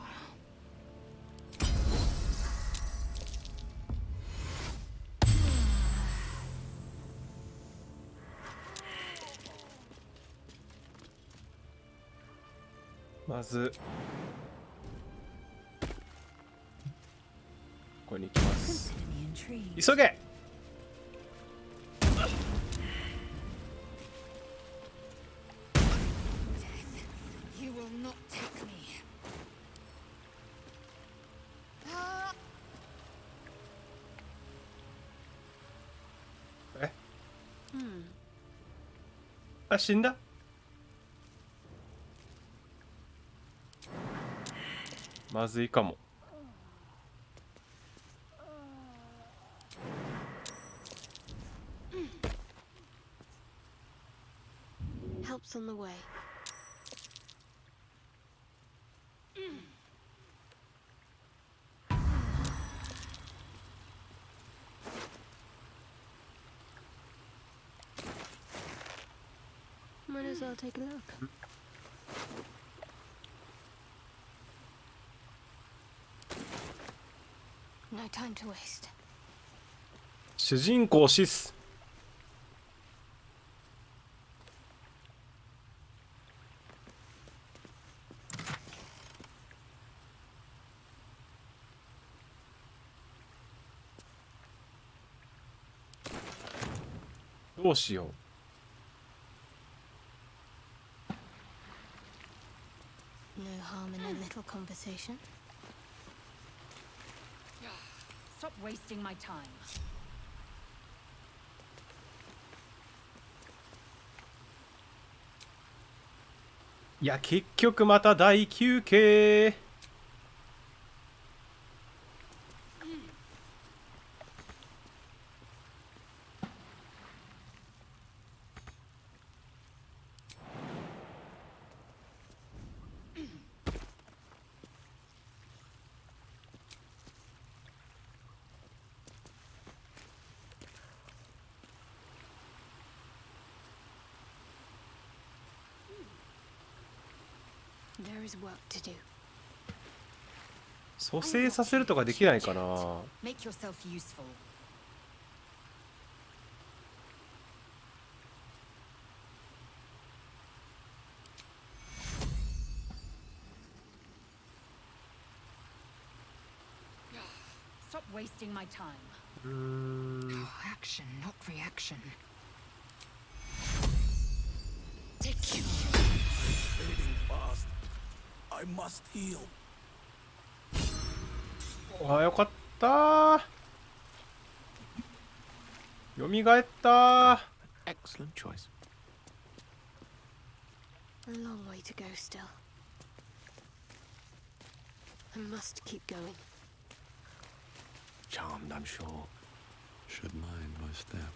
まずここに行きます。急げ。You will not take me. え？あ、死んだ？まずいかも。Help's on the way. Might as well take a look. No time to waste. 主人公シス。どうしよう。No harm in a little conversation. Stop wasting my time. いや結局また大休憩。There is work to do. 蘇生させるとかできないかな。 Make yourself useful. Stop wasting my time. Action, not reaction. Take you. Fading fast. I must heal. あ、よかったー。よみがえったー。 Excellent choice. A long way to go still. I must keep going. Charmed, I'm sure. Should mind my step.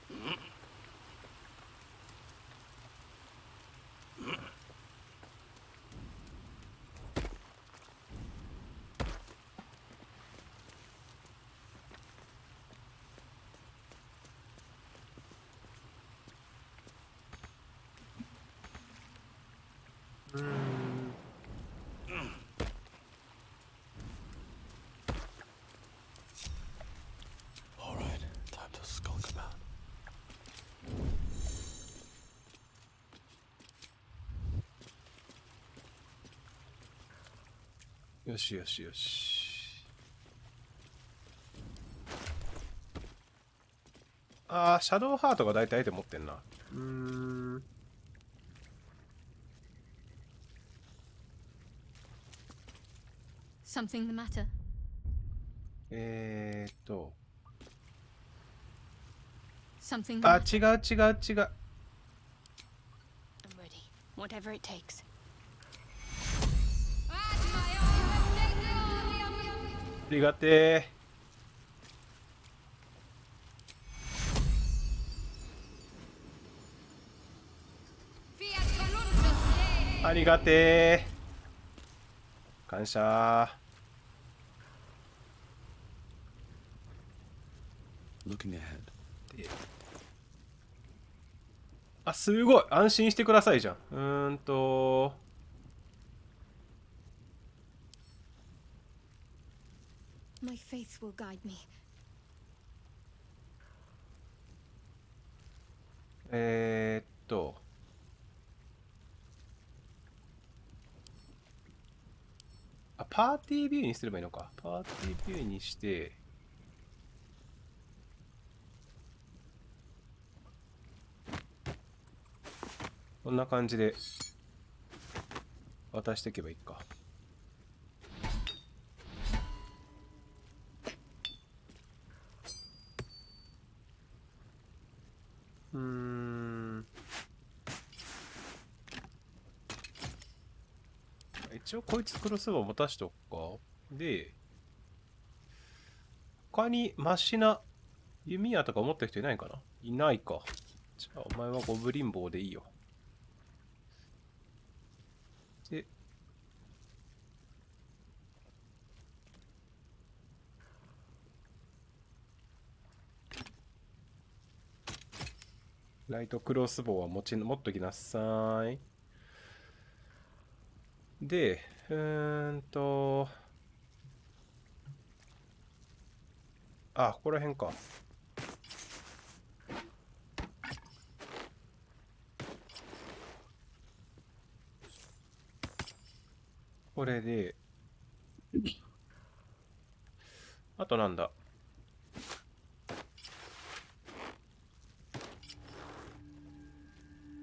All right, time to skulk about. よしよしよし。ああ、シャドウハートが大体で持ってんな。Something the matter? あ、Something. 違う違う違う。I'm ready. Whatever it takes. ありがてー。ありがてー。感謝。Looking ahead. あ、すごい。安心してくださいじゃん。My faith will guide me. あ、パーティービューにすればいいのか。パーティービューにして、こんな感じで渡していけばいいか。一応こいつクロスボウ持たしとくか。で、他にマシな弓矢とか持ってる人いないかな。いないか。じゃあお前はゴブリンボウでいいよ。で、ライトクロスボウは持っときなさい。で、あ、ここら辺か。これで、あとなんだ。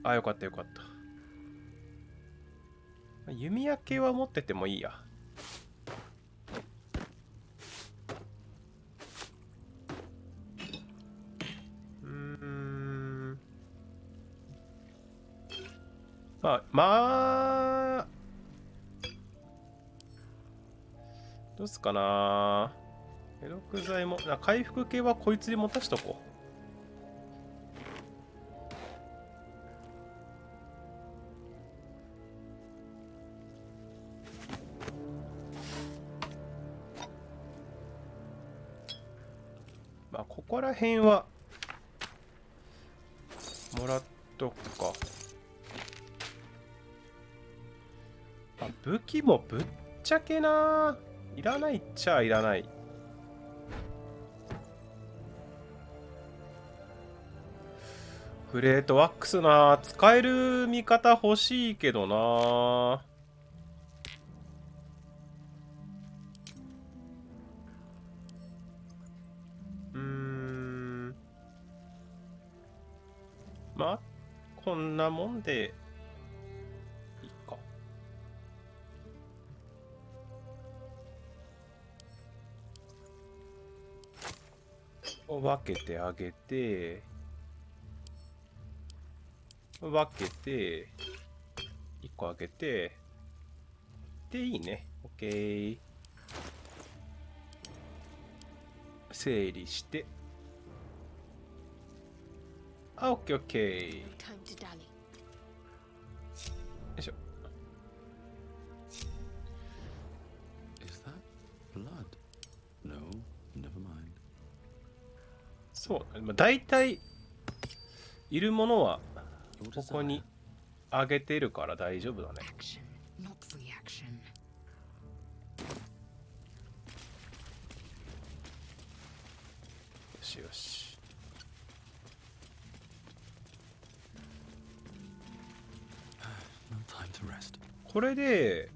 あ、よかったよかった。弓矢系は持っててもいいや。まあ、どうすかな。解毒剤も、回復系はこいつに持たしとこう。ここら辺はもらっとくか。武器もぶっちゃけないらないっちゃいらない。グレートワックス使える味方欲しいけどな。まあこんなもんでいいか。分けてあげて、分けて1個開けて、で、いいね。OK。整理して。あ、OK、OK。よいしょ。Is that blood? No, never mind. そう、まあ、大体いるものはここにあげてるから大丈夫だね。Not reaction. よしよし。No time to rest. これで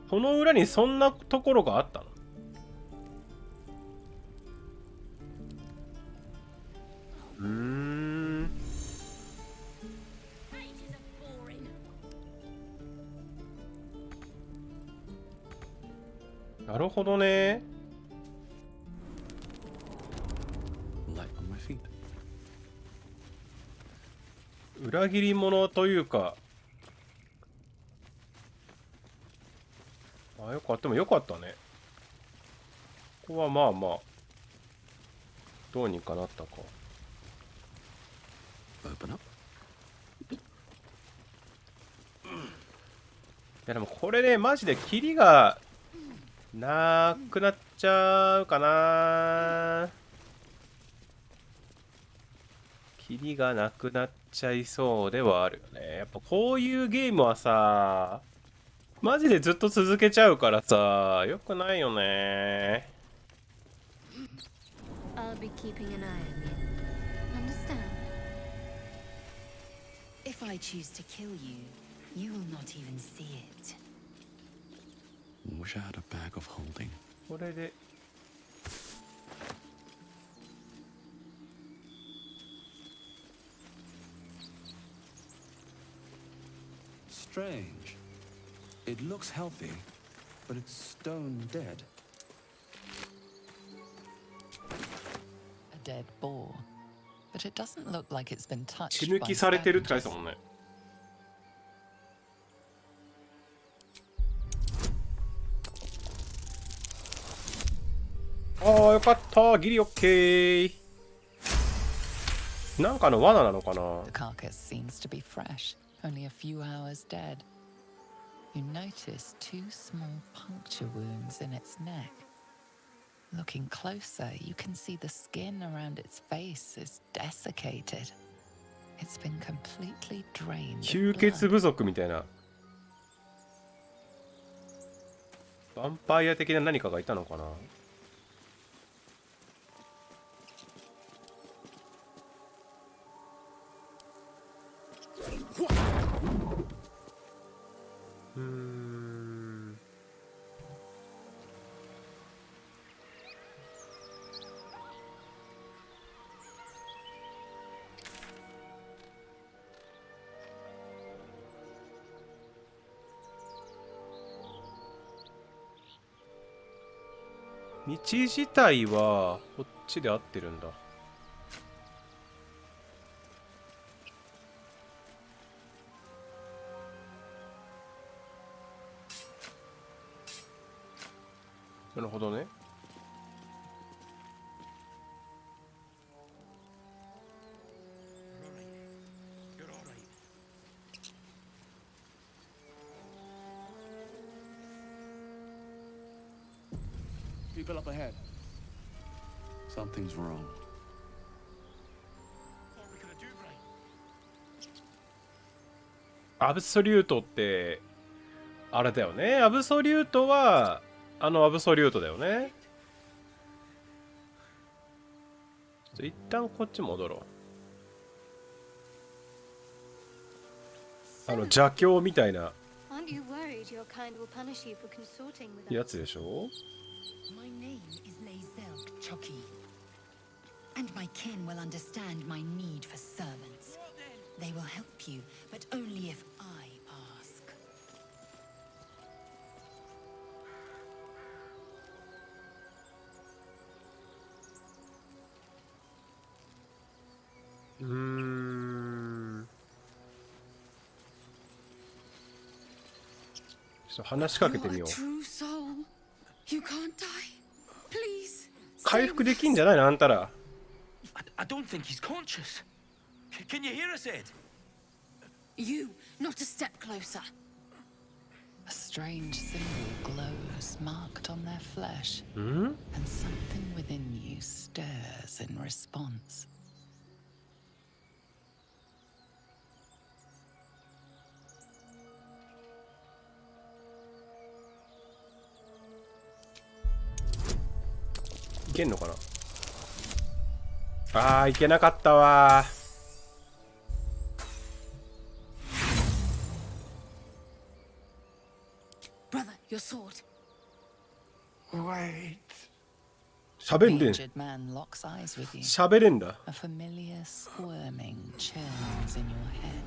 この裏にそんなところがあったの？なるほどね。裏切り者というか、あ、よかった。でもよかったね。ここはまあまあどうにかなったか。いやでもこれね、マジでキリがなくなっちゃうかな。キリがなくなっちゃいそうではあるよね。やっぱこういうゲームはさ、マジでずっと続けちゃうからさ、よくないよね。I'll be keeping an eye on you. Understand? If I choose to kill you, you will not even see it. Wish I had a bag of holding. これでStrange. It looks healthy, but it's stone dead. A dead boar, but it doesn't look like it's been touched 血抜きされてるって書いてたもんね。ああ、よかった。ギリオッケー。なんかの罠なのかな。 The carcass seems to be fresh, only a few hours dead. You notice 2 small puncture wounds in its neck. Looking closer, you can see the skin around its face is desiccated. It's been completely drained. 吸血部族みたいな。ヴァンパイア的な何かがいたのかな。道自体はこっちで合ってるんだ。なるほどね。People up ahead. Something's wrong. アブソリュートってあれだよね。アブソリュートはあのアブソリュートだよね。一旦こっち戻ろう。邪教みたいな Aren't you worried your kind will punish you for consorting with us? やつでしょ。 My name is Lazelk Chucky. And my kin will understand my need for servants. They will help you, but only if I ask. ちょっと話しかけてみよう。 True soul. You can't die. Please. 回復できんじゃないのあんたら。 I don't think he's conscious. Can you hear us, Ed? You, not a step closer. A strange symbol glows, marked on their flesh, and something within you stirs in response. I けんのかな。あー、いけなかったわ。Brother, your sword. Wait. 喋んでん。 The aged man locks eyes with you. 喋れんだ。 A familiar squirming churns in your head.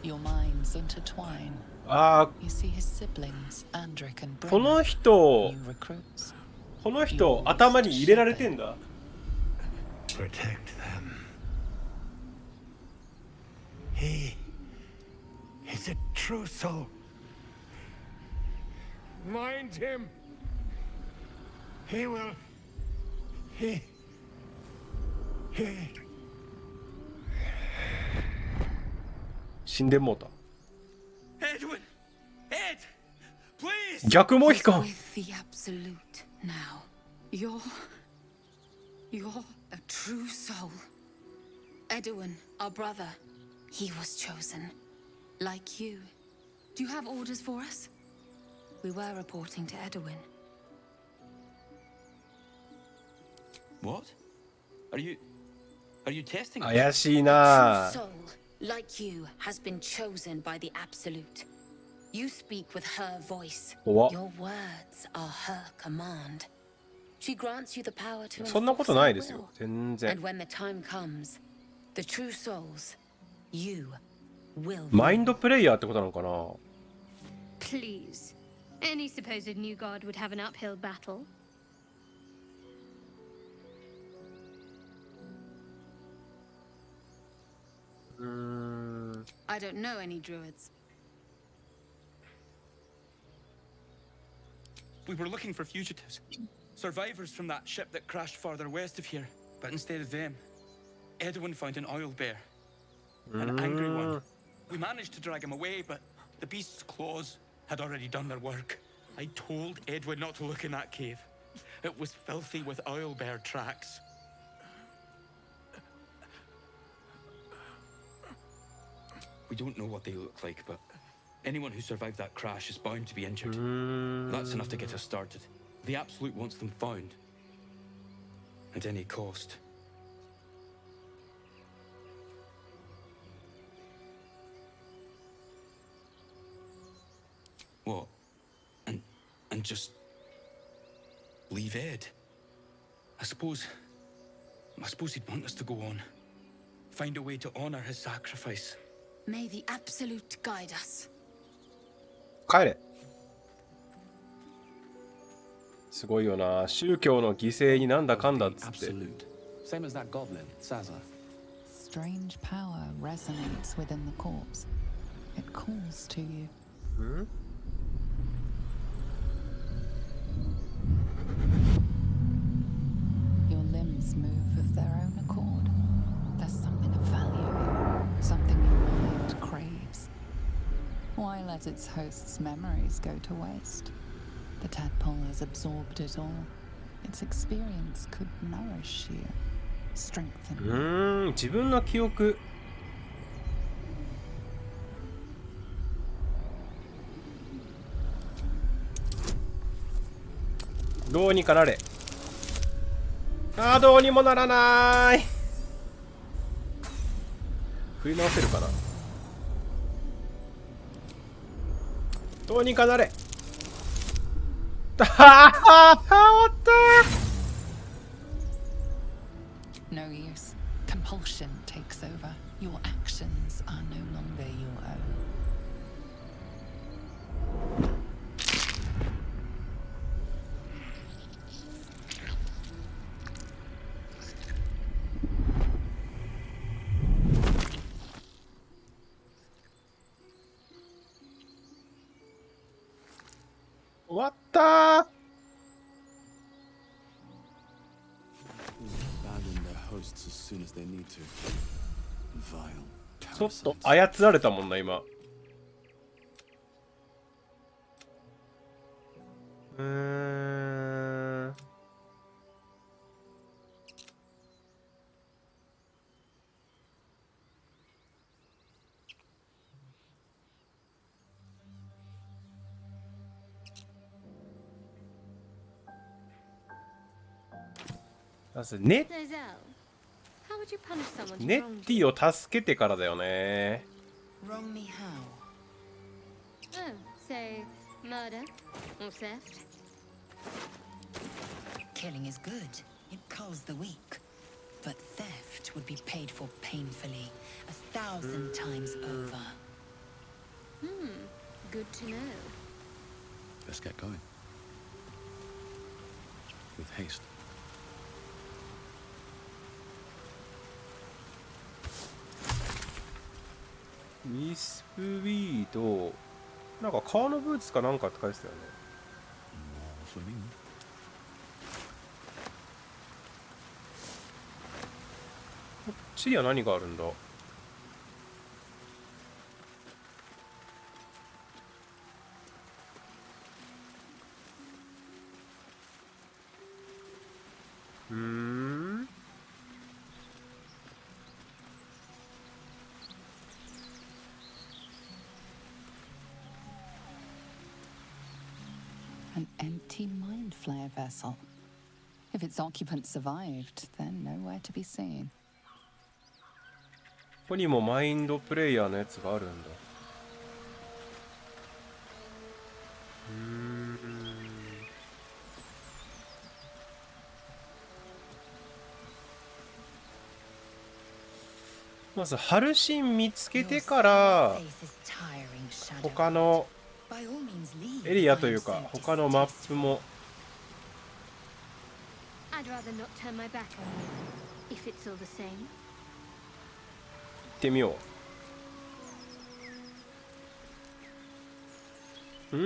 Your minds intertwine. あ You see his siblings, Andric and ー、こ Brenna, の人、 new recruits. この人、頭に入れられてんだ。 Protect them. He is a true soul. Mind him. He will. He. 死んでもうた。 Edwin! Ed! Please! 逆モヒカン。 With the absolute now. You're a true soul. Edwin, our brother, he was chosen. Like you. Do you have orders for us? We were reporting to Edwin. What? Are you testing us? 怪しいな。 Soul, like you, has been chosen by the Absolute. You speak with her voice. What? Your words are her command. She grants you the power to そんなこと enforce ない her ですよ。 will. 全然 And。when the time comes, the true souls, you will. マインドプレイヤーってことなのかな。 Please. Any supposed new god would have an uphill battle. I don't know any druids. We were looking for fugitives. Survivors from that ship that crashed farther west of here. But instead of them, Edwin found an oil bear. An angry one. We managed to drag him away, but the beast's claws had already done their work. I told Edwin not to look in that cave. It was filthy with oil bear tracks. We don't know what they look like, but anyone who survived that crash is bound to be injured. That's enough to get us started. The Absolute wants them found. At any cost. What? And just leave Ed? I suppose he'd want us to go on. Find a way to honor his sacrifice. May the Absolute guide us. 帰れ。すごいよな。宗教の犠牲になんだかんだっつって。 Same as that goblin, Sazza. Strange power resonates within the corpse. It calls to you. Your limbs move of their own accord. There's something of value here, something your mind craves. Why let its host's memories go to waste? The tadpole has absorbed it all. Its experience could nourish you, strengthen you. 自分の記憶。どうにかなれ。あー、どうにもならない。振り直せるかな。どうにかなれ。終わった。 No use. Compulsion takes over. Your actions are no longer your own. What the? Abandon their hosts as soon as they need to. Vile ちょっと操られたもんな今。まずネッティを助けてからだよね。Wrong me how? Oh, say murder or theft? Killing is good. It culls the weak. But theft would be paid for painfully, 1,000 times over. Good to know. Let's get going. With haste. ミスプビード、なんか革のブーツかなんかって書いてたよね。こっちには何があるんだ。An empty mind flare vessel. If its occupant survived, then nowhere to be seen. ここにもマインドプレイヤーのやつがあるんだ。まずハルシン見つけてから他のエリアというか他のマップも I'd rather not turn my back on you, if it's all the same. 行ってみよう。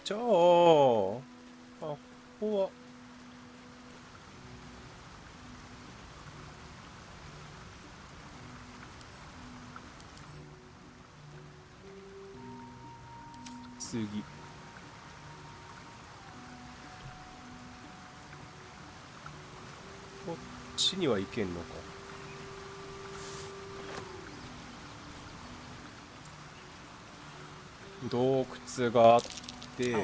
じゃあここは次。こっちには行けんのか。洞窟があって、ああ、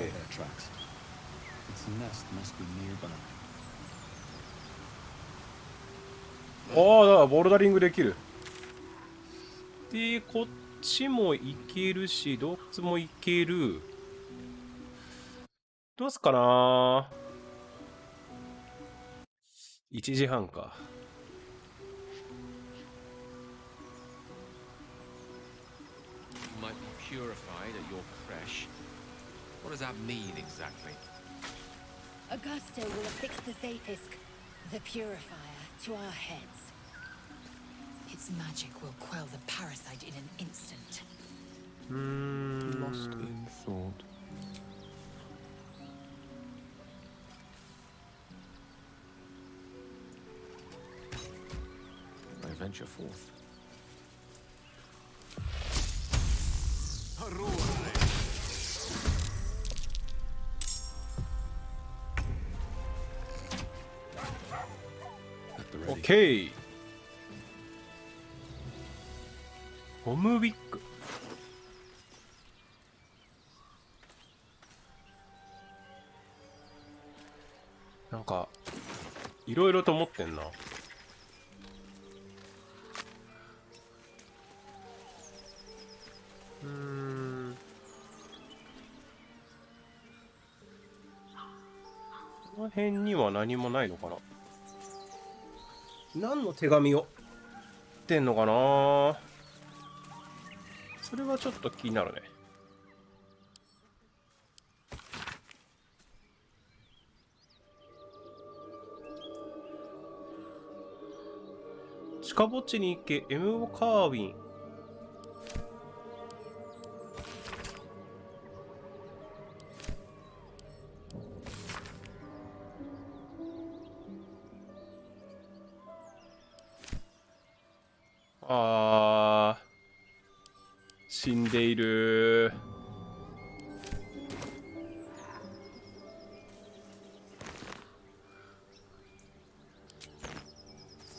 だからボルダリングできる。で、こっちも行けるし、洞窟も行ける。どうすっかな。1時半か。Might be purified at your creche. What does that mean exactly? Augusto will affix the Zafisk, the purifier, to our heads. Its magic will quell the parasite in an instant. Lost in thought. I venture forth. OK。ゴムウィッグ。なんかいろいろと持ってんな。の辺には何もないのかな。何の手紙をってんのかな。それはちょっと気になるね。近墓地に行け、エムオカーウィン。あー、死んでいる。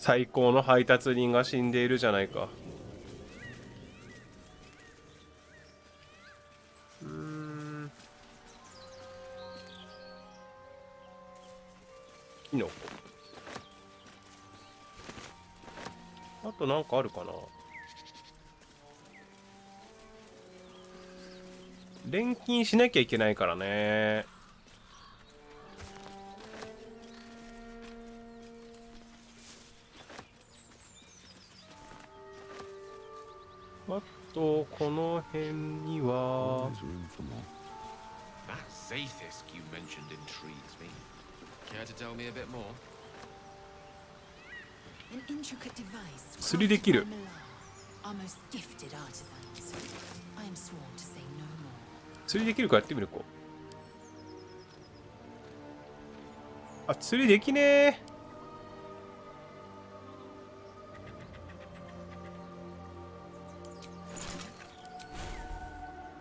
最高の配達人が死んでいるじゃないか。キノコ。あとなんかあるかな。錬金しなきゃいけないからね。あとこの辺には That Zathis you mentioned intrigues me. Care to tell me a bit more? An intricate device 釣りできる。 our most gifted artisans. I am sworn to say no more. 釣りできるかやってみるか。あ、釣りできねえ。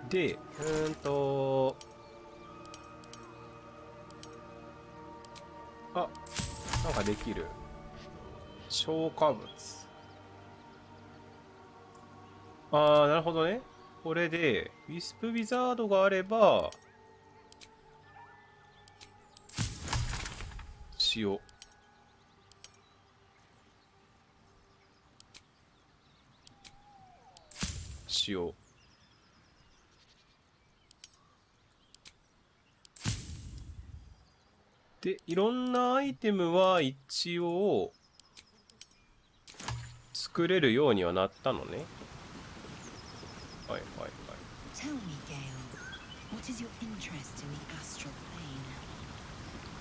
で、あ、なんかできる。消化物。あー、なるほどね。これで、ウィスプウィザードがあれば、塩。塩。で、いろんなアイテムは一応作れるようにはなったのね。はいはいはい。Tell me, Gale, what is your interest in the astral plane?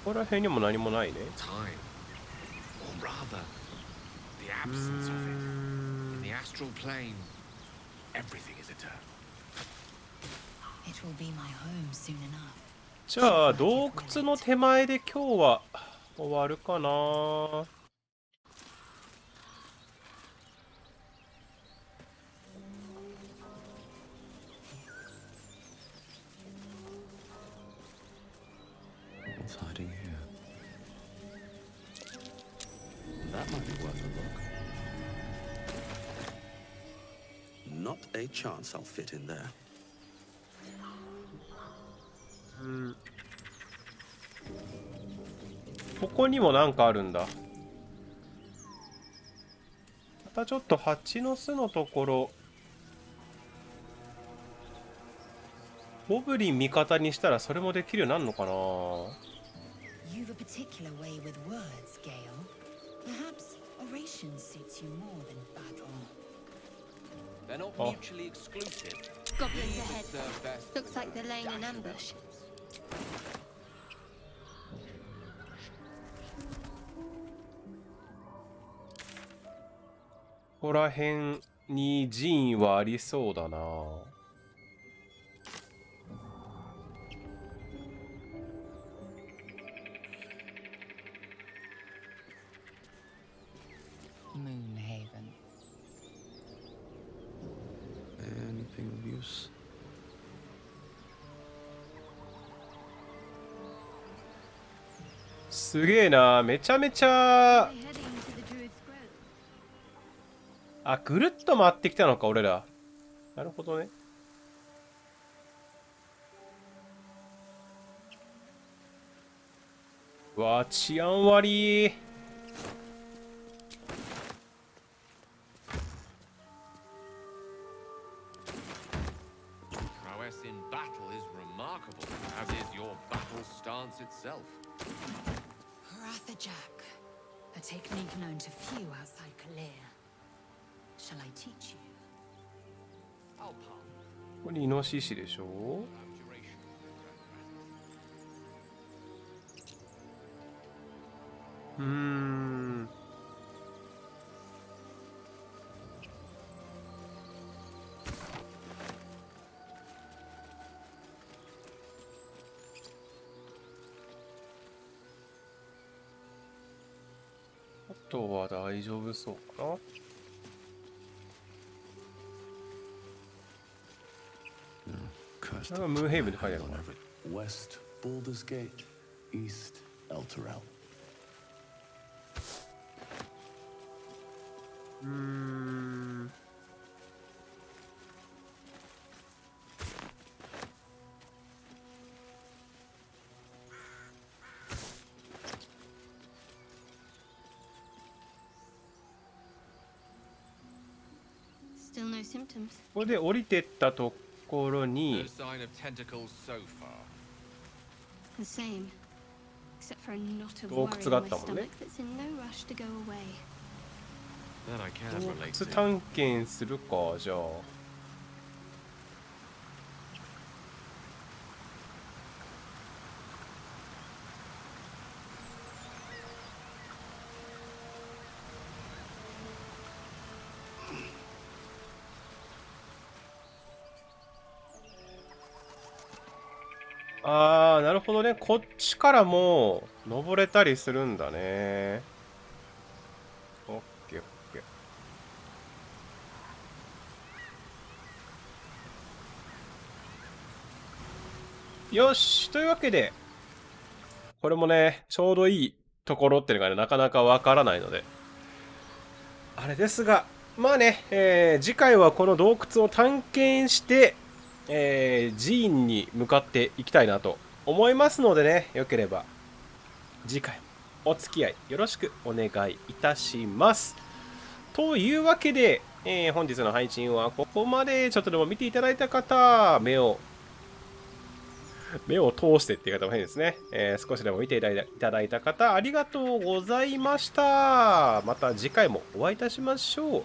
ここら辺にも何もないね。Time. Or rather, the absence of it. In the astral plane, everything is eternal. It will be my home soon enough. じゃあ洞窟の手前で今日は終わるかな。What's hiding here? That might be worth a look. Not a chance I'll fit in there. ここにもなんかあるんだ。またちょっと蜂の巣のところ、ゴブリン味方にしたらそれもできるようになるのかな。 You've a particular way with words, Gale. Perhaps oration suits you more than battle. They're not Oh. mutually exclusive. Goblins ahead. Serve best. Looks like they're laying an ambush. ここら辺に寺院はありそうだな。Moonhaven. Anything of use? すげえな、めちゃめちゃ。あ、ぐるっと回ってきたのか俺ら。なるほどね。うわー、治安悪い。Prowess in battle is remarkable, as is your battle stance itself. Jack, a technique known to few outside Kalir. Shall I teach you? これイノシシでしょ。あとは大丈夫そうかな。ムーンヘイブンで書いてあるのかな。 West Baldur's Gate, East Elturel. これで降りてったところに The same, except for a knot of 洞 worry 窟があ in っ my たもんね。 stomach that's in no rush to go away. 洞窟探検するか、じゃあ。あー、なるほどね。こっちからも登れたりするんだね。オッケーオッケー。よし、というわけで、これもね、ちょうどいいところっていうのがね、なかなかわからないので、あれですが、まあね、次回はこの洞窟を探検して、寺院に向かっていきたいなと思いますのでね、よければ次回お付き合いよろしくお願いいたします。というわけで、本日の配信はここまで。ちょっとでも見ていただいた方、目を通してっていう方も変ですね。少しでも見ていただいた方、ありがとうございました。また次回もお会いいたしましょう。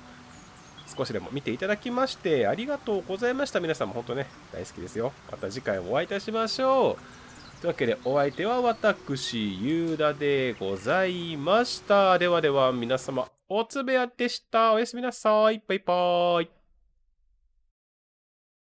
少しでも見ていただきましてありがとうございました。皆さんも本当ね、大好きですよ。また次回もお会いいたしましょう。というわけで、お相手は私、遊田でございました。ではでは皆様、おつべやでした。おやすみなさい。バイバーイ。